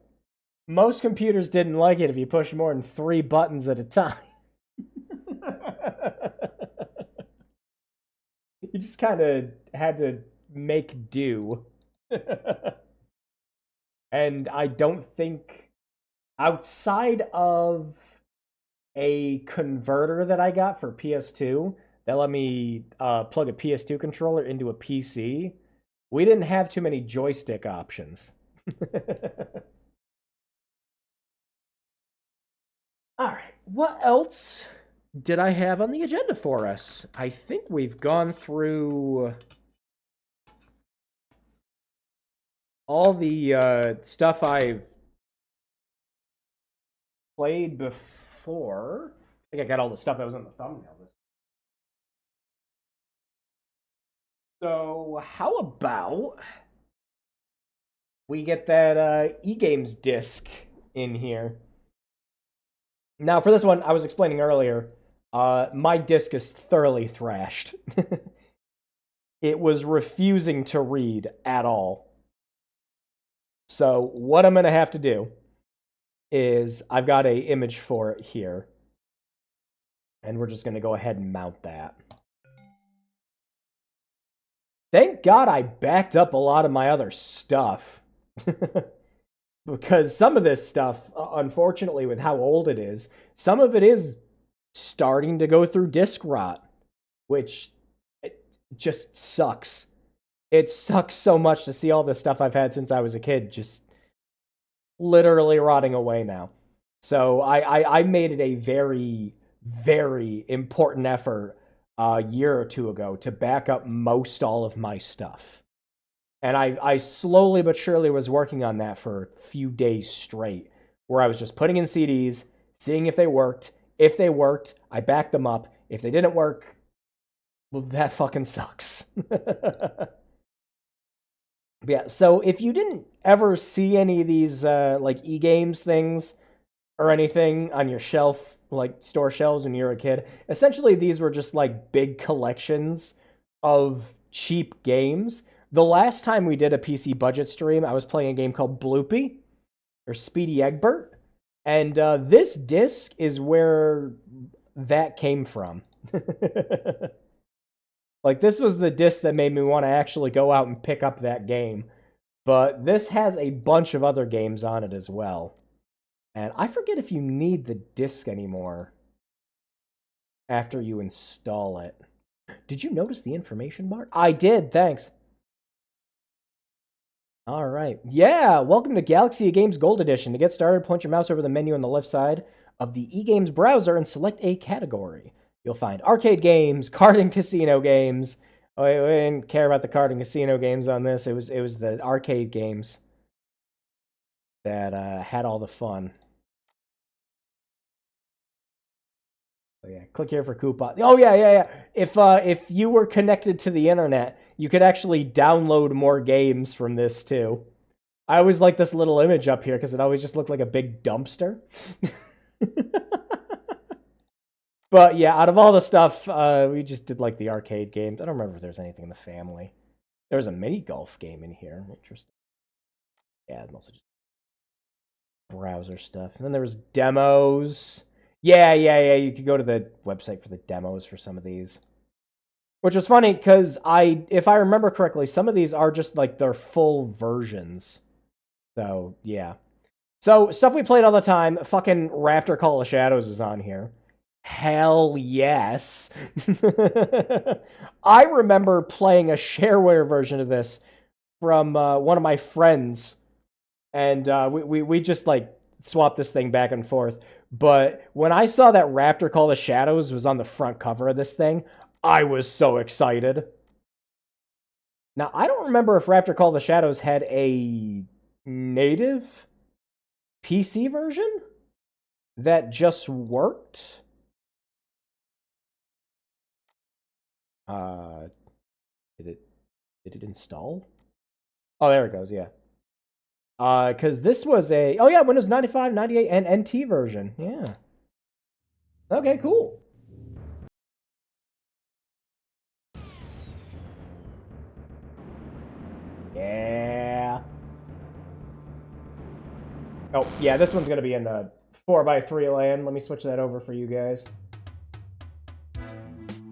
most computers didn't like it if you pushed more than 3 buttons at a time. You just kind of had to make do. And I don't think, outside of a converter that I got for PS2 that let me plug a PS2 controller into a PC, we didn't have too many joystick options. All right, what else did I have on the agenda for us? I think we've gone through all the stuff I've played before. I think I got all the stuff that was on the thumbnail. So how about we get that E-Games disc in here? Now, for this one, I was explaining earlier, my disc is thoroughly thrashed. It was refusing to read at all. So what I'm going to have to do is I've got an image for it here. And we're just going to go ahead and mount that. Thank God I backed up a lot of my other stuff. Because some of this stuff, unfortunately, with how old it is, some of it is starting to go through disk rot, which it just sucks. It sucks so much to see all the stuff I've had since I was a kid just literally rotting away now. So I made it a very, very important effort a year or two ago to back up most all of my stuff. And I slowly but surely was working on that for a few days straight, where I was just putting in CDs, seeing if they worked. If they worked, I backed them up. If they didn't work, well, that fucking sucks. Yeah, so if you didn't ever see any of these like E-Games things or anything on your shelf, like store shelves when you were a kid, essentially these were just like big collections of cheap games. The last time we did a PC budget stream, I was playing a game called Bloopy, or Speedy Egbert, and this disc is where that came from. Like, this was the disc that made me want to actually go out and pick up that game. But this has a bunch of other games on it as well. And I forget if you need the disc anymore after you install it. Did you notice the information bar? I did, thanks. All right. Yeah, welcome to Galaxy Games Gold Edition. To get started, point your mouse over the menu on the left side of the eGames browser and select a category. You'll find arcade games, card and casino games. Oh, we didn't care about the card and casino games on this. It was the arcade games that had all the fun. So yeah, click here for coupon. Oh yeah. If you were connected to the internet, you could actually download more games from this too. I always like this little image up here because it always just looked like a big dumpster. But yeah, out of all the stuff, we just did like the arcade games. I don't remember if there's anything in the family. There was a mini golf game in here. Interesting. Yeah, mostly just browser stuff. And then there was demos. Yeah. You could go to the website for the demos for some of these. Which was funny because if I remember correctly, some of these are just like their full versions. So yeah. So stuff we played all the time. Fucking Raptor Call of Shadows is on here. Hell yes. I remember playing a shareware version of this from one of my friends. and we just like swapped this thing back and forth. But when I saw that Raptor Call of Shadows was on the front cover of this thing, I was so excited. Now, I don't remember if Raptor Call of Shadows had a native PC version that just worked. Did it install? Oh, there it goes, yeah. Because this was a... Oh, yeah, Windows 95, 98, and NT version. Yeah. Okay, cool. Yeah. Oh, yeah, this one's going to be in the 4x3 lane. Let me switch that over for you guys.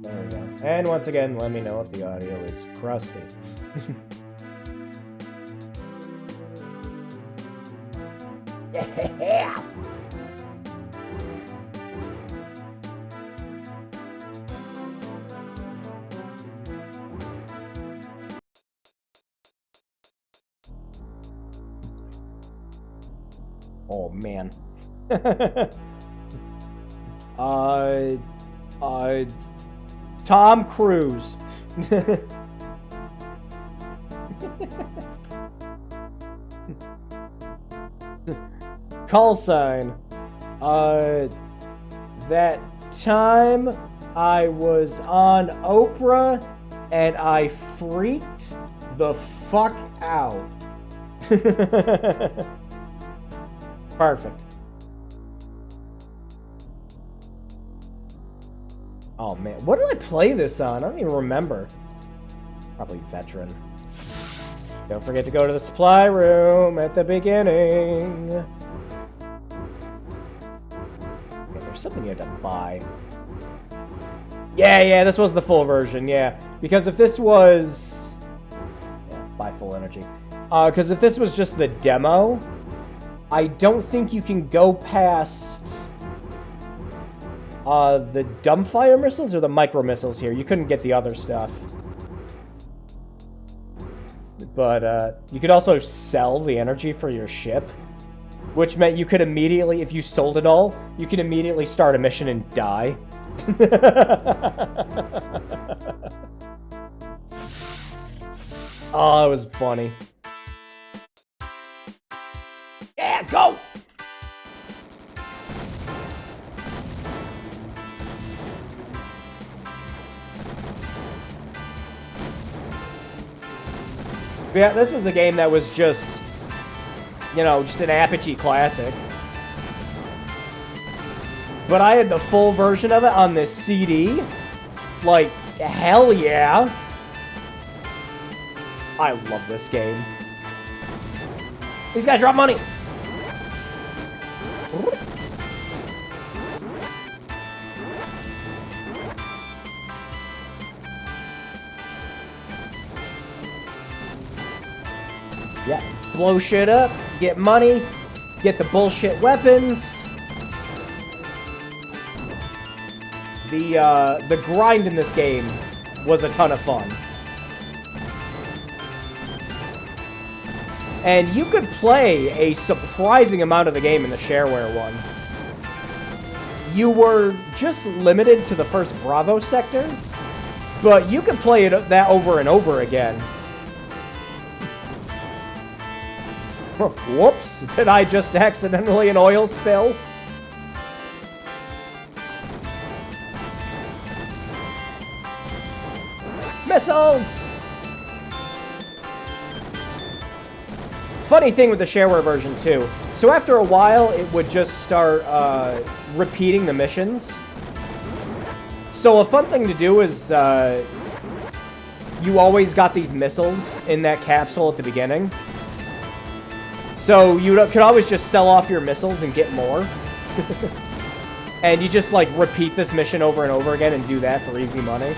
There we go. And once again, let me know if the audio is crusty. Yeah. Oh man. Tom Cruise. Call sign. That time I was on Oprah and I freaked the fuck out. Perfect. Oh man, what did I play this on? I don't even remember. Probably Veteran. Don't forget to go to the supply room at the beginning. Okay, there's something you had to buy. Yeah, this was the full version, yeah. Because if this was... Yeah, buy full energy. Because if this was just the demo, I don't think you can go past the dumbfire missiles or the micro missiles here. You couldn't get the other stuff. But you could also sell the energy for your ship, which meant you could immediately, if you sold it all, you could immediately start a mission and die. Oh, it was funny. Yeah, go! Yeah, this was a game that was just, you know, just an Apogee classic. But I had the full version of it on this CD. Like, hell yeah. I love this game. These guys drop money. Yeah, blow shit up, get money, get the bullshit weapons. The grind in this game was a ton of fun. And you could play a surprising amount of the game in the shareware one. You were just limited to the first Bravo sector, but you could play that over and over again. Whoops, did I just accidentally an oil spill? Missiles! Funny thing with the shareware version too. So after a while, it would just start repeating the missions. So a fun thing to do is you always got these missiles in that capsule at the beginning. So you could always just sell off your missiles and get more. And you just like repeat this mission over and over again and do that for easy money.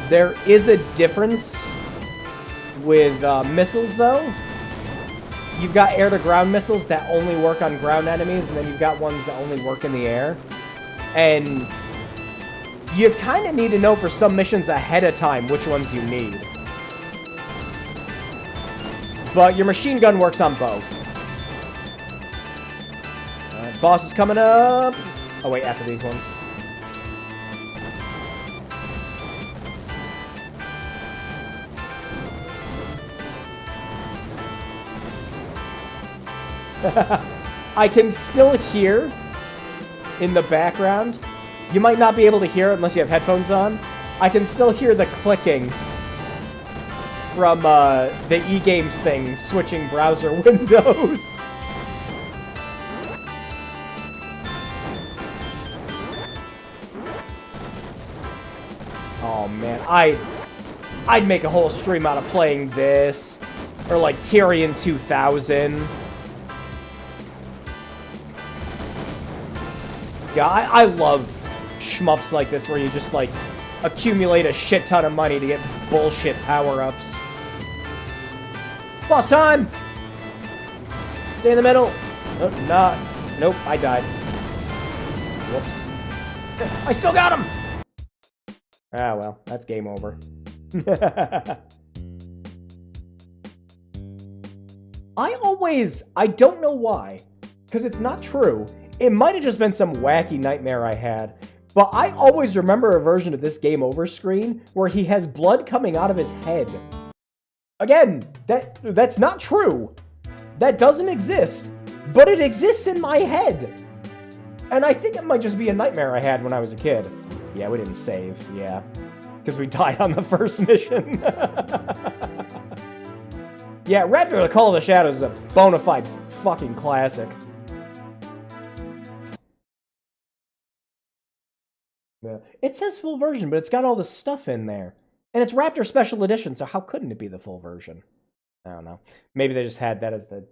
There is a difference with missiles, though. You've got air-to-ground missiles that only work on ground enemies, and then you've got ones that only work in the air. And you kind of need to know for some missions ahead of time which ones you need. But your machine gun works on both. Alright, boss is coming up. Oh wait, after these ones. I can still hear in the background. You might not be able to hear it unless you have headphones on. I can still hear the clicking from the eGames thing switching browser windows. Oh man, I'd make a whole stream out of playing this, or like Tyrion 2000. Yeah, I love shmups like this where you just like accumulate a shit ton of money to get bullshit power-ups. Boss time! Stay in the middle. Oh, nah. Nope, I died. Whoops. I still got him! Ah, well, that's game over. I don't know why, because it's not true. It might have just been some wacky nightmare I had, but I always remember a version of this game over screen where he has blood coming out of his head. Again, that's not true. That doesn't exist, but it exists in my head. And I think it might just be a nightmare I had when I was a kid. Yeah, we didn't save, yeah. Because we died on the first mission. Yeah, Raptor the Call of the Shadows is a bona fide fucking classic. Yeah. It says full version, but it's got all the stuff in there. And it's Raptor Special Edition, so how couldn't it be the full version? I don't know. Maybe they just had that as the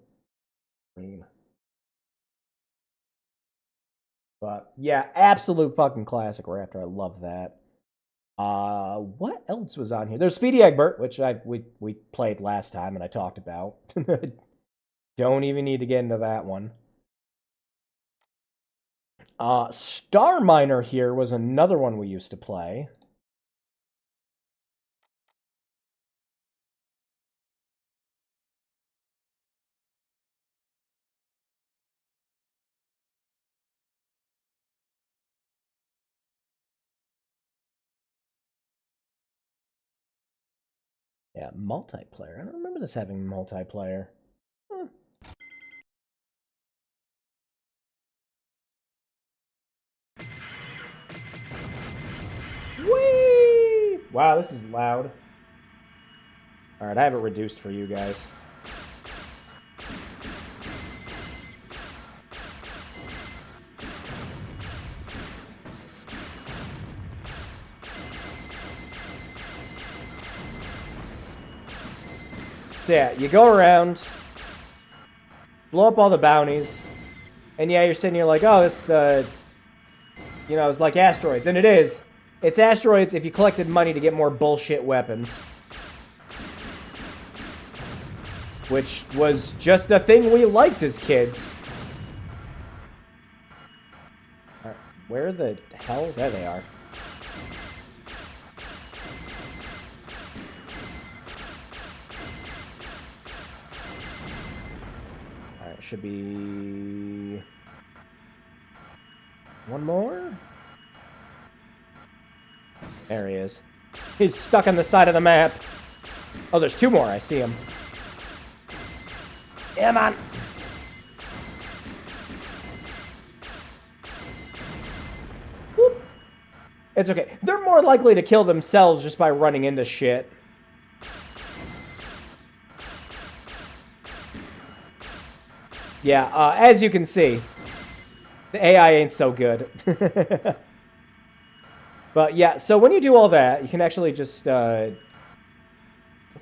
green. But yeah, absolute fucking classic Raptor. I love that. What else was on here? There's Speedy Egbert, which we played last time and I talked about. Don't even need to get into that one. Star Miner here was another one we used to play. Yeah, multiplayer. I don't remember this having multiplayer. Huh. Whee! Wow, this is loud. Alright, I have it reduced for you guys. So yeah, you go around, blow up all the bounties, and yeah, you're sitting here like, oh, this it's like asteroids, and it is. It's asteroids if you collected money to get more bullshit weapons. Which was just a thing we liked as kids. Alright, where the hell? There they are. Alright, should be... one more? There he is. He's stuck on the side of the map. Oh, there's two more. I see him. Yeah, man. Whoop. It's okay. They're more likely to kill themselves just by running into shit. Yeah, as you can see, the AI ain't so good. But yeah, so when you do all that, you can actually just, what's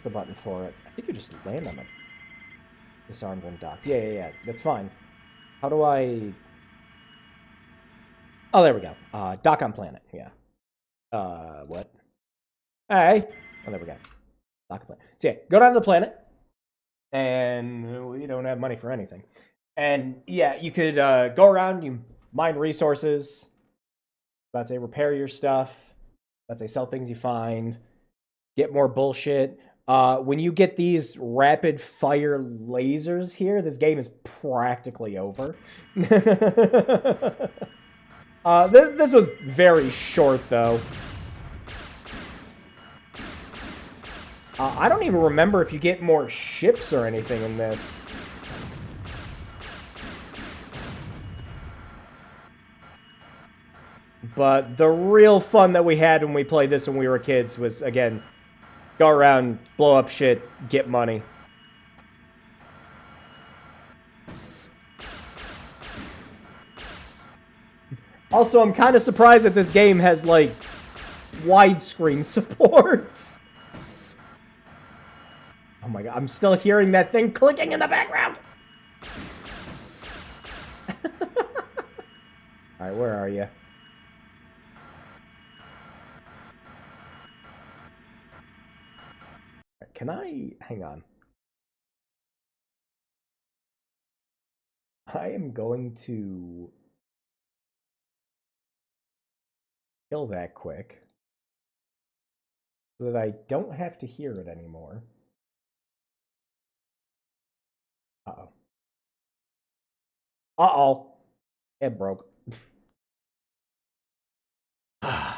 the button for it? I think you just land on it. Disarmed when docked. Yeah, that's fine. How do I... oh, there we go. Dock on planet, yeah. What? Hey! Oh, there we go. Dock on planet. So yeah, go down to the planet, and we don't have money for anything. And yeah, you could go around, you mine resources, let's say repair your stuff, Let's say sell things you find, get more bullshit. When you get these rapid fire lasers here, this game is practically over. This was very short, though. I don't even remember if you get more ships or anything in this. But the real fun that we had when we played this when we were kids was, again, go around, blow up shit, get money. Also, I'm kind of surprised that this game has, like, widescreen support. Oh my god, I'm still hearing that thing clicking in the background. Alright, where are you? Can I... hang on. I am going to kill that quick so that I don't have to hear it anymore. Uh-oh. Uh-oh. It broke. I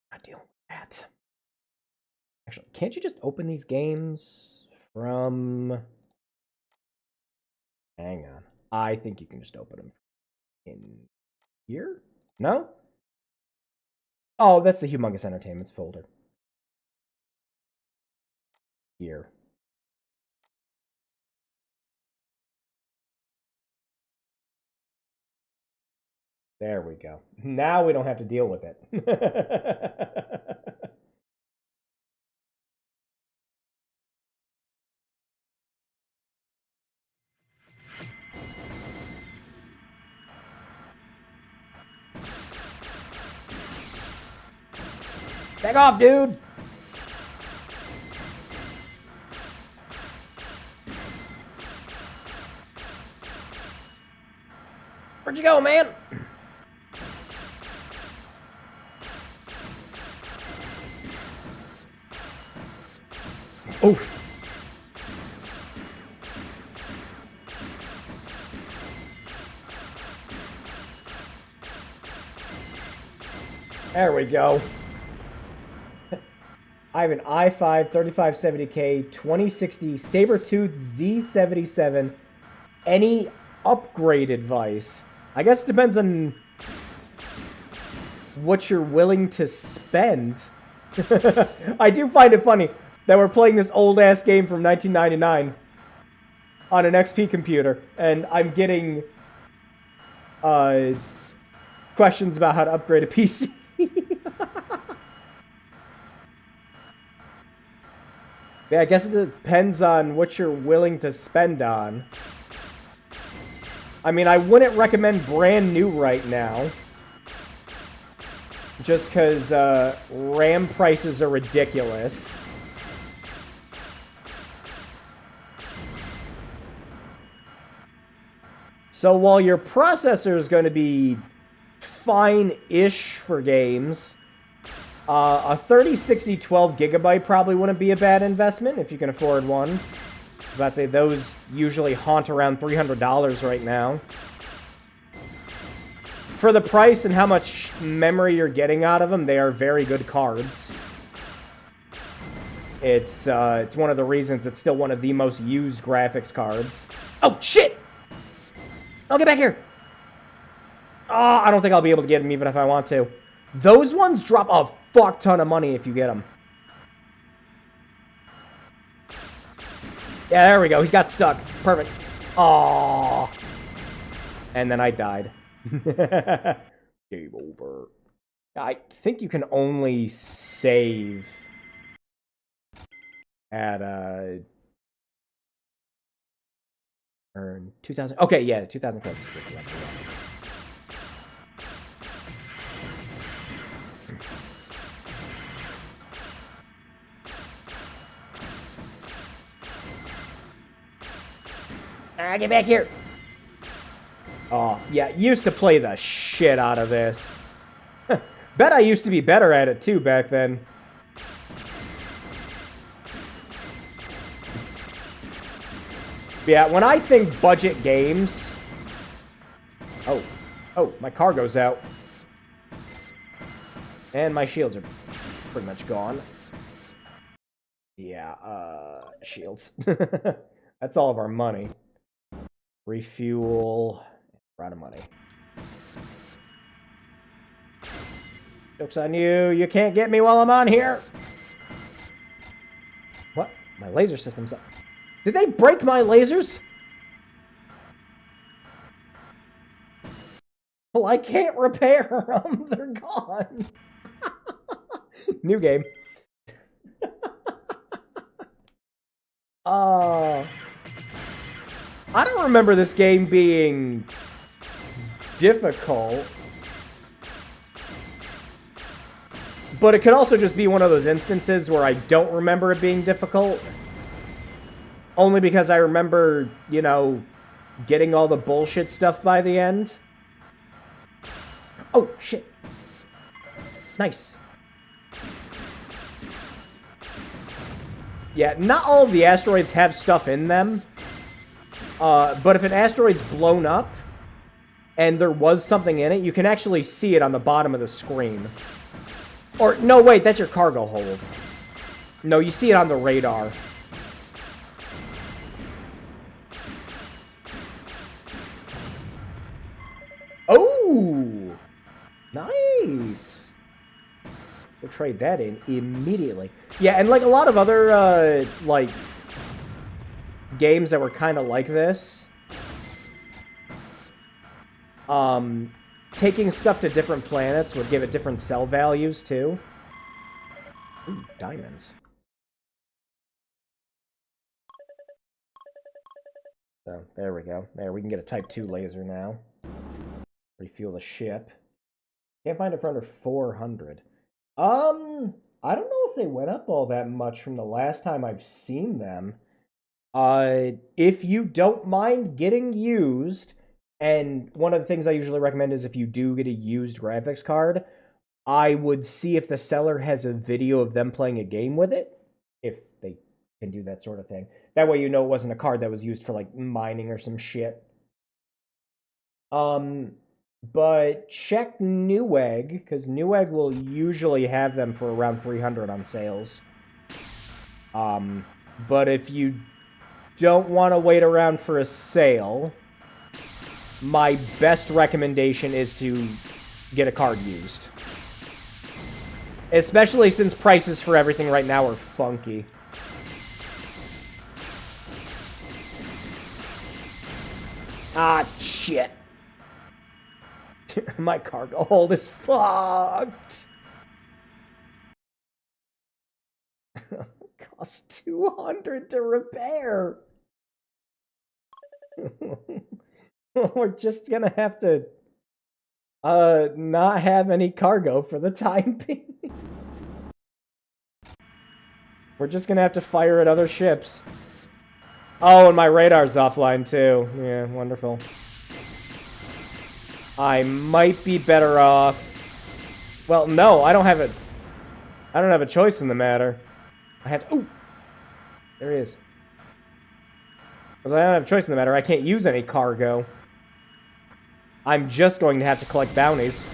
cannot deal with that. Actually, can't you just open these games from... hang on. I think you can just open them in here? No? Oh, that's the Humongous Entertainments folder. Here. There we go. Now we don't have to deal with it. Back off, dude! Where'd you go, man? Oof. There we go. I have an i5 3570K 2060 Sabertooth Z77. Any upgrade advice? I guess it depends on what you're willing to spend. I do find it funny that we're playing this old-ass game from 1999 on an XP computer, and I'm getting questions about how to upgrade a PC. Yeah, I guess it depends on what you're willing to spend on. I mean, I wouldn't recommend brand new right now. Just because RAM prices are ridiculous. So while your processor is going to be fine-ish for games, a 3060 12GB probably wouldn't be a bad investment if you can afford one. I was about to say, those usually haunt around $300 right now. For the price and how much memory you're getting out of them, they are very good cards. It's one of the reasons it's still one of the most used graphics cards. Oh, shit! I'll get back here! Oh, I don't think I'll be able to get them even if I want to. Those ones drop a fuck ton of money if you get them. Yeah, there we go. He got stuck. Perfect. Aww. And then I died. Game over. I think you can only save at earn 2,000. Okay, yeah, 2,000 credits. Get back here. Oh, yeah, used to play the shit out of this. Bet I used to be better at it, too, back then. Yeah, when I think budget games... Oh, my cargo's out. And my shields are pretty much gone. Yeah, shields. That's all of our money. Refuel. We're out of money. Joke's on you. You can't get me while I'm on here. What? My laser system's up. Did they break my lasers? Well, I can't repair them. They're gone. New game. I don't remember this game being difficult. But it could also just be one of those instances where I don't remember it being difficult. Only because I remember, you know, getting all the bullshit stuff by the end. Oh, shit. Nice. Yeah, not all of the asteroids have stuff in them. But if an asteroid's blown up, and there was something in it, you can actually see it on the bottom of the screen. Or, no, wait, that's your cargo hold. No, you see it on the radar. Oh! Nice! We'll trade that in immediately. Yeah, and like a lot of other, like, games that were kind of like this, taking stuff to different planets would give it different sell values, too. Ooh, diamonds. So, there we go. There, we can get a Type 2 laser now. Refuel the ship. Can't find it for under 400. I don't know if they went up all that much from the last time I've seen them. If you don't mind getting used, and one of the things I usually recommend is if you do get a used graphics card, I would see if the seller has a video of them playing a game with it, if they can do that sort of thing. That way you know it wasn't a card that was used for, like, mining or some shit. But check Newegg, because Newegg will usually have them for around 300 on sales. But if you don't want to wait around for a sale, my best recommendation is to get a card used. Especially since prices for everything right now are funky. Ah, shit. My cargo hold is fucked. Costs 200 to repair. We're just gonna have to not have any cargo for the time being. We're just gonna have to fire at other ships. Oh, and my radar's offline too. Yeah, wonderful. I might be better off. Well, no, I don't have a choice in the matter. I have to. Ooh, there he is. Well, I don't have a choice in the matter. I can't use any cargo. I'm just going to have to collect bounties.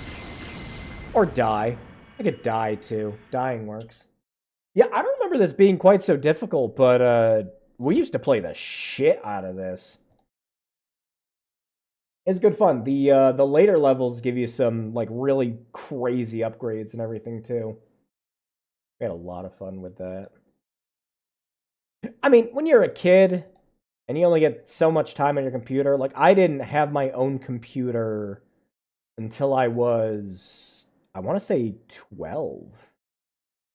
Or die. I could die, too. Dying works. Yeah, I don't remember this being quite so difficult, but, we used to play the shit out of this. It's good fun. The later levels give you some, like, really crazy upgrades and everything, too. We had a lot of fun with that. I mean, when you're a kid and you only get so much time on your computer, like, I didn't have my own computer until I was, I want to say 12.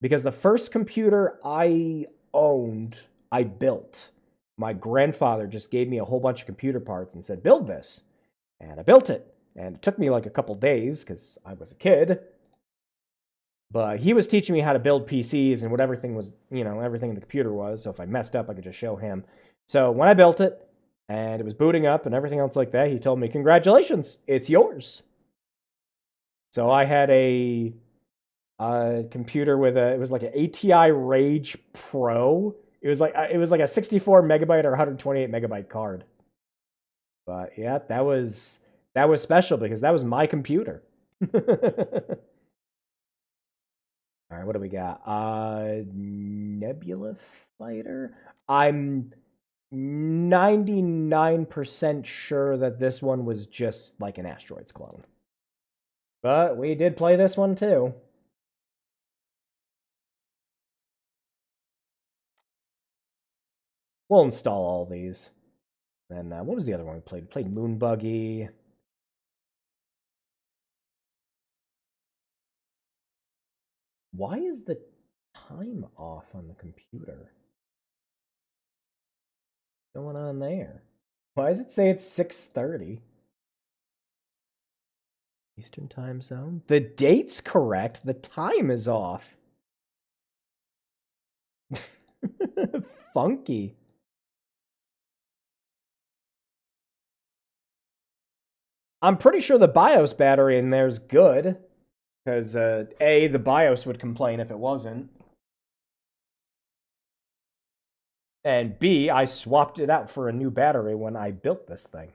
Because the first computer I owned, I built. My grandfather just gave me a whole bunch of computer parts and said, build this. And I built it. And it took me like a couple days because I was a kid. But he was teaching me how to build PCs and what everything was, you know, everything in the computer was. So if I messed up, I could just show him. So when I built it and it was booting up and everything else like that, he told me, congratulations, it's yours. So I had a a computer with it was like an ATI Rage Pro. It was like a 64 megabyte or 128 megabyte card. But yeah, that was special because that was my computer. All right, what do we got? Nebula Fighter. I'm 99% sure that this one was just like an Asteroids clone. But we did play this one too. We'll install all these. Then what was the other one we played? We played Moon Buggy. Why is the time off on the computer? What's going on there? Why does it say it's 6:30? Eastern time zone? The date's correct. The time is off. Funky. I'm pretty sure the BIOS battery in there is good. Because, A, the BIOS would complain if it wasn't. And B, I swapped it out for a new battery when I built this thing.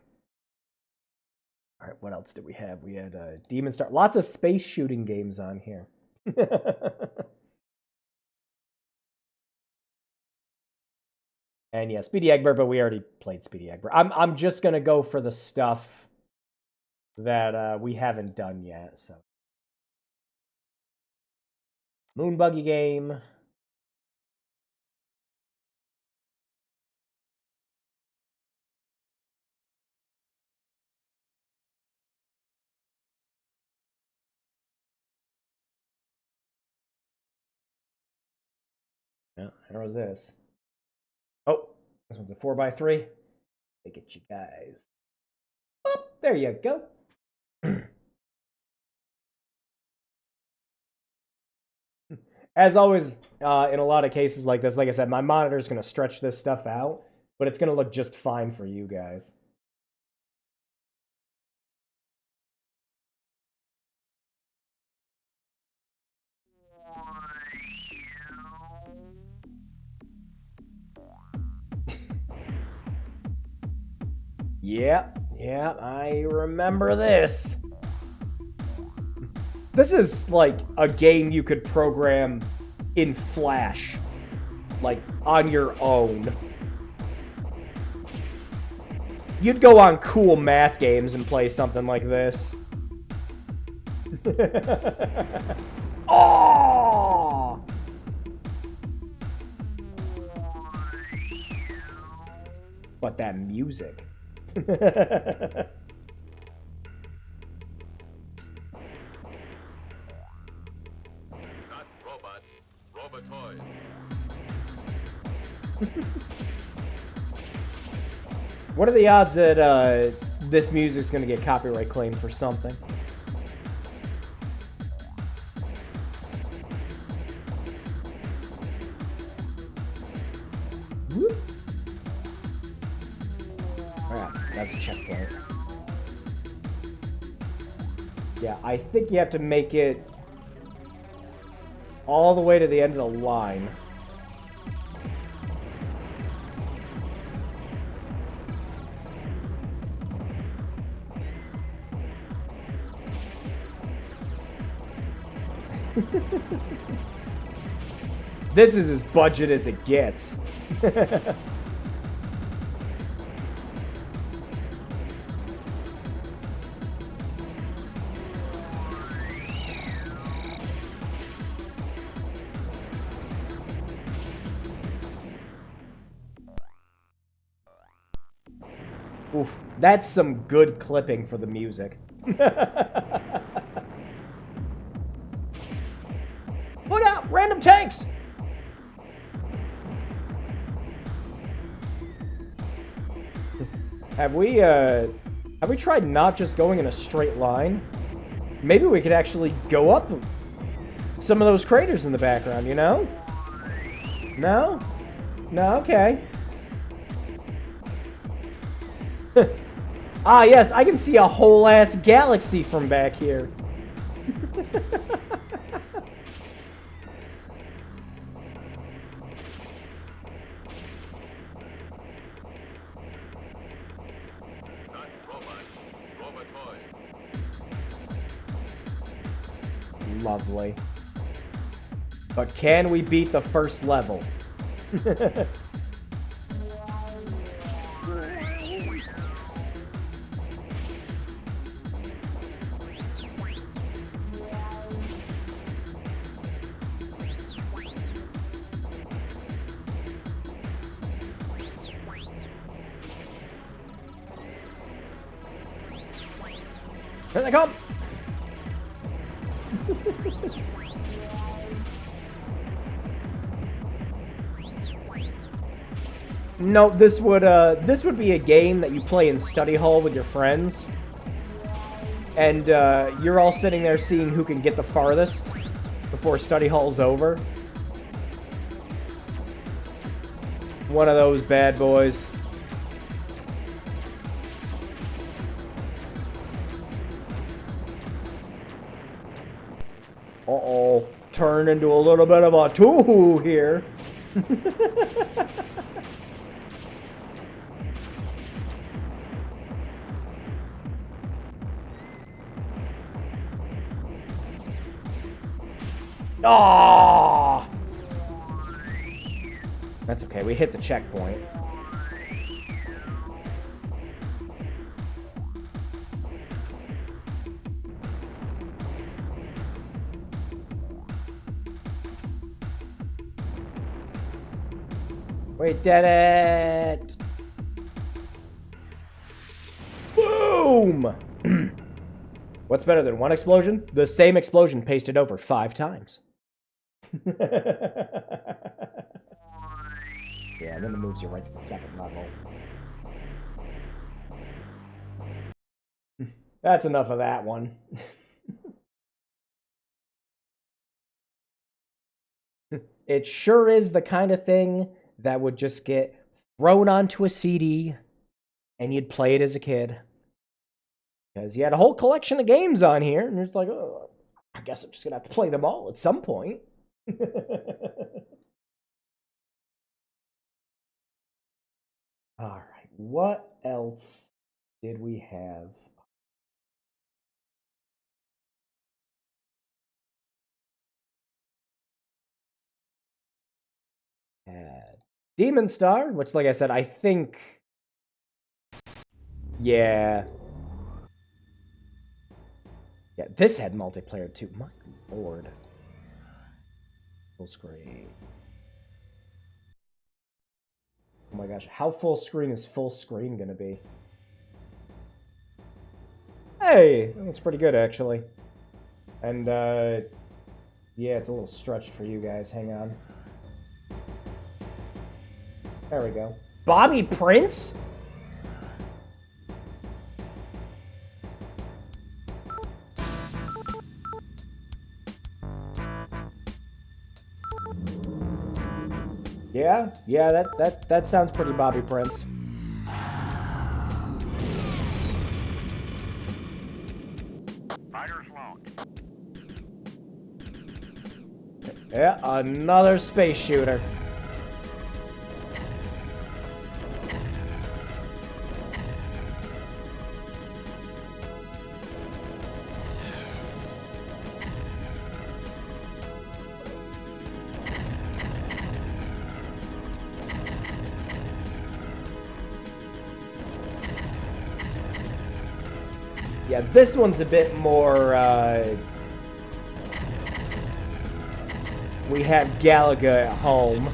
All right, what else did we have? We had Demon Star. Lots of space shooting games on here. And yeah, Speedy Egbert, but we already played Speedy Egbert. I'm just going to go for the stuff that we haven't done yet, so. Moon Buggy game. Yeah, how was this? Oh, this one's a 4x3. Look at you guys. Oh, there you go. As always, in a lot of cases like this, like I said, my monitor is going to stretch this stuff out, but it's going to look just fine for you guys. Yeah, I remember this. This is like a game you could program in Flash, like on your own. You'd go on cool math games and play something like this. Oh! But that music. Robotoid. What are the odds that this music's gonna get copyright claimed for something? Whoop. Yeah, that's a checkpoint. Yeah, I think you have to make it all the way to the end of the line. This is as budget as it gets. Oof, that's some good clipping for the music. Look out! Random tanks! Have we tried not just going in a straight line? Maybe we could actually go up some of those craters in the background, you know? No? No, okay. Ah, yes, I can see a whole ass galaxy from back here. Lovely. But can we beat the first level? Here they come! No, this would be a game that you play in study hall with your friends. And you're all sitting there seeing who can get the farthest before study hall's over. One of those bad boys. Uh-oh. Turned into a little bit of a too-hoo here. Ah! That's okay, we hit the checkpoint. We did it! Boom! What's better than one explosion? The same explosion pasted over 5 times. Yeah, and then it moves you right to the second level. That's enough of that one. It sure is the kind of thing that would just get thrown onto a CD and you'd play it as a kid. Because you had a whole collection of games on here, and it's like, oh, I guess I'm just going to have to play them all at some point. All right, what else did we have? Demon Star, which, like I said, I think... Yeah. Yeah, this had multiplayer too. My lord. Full screen. Oh my gosh, how full screen is full screen gonna be? Hey, that looks pretty good actually. And yeah, it's a little stretched for you guys. Hang on. There we go. Bobby Prince? Yeah, that sounds pretty Bobby Prince. Fighters locked. Yeah, another space shooter. Yeah, this one's a bit more, we have Galaga at home.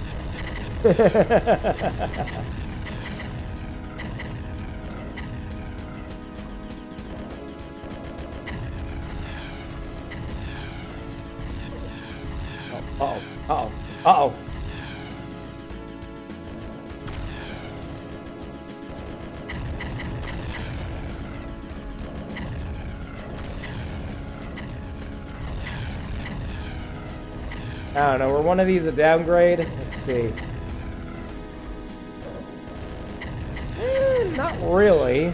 Uh-oh. I don't know, were one of these a downgrade? Let's see. Not really.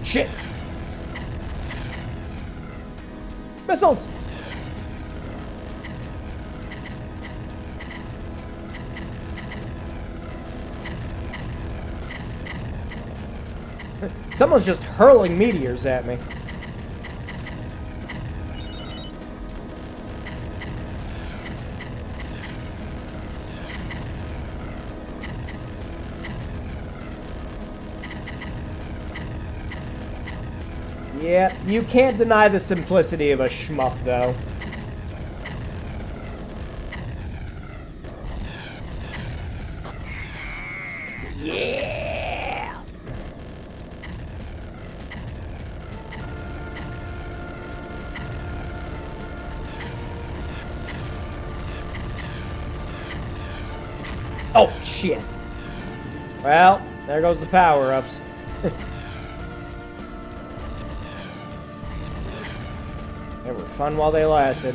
Shit! Missiles! Someone's just hurling meteors at me. Yeah, you can't deny the simplicity of a shmup, though. Yeah! Oh, shit. Well, there goes the power-ups. They were fun while they lasted.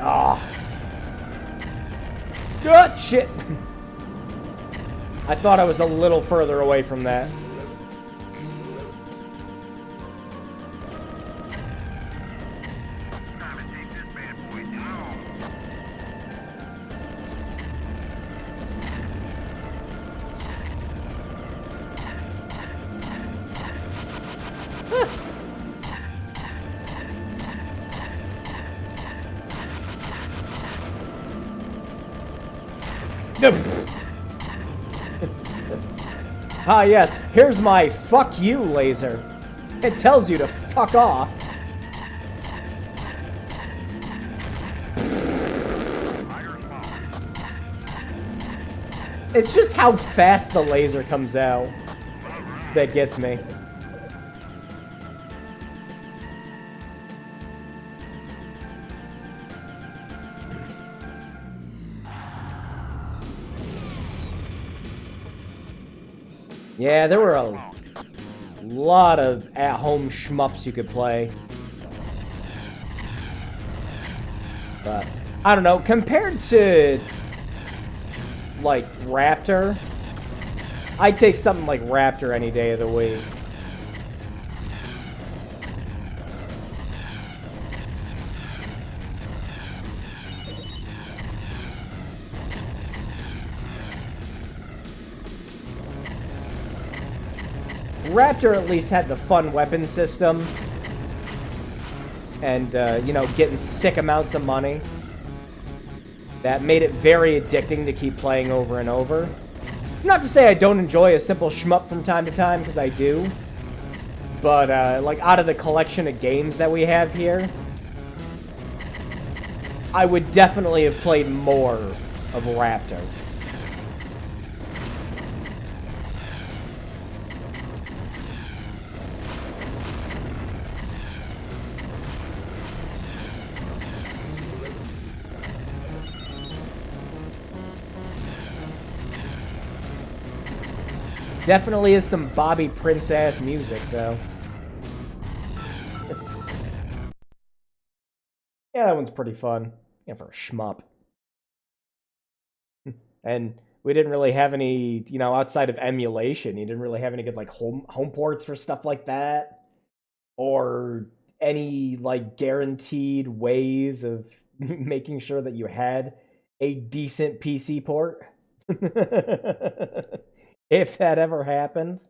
Ah. Good shit. I thought I was a little further away from that. Ah, yes. Here's my fuck you laser. It tells you to fuck off. It's just how fast the laser comes out that gets me. Yeah, there were a lot of at-home shmups you could play. But, I don't know, compared to, like, Raptor, I'd take something like Raptor any day of the week. Raptor at least had the fun weapon system. And, you know, getting sick amounts of money. That made it very addicting to keep playing over and over. Not to say I don't enjoy a simple shmup from time to time, because I do. But, like, out of the collection of games that we have here, I would definitely have played more of Raptor. Definitely is some Bobby Prince-ass music, though. Yeah, that one's pretty fun. Yeah, for a shmup. And we didn't really have any, you know, outside of emulation, you didn't really have any good, like, home ports for stuff like that. Or any, like, guaranteed ways of making sure that you had a decent PC port. If that ever happened.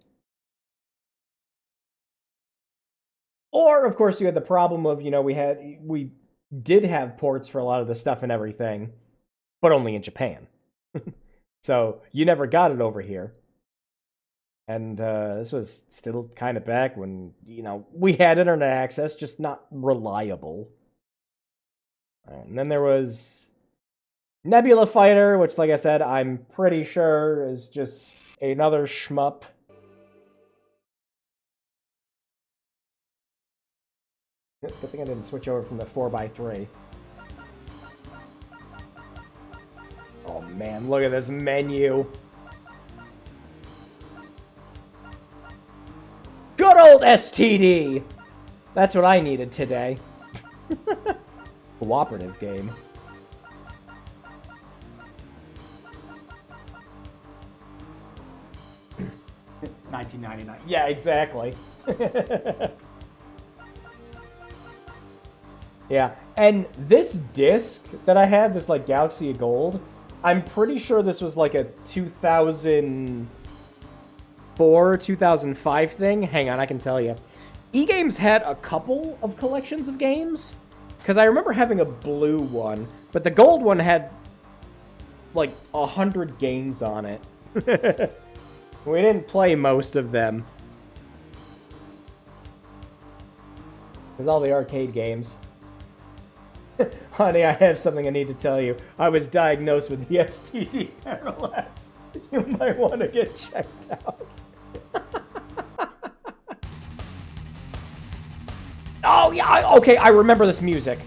Or, of course, you had the problem of, you know, we did have ports for a lot of the stuff and everything, but only in Japan. So, you never got it over here. And this was still kind of back when, you know, we had internet access, just not reliable. And then there was Nebula Fighter, which, like I said, I'm pretty sure is just another shmup. It's a good thing I didn't switch over from the 4x3. Oh man, look at this menu. Good old STD! That's what I needed today. Cooperative game. $19.99. Yeah, exactly. Yeah, and this disc that I had, this like Galaxy of Gold, I'm pretty sure this was like a 2004, 2005 thing. Hang on, I can tell you. E-Games had a couple of collections of games, because I remember having a blue one, but the gold one had like 100 games on it. We didn't play most of them. There's all the arcade games. Honey, I have something I need to tell you. I was diagnosed with the STD parallax. You might want to get checked out. Oh, yeah, okay, I remember this music.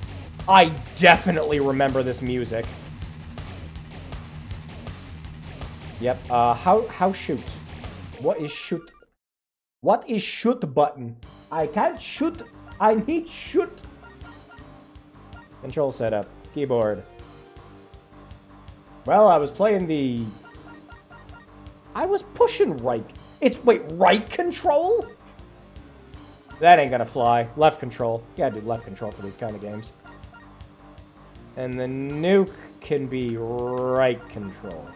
I definitely remember this music. Yep, how shoot? What is shoot? What is shoot button? I can't shoot. I need shoot. Control setup. Keyboard. Well, I was playing the... I was pushing right. Wait, right control? That ain't gonna fly. Left control. You gotta do left control for these kind of games. And the nuke can be right control.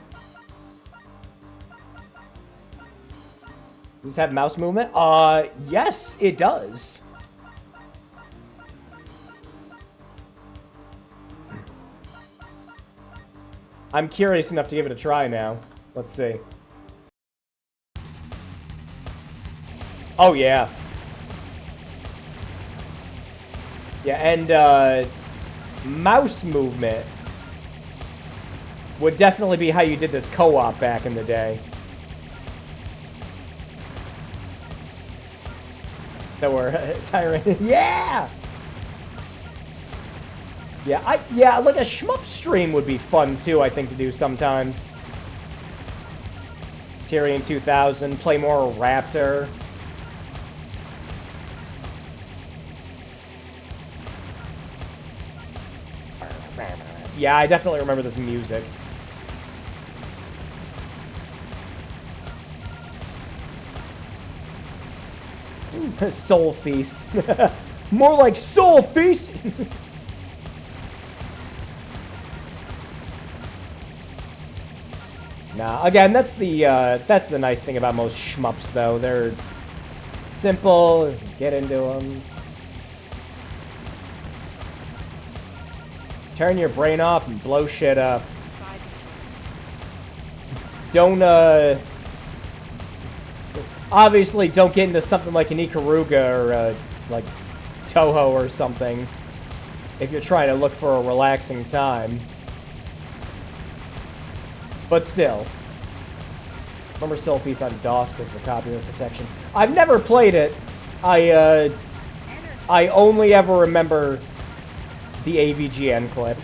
Does this have mouse movement? Yes, it does. I'm curious enough to give it a try now. Let's see. Oh, yeah. Yeah, and, mouse movement would definitely be how you did this co-op back in the day. That were tyrant. Yeah! Yeah, like a shmup stream would be fun too, I think, to do sometimes. Tyrion 2000, play more Raptor. Yeah, I definitely remember this music. Soul Feast. More like Soul Feast! Nah, again, that's the nice thing about most shmups, though. They're simple, get into them. Turn your brain off and blow shit up. Don't, obviously, don't get into something like an Ikaruga or, like, Toho or something if you're trying to look for a relaxing time. But still. Remember Soul Feast on DOS because of the copyright protection. I've never played it. I only ever remember the AVGN clip.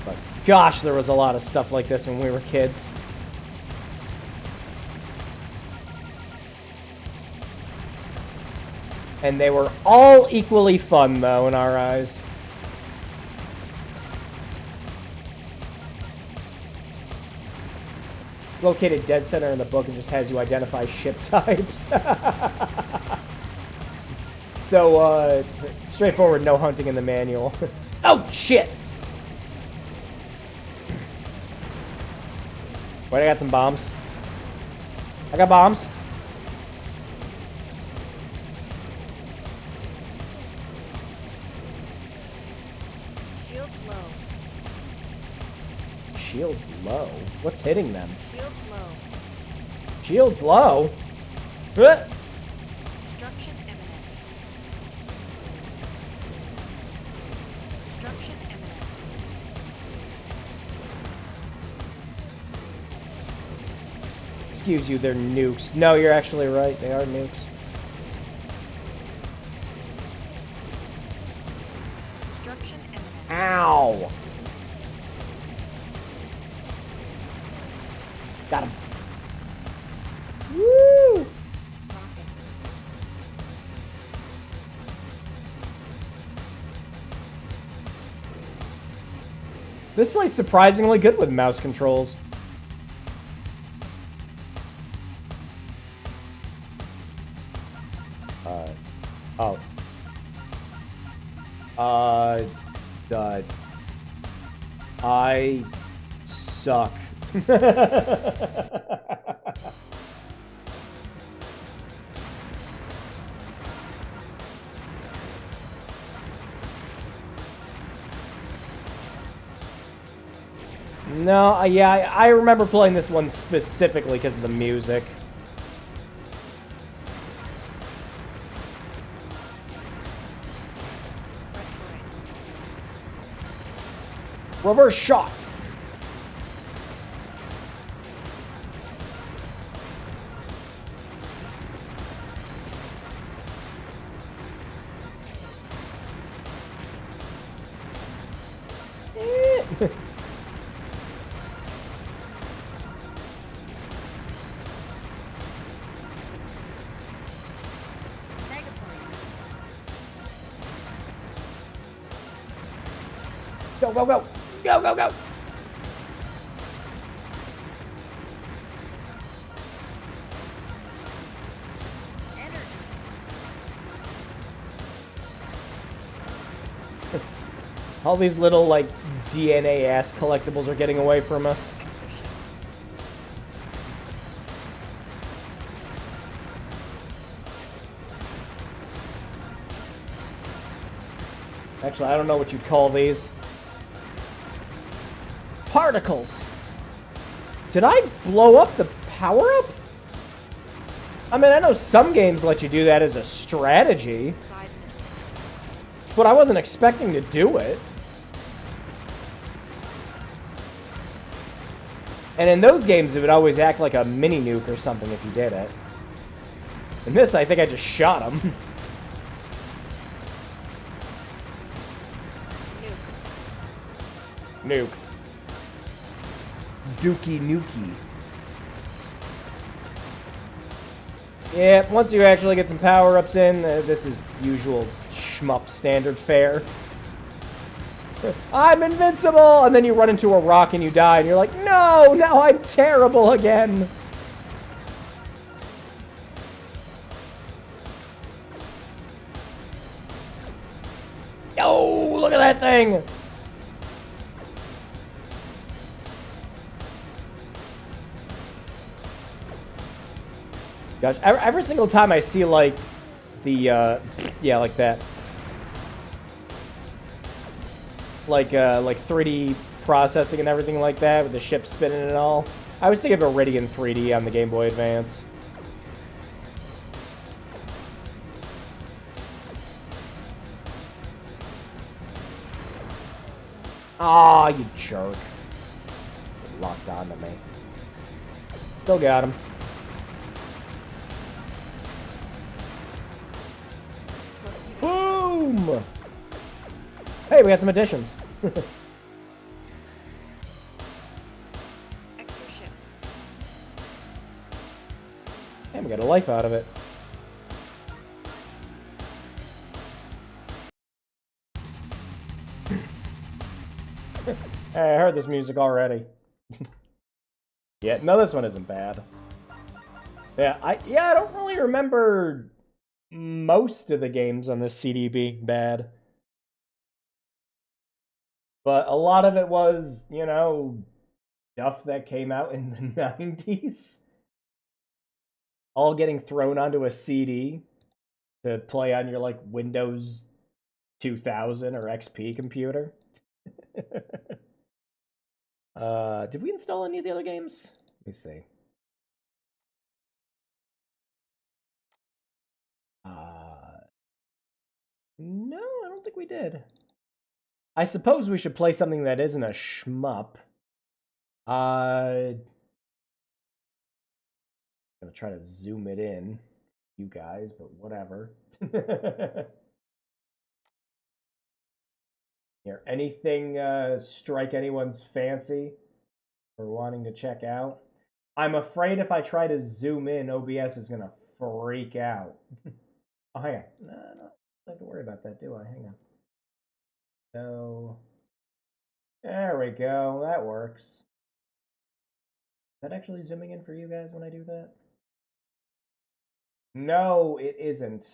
But gosh, there was a lot of stuff like this when we were kids. And they were all equally fun, though, in our eyes. It's located dead center in the book and just has you identify ship types. So, straightforward, no hunting in the manual. Oh, shit! Wait, I got some bombs. I got bombs. Shields low? What's hitting them? Shields low. Shields low? Huh? Destruction imminent. Destruction imminent. Excuse you, they're nukes. No, you're actually right. They are nukes. Destruction imminent. Ow! Got him. Woo! This plays surprisingly good with mouse controls. Oh. I suck. No, yeah, I remember playing this one specifically because of the music. Reverse shot. Go, go, go! Go, go, go! All these little, like, DNA-ass collectibles are getting away from us. Actually, I don't know what you'd call these. Particles! Did I blow up the power-up? I mean, I know some games let you do that as a strategy, but I wasn't expecting to do it. And in those games, it would always act like a mini-nuke or something if you did it. In this, I think I just shot him. Nuke. Dookie Nukie. Yeah, once you actually get some power-ups in, this is usual shmup standard fare. I'm invincible! And then you run into a rock and you die, and you're like, no! Now I'm terrible again! Oh, look at that thing! Gosh, every single time I see, like, the, yeah, like that. Like 3D processing and everything like that, with the ship spinning and all. I always think of Iridian 3D on the Game Boy Advance. Aw, you jerk. Locked onto me. Still got him. Boom! Hey, we got some additions. And we got a life out of it. Hey, I heard this music already. Yeah, no, this one isn't bad. Yeah, I don't really remember most of the games on this CD being bad. But a lot of it was, you know, stuff that came out in the 90s. All getting thrown onto a CD to play on your, like, Windows 2000 or XP computer. Did we install any of the other games? Let me see. No, I don't think we did. I suppose we should play something that isn't a shmup. I'm gonna try to zoom it in, you guys, but whatever. Here, anything strike anyone's fancy for wanting to check out? I'm afraid if I try to zoom in, OBS is gonna freak out. Oh, hang on. No, I don't have to worry about that, do I? Hang on. So, There we go. That works. Is that actually zooming in for you guys when I do that? No, it isn't.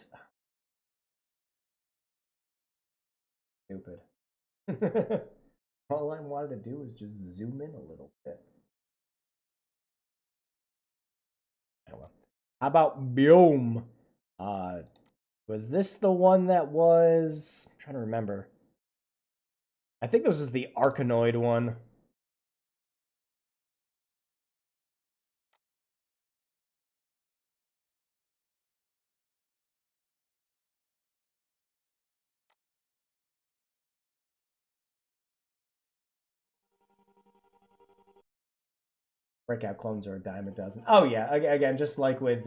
Stupid. All I wanted to do was just zoom in a little bit. Oh well. How about Biome? Was this the one that was... I'm trying to remember. I think this is the Arkanoid one. Breakout clones are a dime a dozen. Oh yeah, again, just like with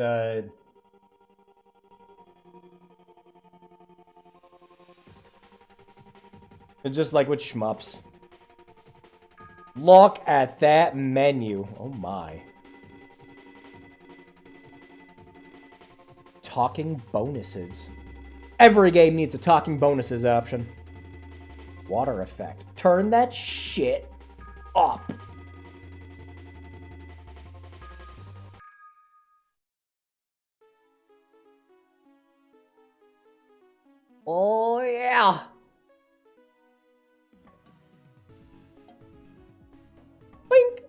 just like with shmups. Look at that menu. Oh my. Talking bonuses. Every game needs a talking bonuses option. Water effect. Turn that shit up. Oh yeah. Bink.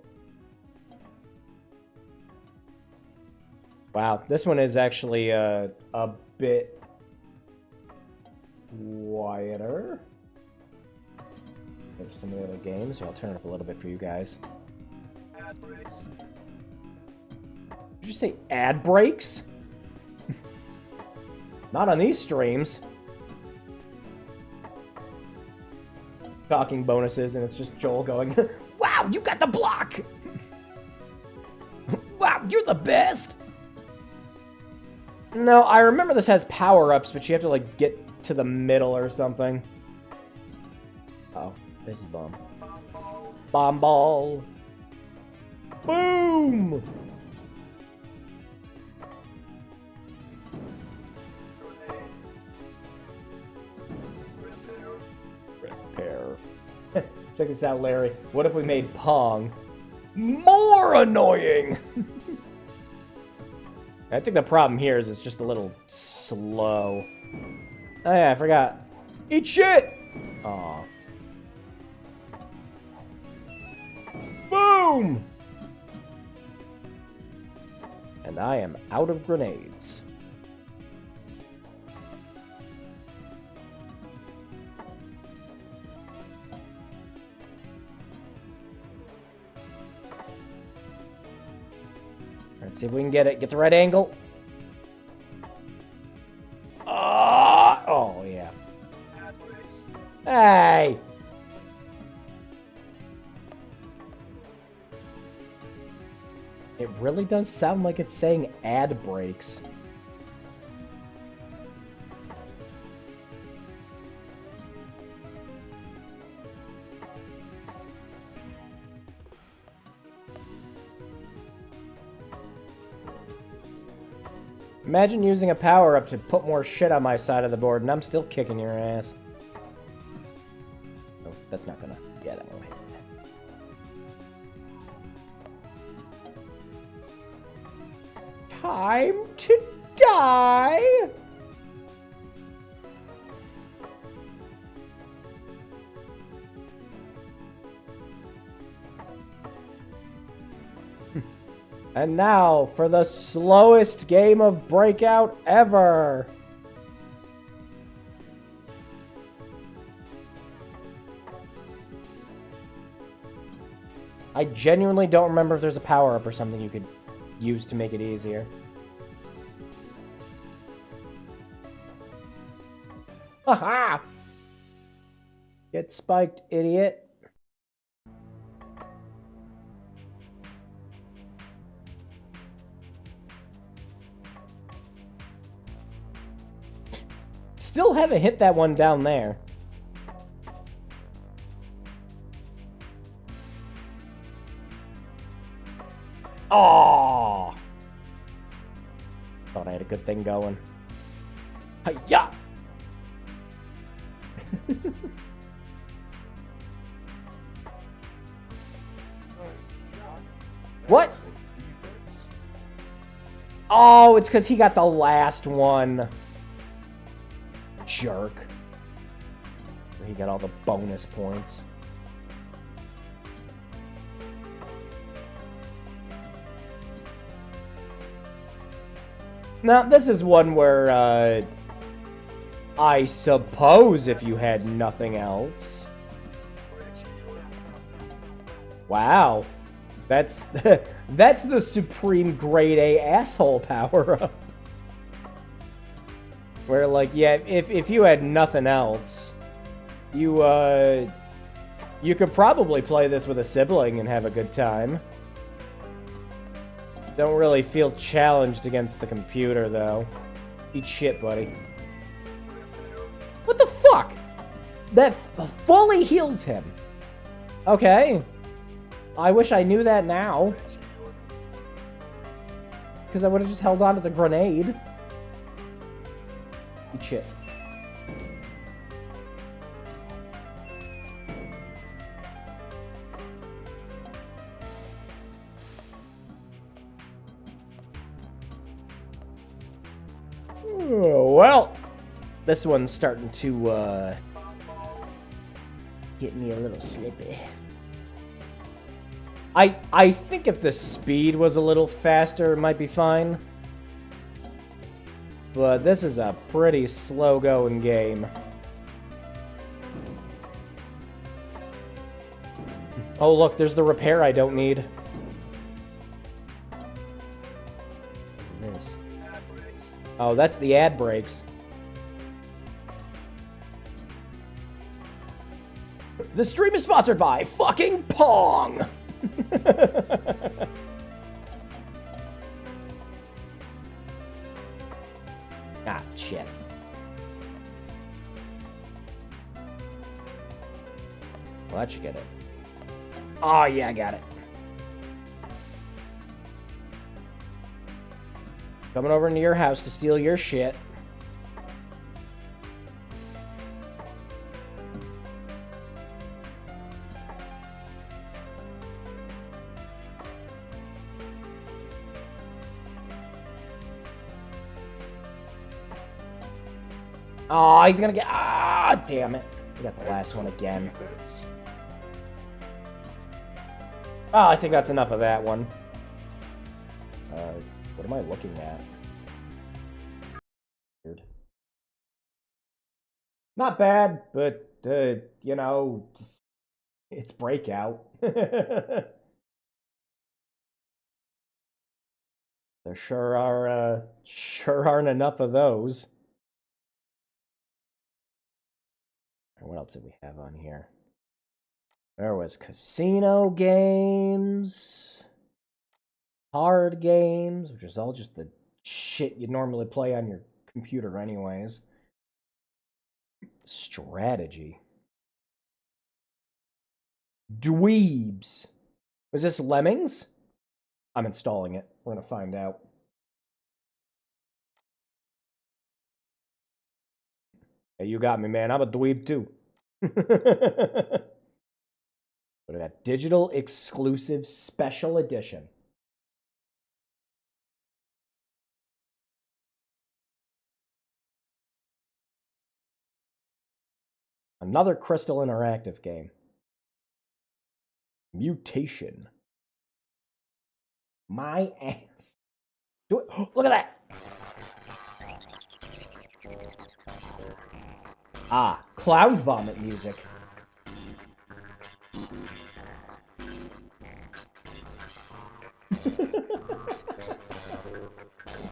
Wow, this one is actually a bit quieter than some of the other games. So I'll turn it up a little bit for you guys. Ad breaks. Did you say ad breaks? Not on these streams. Talking bonuses, and it's just Joel going, "Wow, you got the block! Wow, you're the best!" No, I remember this has power-ups, but you have to, like, get to the middle or something. Oh, this is bomb. Bomb ball. Boom! Repair. Check this out, Larry. What if we made Pong more annoying? I think the problem here is it's just a little slow. Oh yeah, I forgot. Eat shit! Aw. Boom! And I am out of grenades. Let's see if we can get it. Get the right angle. Oh, yeah. Hey! It really does sound like it's saying ad breaks. Imagine using a power-up to put more shit on my side of the board, and I'm still kicking your ass. Oh, that's not gonna... Yeah, that won't hit. Time to die! And now for the slowest game of Breakout ever. I genuinely don't remember if there's a power-up or something you could use to make it easier. Haha! Get spiked, idiot. Still haven't hit that one down there. Oh! Thought I had a good thing going. Hi-ya! What? Oh, it's because he got the last one. Jerk. He got all the bonus points. Now, this is one where, I suppose if you had nothing else. Wow. That's that's the supreme grade A asshole power-up. Where, like, yeah, if you had nothing else, you could probably play this with a sibling and have a good time. Don't really feel challenged against the computer, though. Eat shit, buddy. What the fuck? That fully heals him. Okay. I wish I knew that now. Because I would have just held on to the grenade. Eat shit. Well, this one's starting to, get me a little slippy. I think if the speed was a little faster, it might be fine. But this is a pretty slow-going game. Oh, look, there's the repair I don't need. What's this? Oh, that's the ad breaks. The stream is sponsored by fucking Pong! Ah, shit. Well, that should get it. Oh, yeah, I got it. Coming over into your house to steal your shit. Oh, he's gonna get... Ah, damn it. We got the last one again. Oh, I think that's enough of that one. What am I looking at? Weird. Not bad, but, you know, it's Breakout. There sure aren't enough of those. What else did we have on here? There was casino games, card games, which is all just the shit you normally play on your computer anyways. Strategy. Dweebs. Was this Lemmings? I'm installing it. We're gonna find out. Hey, you got me, man. I'm a dweeb too. What is that? Digital exclusive special edition. Another Crystal Interactive game. Mutation. My ass. Do it. Look at that. Ah, cloud vomit music.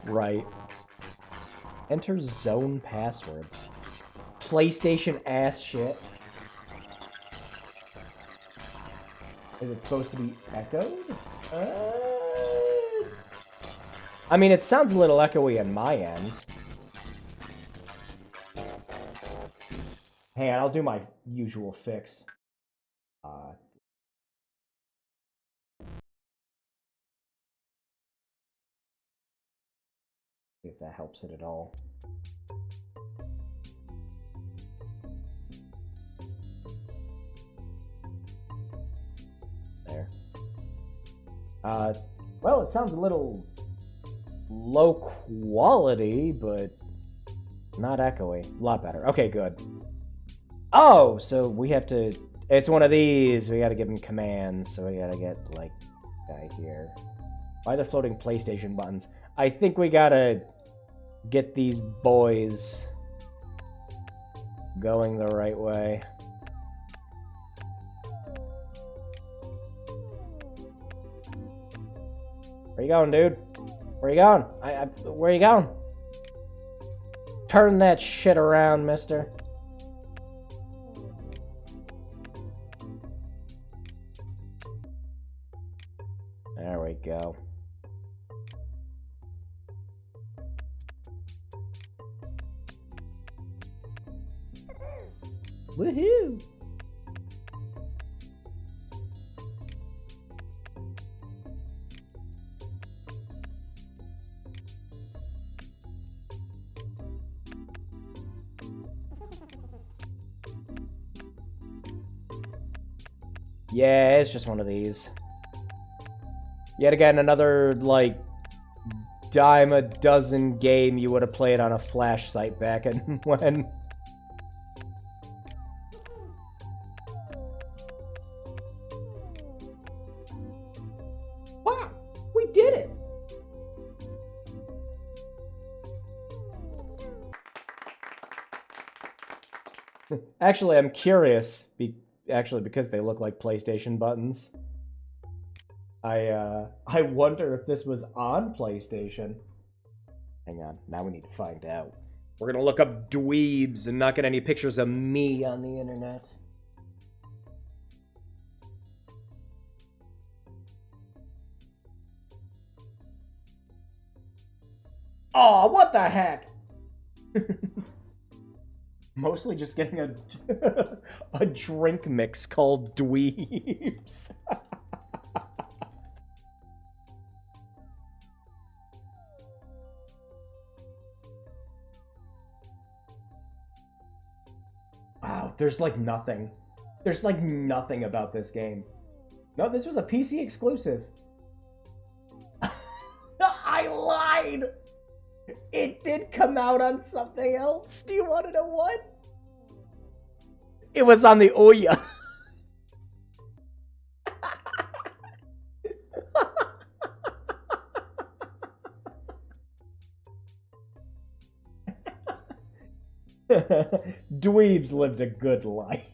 Right. Enter zone passwords. PlayStation ass shit. Is it supposed to be echoed? I mean, it sounds a little echoey on my end. Hey, I'll do my usual fix. See if that helps it at all. There. Well, it sounds a little low quality, but not echoey. A lot better. Okay, good. Oh, so we have to... It's one of these. We gotta give him commands, so we gotta get, like, guy here. Why are there floating PlayStation buttons? I think we gotta get these boys going the right way. Where you going, dude? Where you going? Where you going? Turn that shit around, mister. There we go. Woohoo! Yeah, it's just one of these. Yet again, another, like, dime a dozen game you would have played on a flash site back in when... Wow! We did it! Actually, I'm curious, because they look like PlayStation buttons. I wonder if this was on PlayStation. Hang on, now we need to find out. We're gonna look up dweebs and not get any pictures of me on the internet. Oh, what the heck? Mostly just getting a drink mix called dweebs. Wow, there's like nothing. There's like nothing about this game. No, this was a PC exclusive. I lied! It did come out on something else. Do you want to know what? It was on the Ouya. Dweebs lived a good life.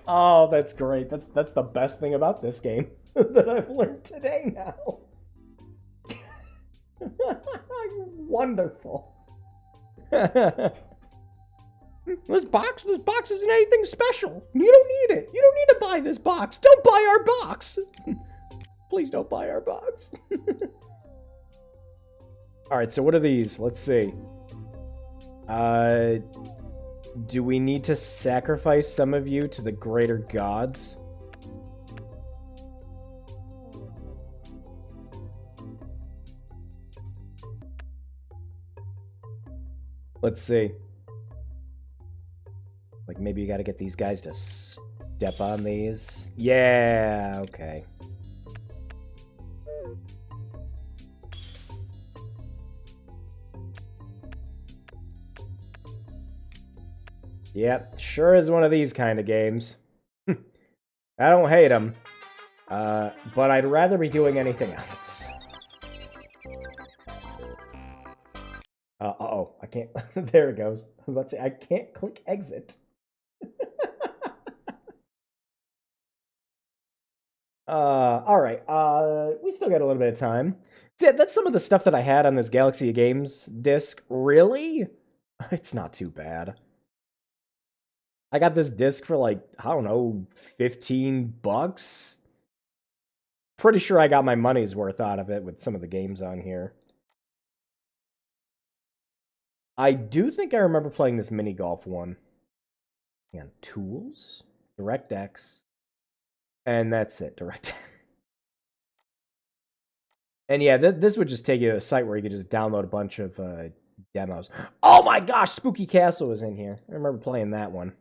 Oh, that's great. That's the best thing about this game that I've learned today now. Wonderful. This box isn't anything special. You don't need it. You don't need to buy this box. Don't buy our box. Please don't buy our box. Alright, so what are these? Let's see. Do we need to sacrifice some of you to the greater gods? Let's see. Like, maybe you gotta get these guys to step on these. Yeah, okay. Yep, sure is one of these kind of games. I don't hate them, but I'd rather be doing anything else. Uh-oh, I can't... There it goes. I was about to say, I can't click exit. Alright, we still got a little bit of time. So yeah, that's some of the stuff that I had on this Galaxy of Games disc. Really? It's not too bad. I got this disc for like, I don't know, $15? Pretty sure I got my money's worth out of it with some of the games on here. I do think I remember playing this mini golf one. And tools, DirectX, and that's it, Direct. And yeah, this would just take you to a site where you could just download a bunch of demos. Oh my gosh, Spooky Castle was in here. I remember playing that one.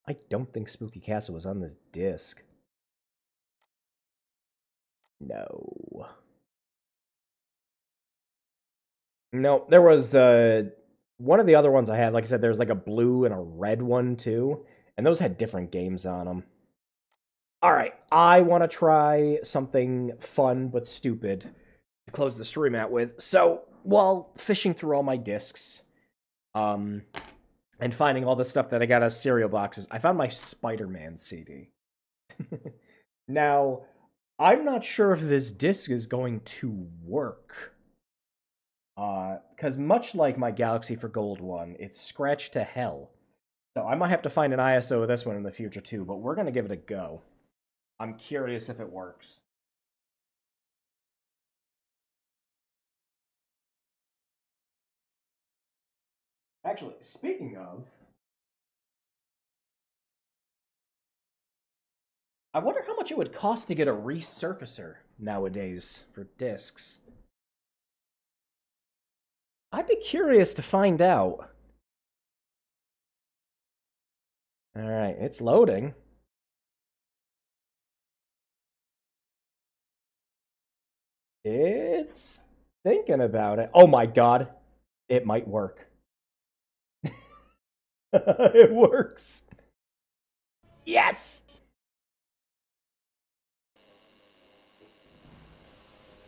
I don't think Spooky Castle was on this disc. No. No, there was one of the other ones I had. Like I said, there's like a blue and a red one too. And those had different games on them. All right, I want to try something fun but stupid to close the stream out with. So, while fishing through all my discs, and finding all the stuff that I got as cereal boxes, I found my Spider-Man CD. Now, I'm not sure if this disc is going to work. Because much like my Galaxy for Gold one, it's scratched to hell. So I might have to find an ISO of this one in the future too, but we're going to give it a go. I'm curious if it works. Actually, speaking of, I wonder how much it would cost to get a resurfacer nowadays for discs. I'd be curious to find out. Alright, it's loading. It's thinking about it. Oh my god. It might work. It works. Yes!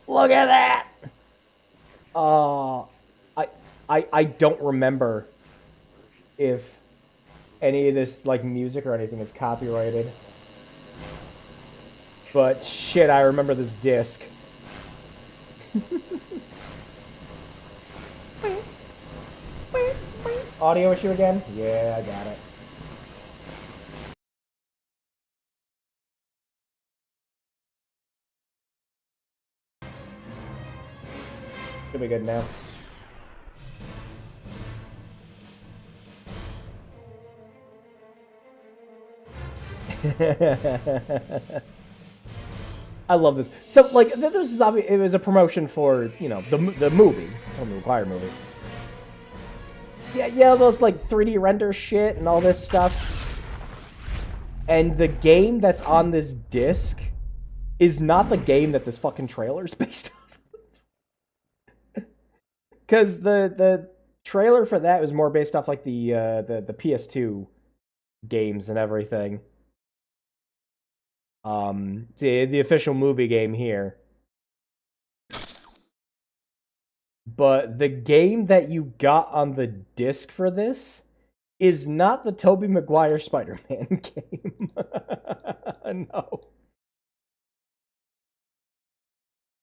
Look at that! I don't remember if any of this like music or anything is copyrighted. But shit, I remember this disc. Audio issue again? Yeah, I got it. Should be good now. I love this. So, like, this is obvious. It was a promotion for, you know, the movie, Tobey Maguire movie. Yeah, those like 3D render shit and all this stuff. And the game that's on this disc is not the game that this fucking trailer is based off. Because the trailer for that was more based off like the PS2 games and everything. The official movie game here. But the game that you got on the disc for this is not the Tobey Maguire Spider-Man game. No.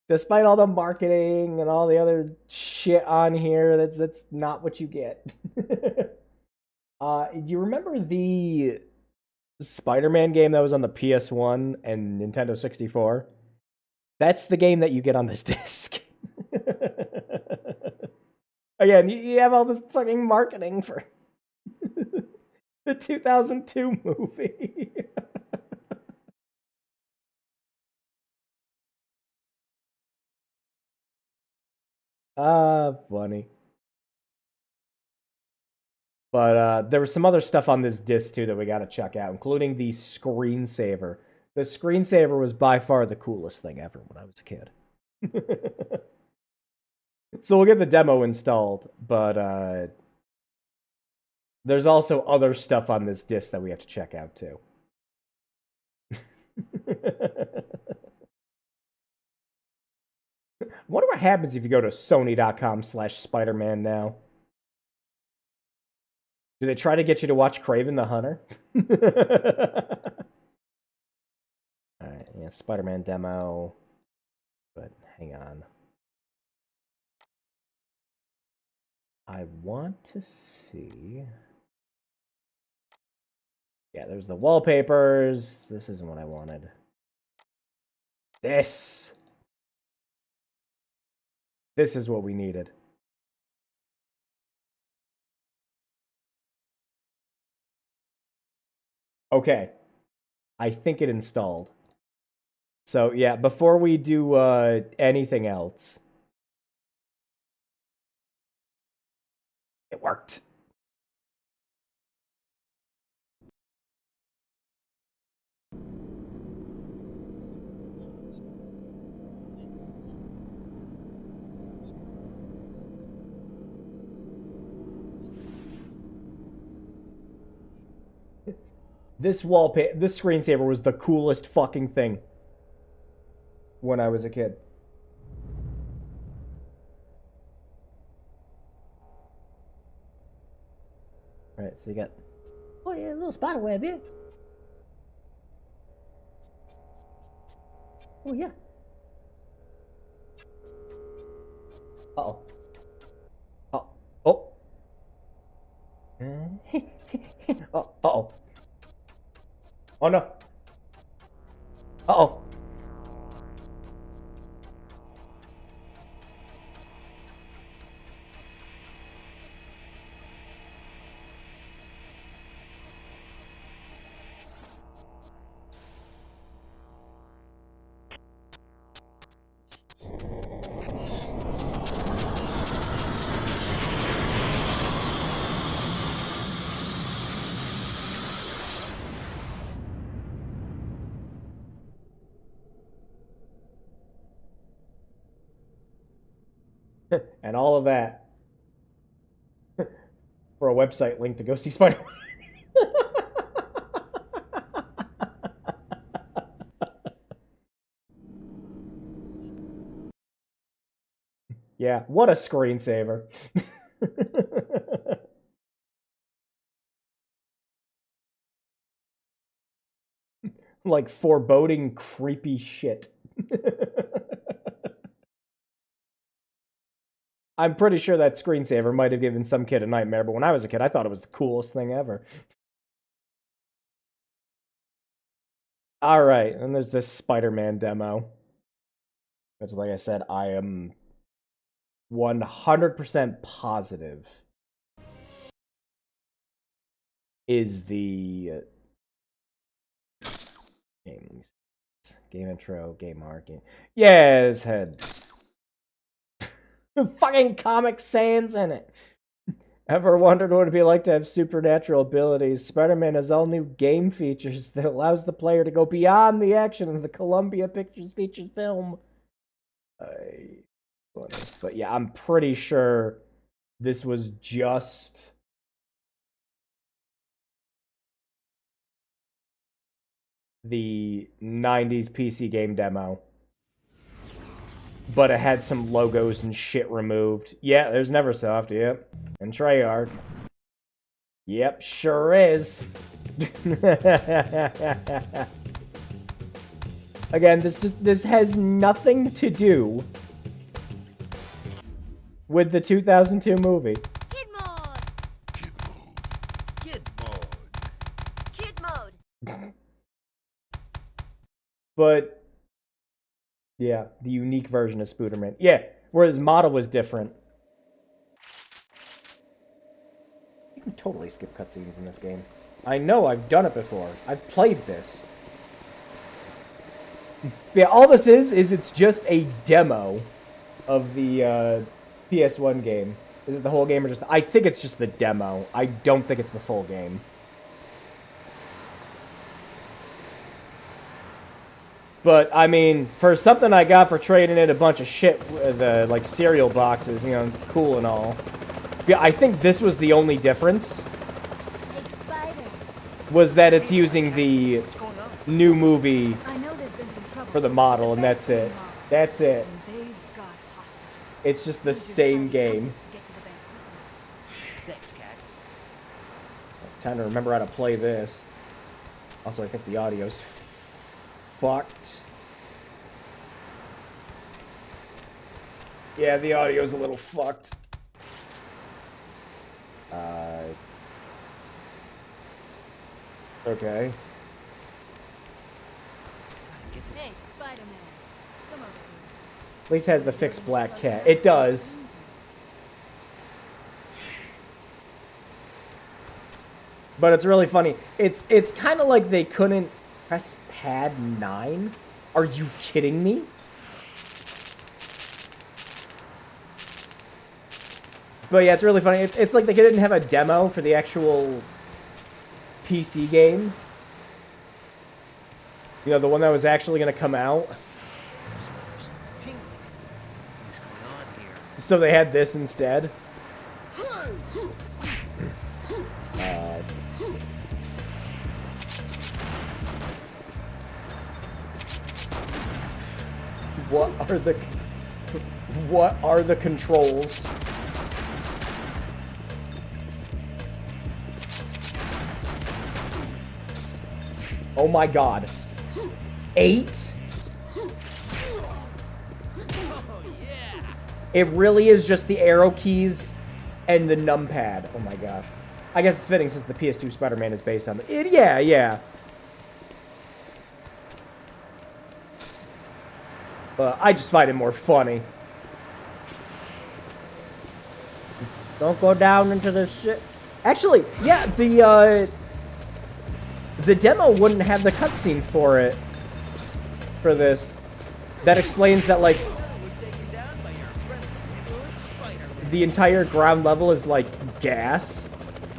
Despite all the marketing and all the other shit on here, that's not what you get. Do you remember the Spider-Man game that was on the PS1 and Nintendo 64? That's the game that you get on this disc. Again, you have all this fucking marketing for the 2002 movie. Funny. But there was some other stuff on this disc too that we gotta check out, including the screensaver. The screensaver was by far the coolest thing ever when I was a kid. So we'll get the demo installed, but there's also other stuff on this disc that we have to check out too. I wonder what happens if you go to sony.com/Spider-Man now. Do they try to get you to watch Kraven the Hunter? Alright, yeah, Spider-Man demo. But hang on. I want to see. Yeah, there's the wallpapers. This isn't what I wanted. This is what we needed. Okay. I think it installed. So, yeah, before we do anything else, It worked. This screensaver was the coolest fucking thing when I was a kid. Alright, so you got... Oh yeah, a little spider web here. Oh yeah. Uh-oh. Oh. Oh. Oh, uh-oh. Oh no. Uh-oh. And all of that for a website link to go see Spider-Man. Yeah, what a screensaver. Like foreboding creepy shit. I'm pretty sure that screensaver might have given some kid a nightmare, but when I was a kid, I thought it was the coolest thing ever. Alright, and there's this Spider-Man demo. Which, like I said, I am 100% positive is the game. Game intro, game art, game. Yeah, his head. Fucking Comic Sans in it. Ever wondered what it'd be like to have supernatural abilities? Spider-Man has all new game features that allows the player to go beyond the action of the Columbia Pictures featured film. But yeah, I'm pretty sure this was just the 90s PC game demo. But it had some logos and shit removed. Yeah, there's Neversoft, yep. And Treyarch. Yep, sure is. Again, this has nothing to do with the 2002 movie. Kid mode. Kid mode. Kid mode. But yeah, the unique version of Spooderman. Yeah, where his model was different. You can totally skip cutscenes in this game. I know, I've done it before. I've played this. Yeah, all this is it's just a demo of the PS1 game. Is it the whole game or just... I think it's just the demo. I don't think it's the full game. But, I mean, for something I got for trading in a bunch of shit, the like, cereal boxes, you know, cool and all. Yeah, I think this was the only difference. Hey, Spider. Was that it's using the new movie I know there's been some trouble for the model, and that's it. That's it. It's just the same game. Thanks, Cat. Time to remember how to play this. Also, I think the audio's fucked. Yeah, the audio's a little fucked. Okay. Hey, Spider-Man. Come over here. At least has the fixed black cat. It does. But it's really funny. It's kind of like they couldn't press pad 9. Are you kidding me? But yeah, it's really funny. It's like they didn't have a demo for the actual PC game. You know, the one that was actually going to come out. So they had this instead. What are the controls? Oh my god. 8? It really is just the arrow keys and the numpad. Oh my gosh. I guess it's fitting since the PS2 Spider-Man is based on the... Yeah. I just find it more funny. Don't go down into the shit. Actually, yeah, the demo wouldn't have the cutscene for it. For this. That explains that, like, the entire ground level is, like, gas.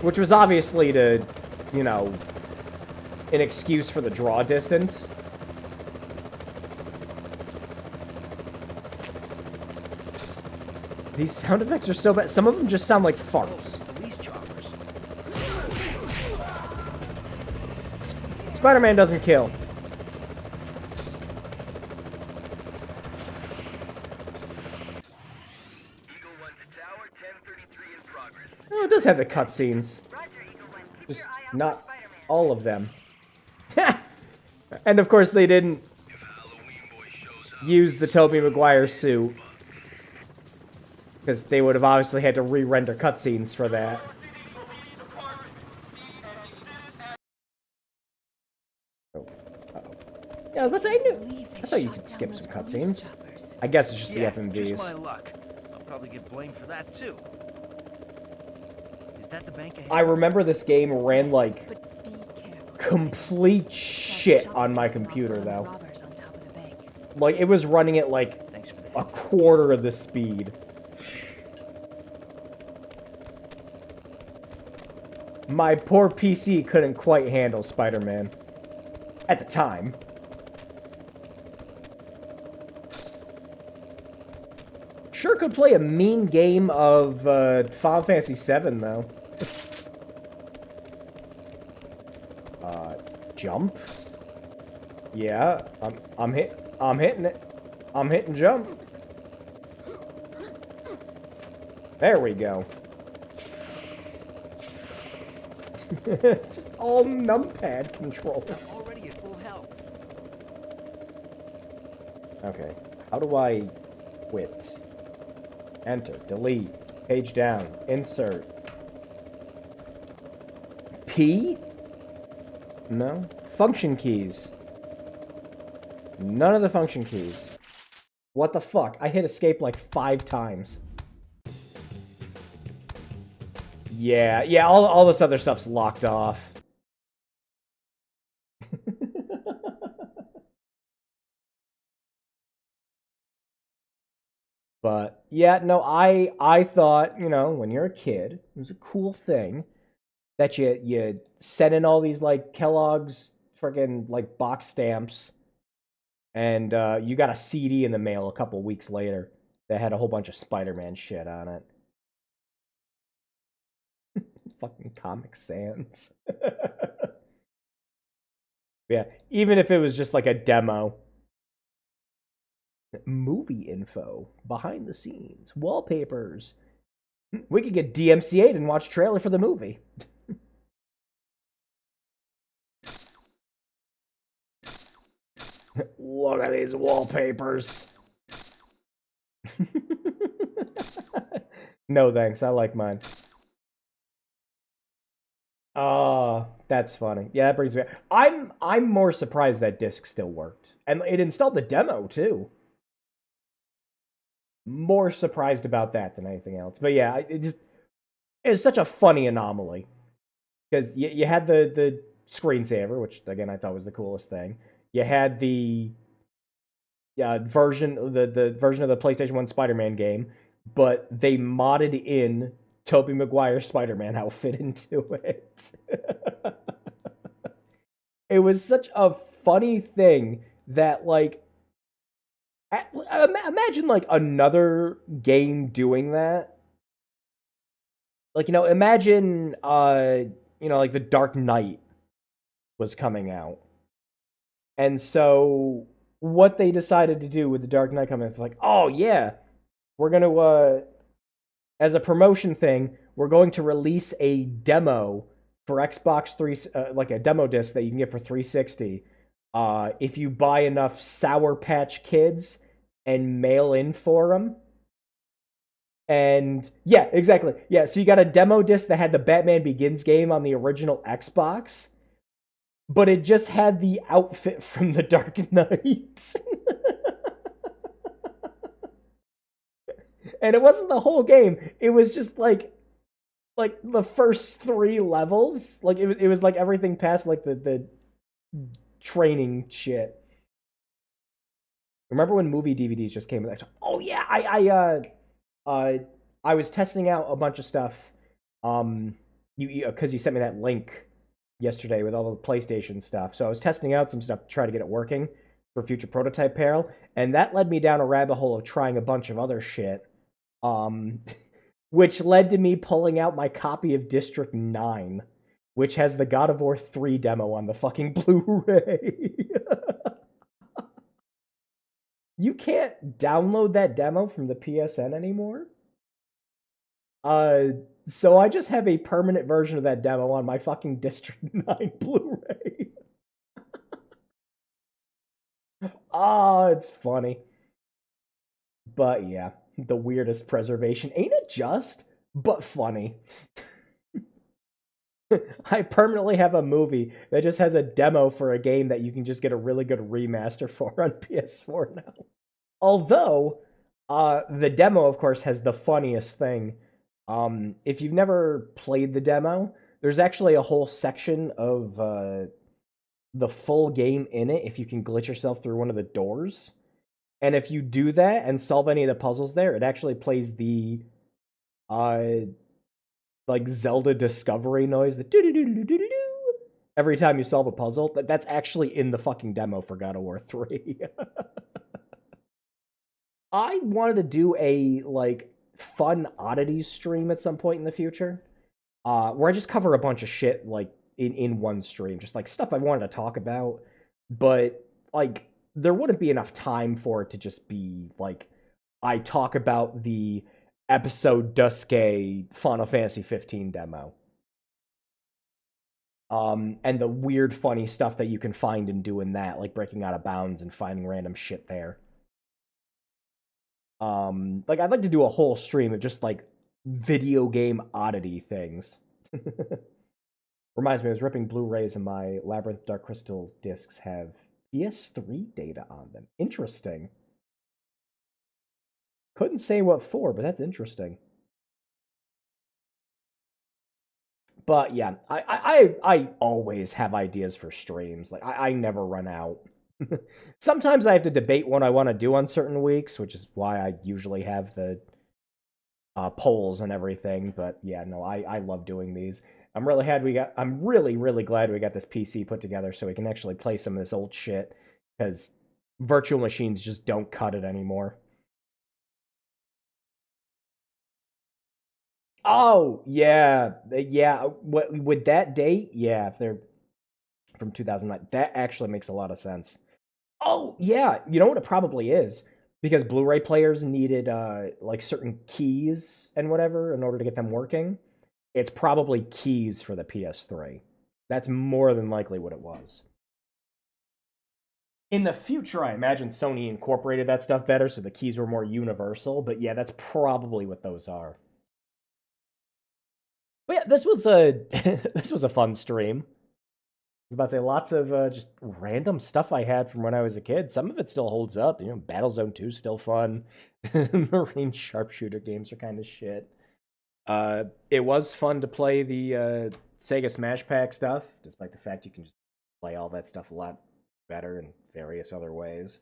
Which was obviously to, you know, an excuse for the draw distance. These sound effects are so bad. Some of them just sound like farts. Spider-Man doesn't kill. Oh, it does have the cutscenes. Just not all of them. And of course they didn't use the Tobey Maguire suit. Because they would have obviously had to re-render cutscenes for that. Oh, uh-oh. Yeah, but I thought you could skip some cutscenes. I guess it's just the FMVs. Just my luck. I'll probably get blamed for that too. Is that the bank ahead? I remember this game ran like complete shit on my computer though. Like it was running at like a quarter of the speed. My poor PC couldn't quite handle Spider-Man. At the time. Sure could play a mean game of Final Fantasy VII, though. Jump? Yeah, I'm hitting it. I'm hitting jump. There we go. Just all numpad controls. Already at full health. Okay. How do I quit? Enter. Delete. Page down. Insert. P? No. Function keys. None of the function keys. What the fuck? I hit escape like 5 times. Yeah, all this other stuff's locked off. But, yeah, no, I thought, you know, when you're a kid, it was a cool thing that you sent in all these, like, Kellogg's friggin', like, box stamps, and you got a CD in the mail a couple weeks later that had a whole bunch of Spider-Man shit on it. Fucking Comic Sans. Yeah, even if it was just like a demo. Movie info, behind the scenes, wallpapers. We could get DMCA'd and watch trailer for the movie. Look at these wallpapers. No thanks, I like mine. That's funny. Yeah, that brings me back. I'm more surprised that disc still worked. And it installed the demo too. More surprised about that than anything else. But yeah, it's such a funny anomaly. Because you had the screensaver, which again I thought was the coolest thing. You had the version of the PlayStation 1 Spider-Man game. but they modded in Tobey Maguire's Spider-Man outfit into it. It was such a funny thing that, like, imagine, like, another game doing that. Like, imagine, like, The Dark Knight was coming out. And so what they decided to do with The Dark Knight coming out, like, oh, yeah, we're going to, as a promotion thing, we're going to release a demo for Xbox 3, like a demo disc that you can get for 360. If you buy enough Sour Patch Kids and mail in for them. And yeah, exactly. Yeah, so you got a demo disc that had the Batman Begins game on the original Xbox, but it just had the outfit from The Dark Knight. And it wasn't the whole game. It was just like the first 3 levels. Like it was like everything past like the training shit. Remember when movie DVDs just came out? Oh yeah, I was testing out a bunch of stuff. Because you sent me that link yesterday with all the PlayStation stuff. So I was testing out some stuff to try to get it working for future prototype peril, and that led me down a rabbit hole of trying a bunch of other shit. Which led to me pulling out my copy of District 9, which has the God of War 3 demo on the fucking Blu-ray. You can't download that demo from the PSN anymore. So I just have a permanent version of that demo on my fucking District 9 Blu-ray. It's funny. But yeah, the weirdest preservation. Ain't it just? But funny. I permanently have a movie that just has a demo for a game that you can just get a really good remaster for on PS4 now. Although, the demo, of course, has the funniest thing. If you've never played the demo, there's actually a whole section of the full game in it if you can glitch yourself through one of the doors. And if you do that and solve any of the puzzles there, it actually plays the like Zelda discovery noise, the doo-doo-doo-doo-doo-doo, every time you solve a puzzle. That's actually in the fucking demo for God of War 3. I wanted to do a like fun oddities stream at some point in the future, where I just cover a bunch of shit like in one stream, just like stuff I wanted to talk about, but like there wouldn't be enough time for it to just be like I talk about the episode Duske Final Fantasy 15 demo. And the weird funny stuff that you can find in doing that, like breaking out of bounds and finding random shit there. Like I'd like to do a whole stream of just like video game oddity things. Reminds me, I was ripping Blu-rays and my Labyrinth Dark Crystal discs have PS3 data on them. Interesting. Couldn't say what for, but that's interesting. But yeah, I always have ideas for streams. Like I never run out. Sometimes I have to debate what I want to do on certain weeks, which is why I usually have the polls and everything. But yeah, no, I love doing these. I'm really glad we got this PC put together so we can actually play some of this old shit, because virtual machines just don't cut it anymore. Oh yeah, yeah. With that date, yeah, if they're from 2009, that actually makes a lot of sense. Oh yeah, you know what it probably is, because Blu-ray players needed like certain keys and whatever in order to get them working. It's probably keys for the PS3. That's more than likely what it was. In the future, I imagine Sony incorporated that stuff better so the keys were more universal, but yeah, that's probably what those are. But yeah, this was a this was a fun stream. I was about to say lots of just random stuff I had from when I was a kid. Some of it still holds up. You know, Battlezone 2 is still fun. Marine sharpshooter games are kind of shit. It was fun to play the Sega Smash Pack stuff, despite the fact you can just play all that stuff a lot better in various other ways.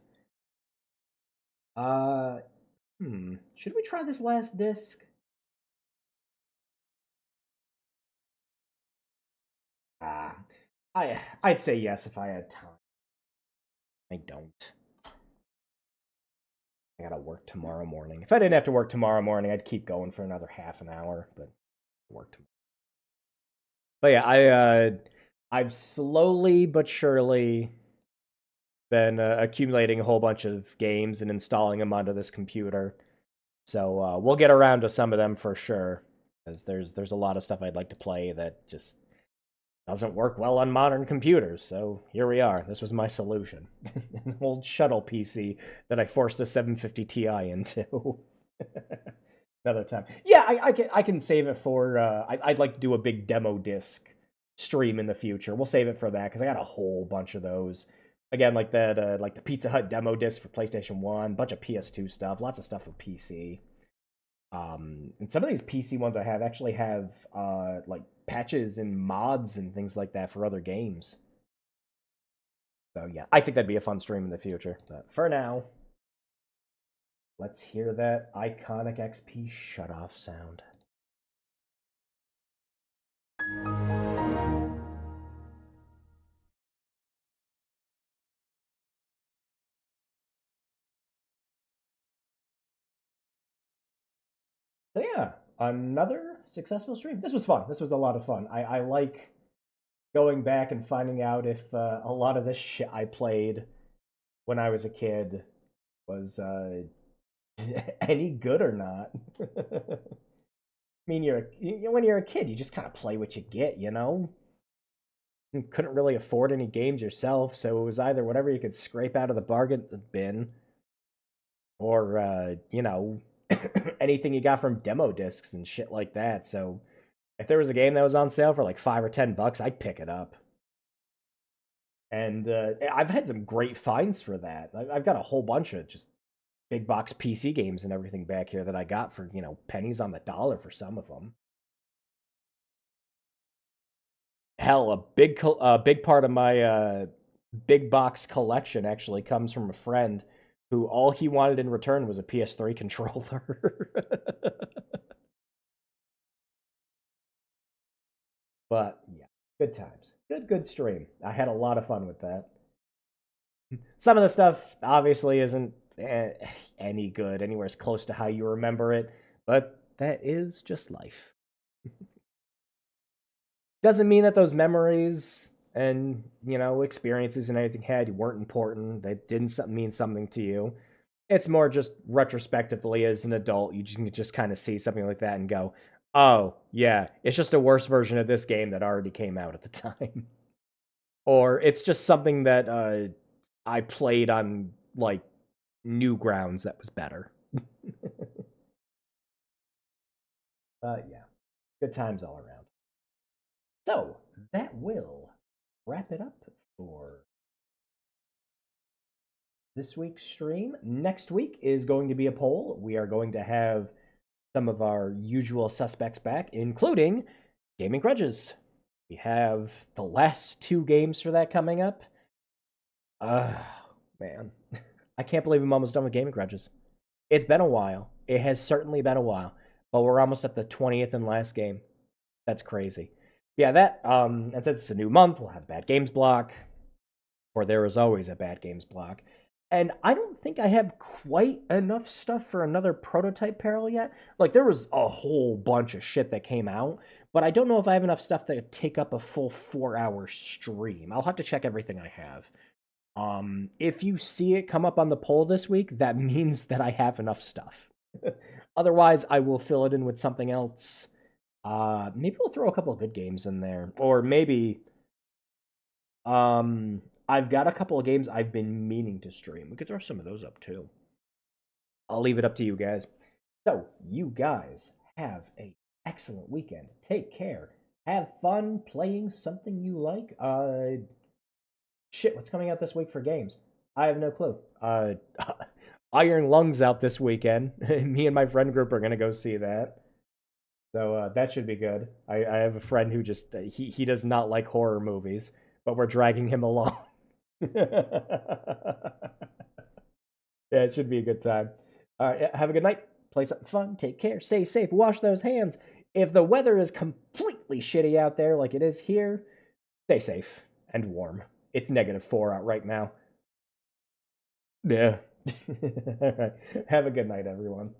Should we try this last disc? I'd say yes if I had time. I don't. I gotta work tomorrow morning. If I didn't have to work tomorrow morning, I'd keep going for another half an hour, but work tomorrow. But yeah, I've slowly but surely been accumulating a whole bunch of games and installing them onto this computer. So we'll get around to some of them for sure, because there's a lot of stuff I'd like to play that just doesn't work well on modern computers. So here we are. This was my solution. An old shuttle PC that I forced a 750 Ti into. Another time. Yeah, I can save it for. I'd like to do a big demo disc stream in the future. We'll save it for that because I got a whole bunch of those. Again, like that, like the Pizza Hut demo disc for PlayStation 1, bunch of PS2 stuff, lots of stuff for PC. And some of these PC ones I have actually have like patches and mods and things like that for other games. So yeah, I think that'd be a fun stream in the future. But for now, let's hear that iconic XP shutoff sound. So yeah, another successful stream. This was fun. This was a lot of fun. I like going back and finding out if a lot of this shit I played when I was a kid was any good or not. I mean, when you're a kid, you just kind of play what you get, you know? You couldn't really afford any games yourself, so it was either whatever you could scrape out of the bargain bin or, anything you got from demo discs and shit like that. So if there was a game that was on sale for like $5 or $10, I'd pick it up. And I've had some great finds for that. I've got a whole bunch of just big box PC games and everything back here that I got for, pennies on the dollar for some of them. Hell, a big part of my big box collection actually comes from a friend who all he wanted in return was a PS3 controller. But yeah, good times. Good stream. I had a lot of fun with that. Some of the stuff obviously isn't any good, anywhere as close to how you remember it, but that is just life. Doesn't mean that those memories and, experiences and anything had weren't important. They didn't mean something to you. It's more just retrospectively as an adult, you can just kind of see something like that and go, oh, yeah, it's just a worse version of this game that already came out at the time. Or it's just something that I played on, like, new grounds that was better. Yeah, good times all around. So, that will wrap it up for this week's stream. Next week is going to be a poll. We are going to have some of our usual suspects back, including Gaming Grudges. We have the last 2 games for that coming up. Man. I can't believe I'm almost done with Gaming Grudges. It's been a while. It has certainly been a while. But we're almost at the 20th and last game. That's crazy. Yeah, that, and since it's a new month, we'll have Bad Games block. Or there is always a Bad Games block. And I don't think I have quite enough stuff for another prototype peril yet. Like, there was a whole bunch of shit that came out, but I don't know if I have enough stuff that would take up a full 4-hour stream. I'll have to check everything I have. If you see it come up on the poll this week, that means that I have enough stuff. Otherwise, I will fill it in with something else. Maybe we'll throw a couple of good games in there. Or maybe, I've got a couple of games I've been meaning to stream. We could throw some of those up too. I'll leave it up to you guys. So, you guys have an excellent weekend. Take care. Have fun playing something you like. Shit, what's coming out this week for games? I have no clue. Iron Lungs out this weekend. Me and my friend group are going to go see that. So that should be good. I have a friend who just, he does not like horror movies, but we're dragging him along. Yeah, it should be a good time. All right, have a good night. Play something fun. Take care. Stay safe. Wash those hands. If the weather is completely shitty out there like it is here, stay safe and warm. It's -4 out right now. Yeah. All right. Have a good night, everyone.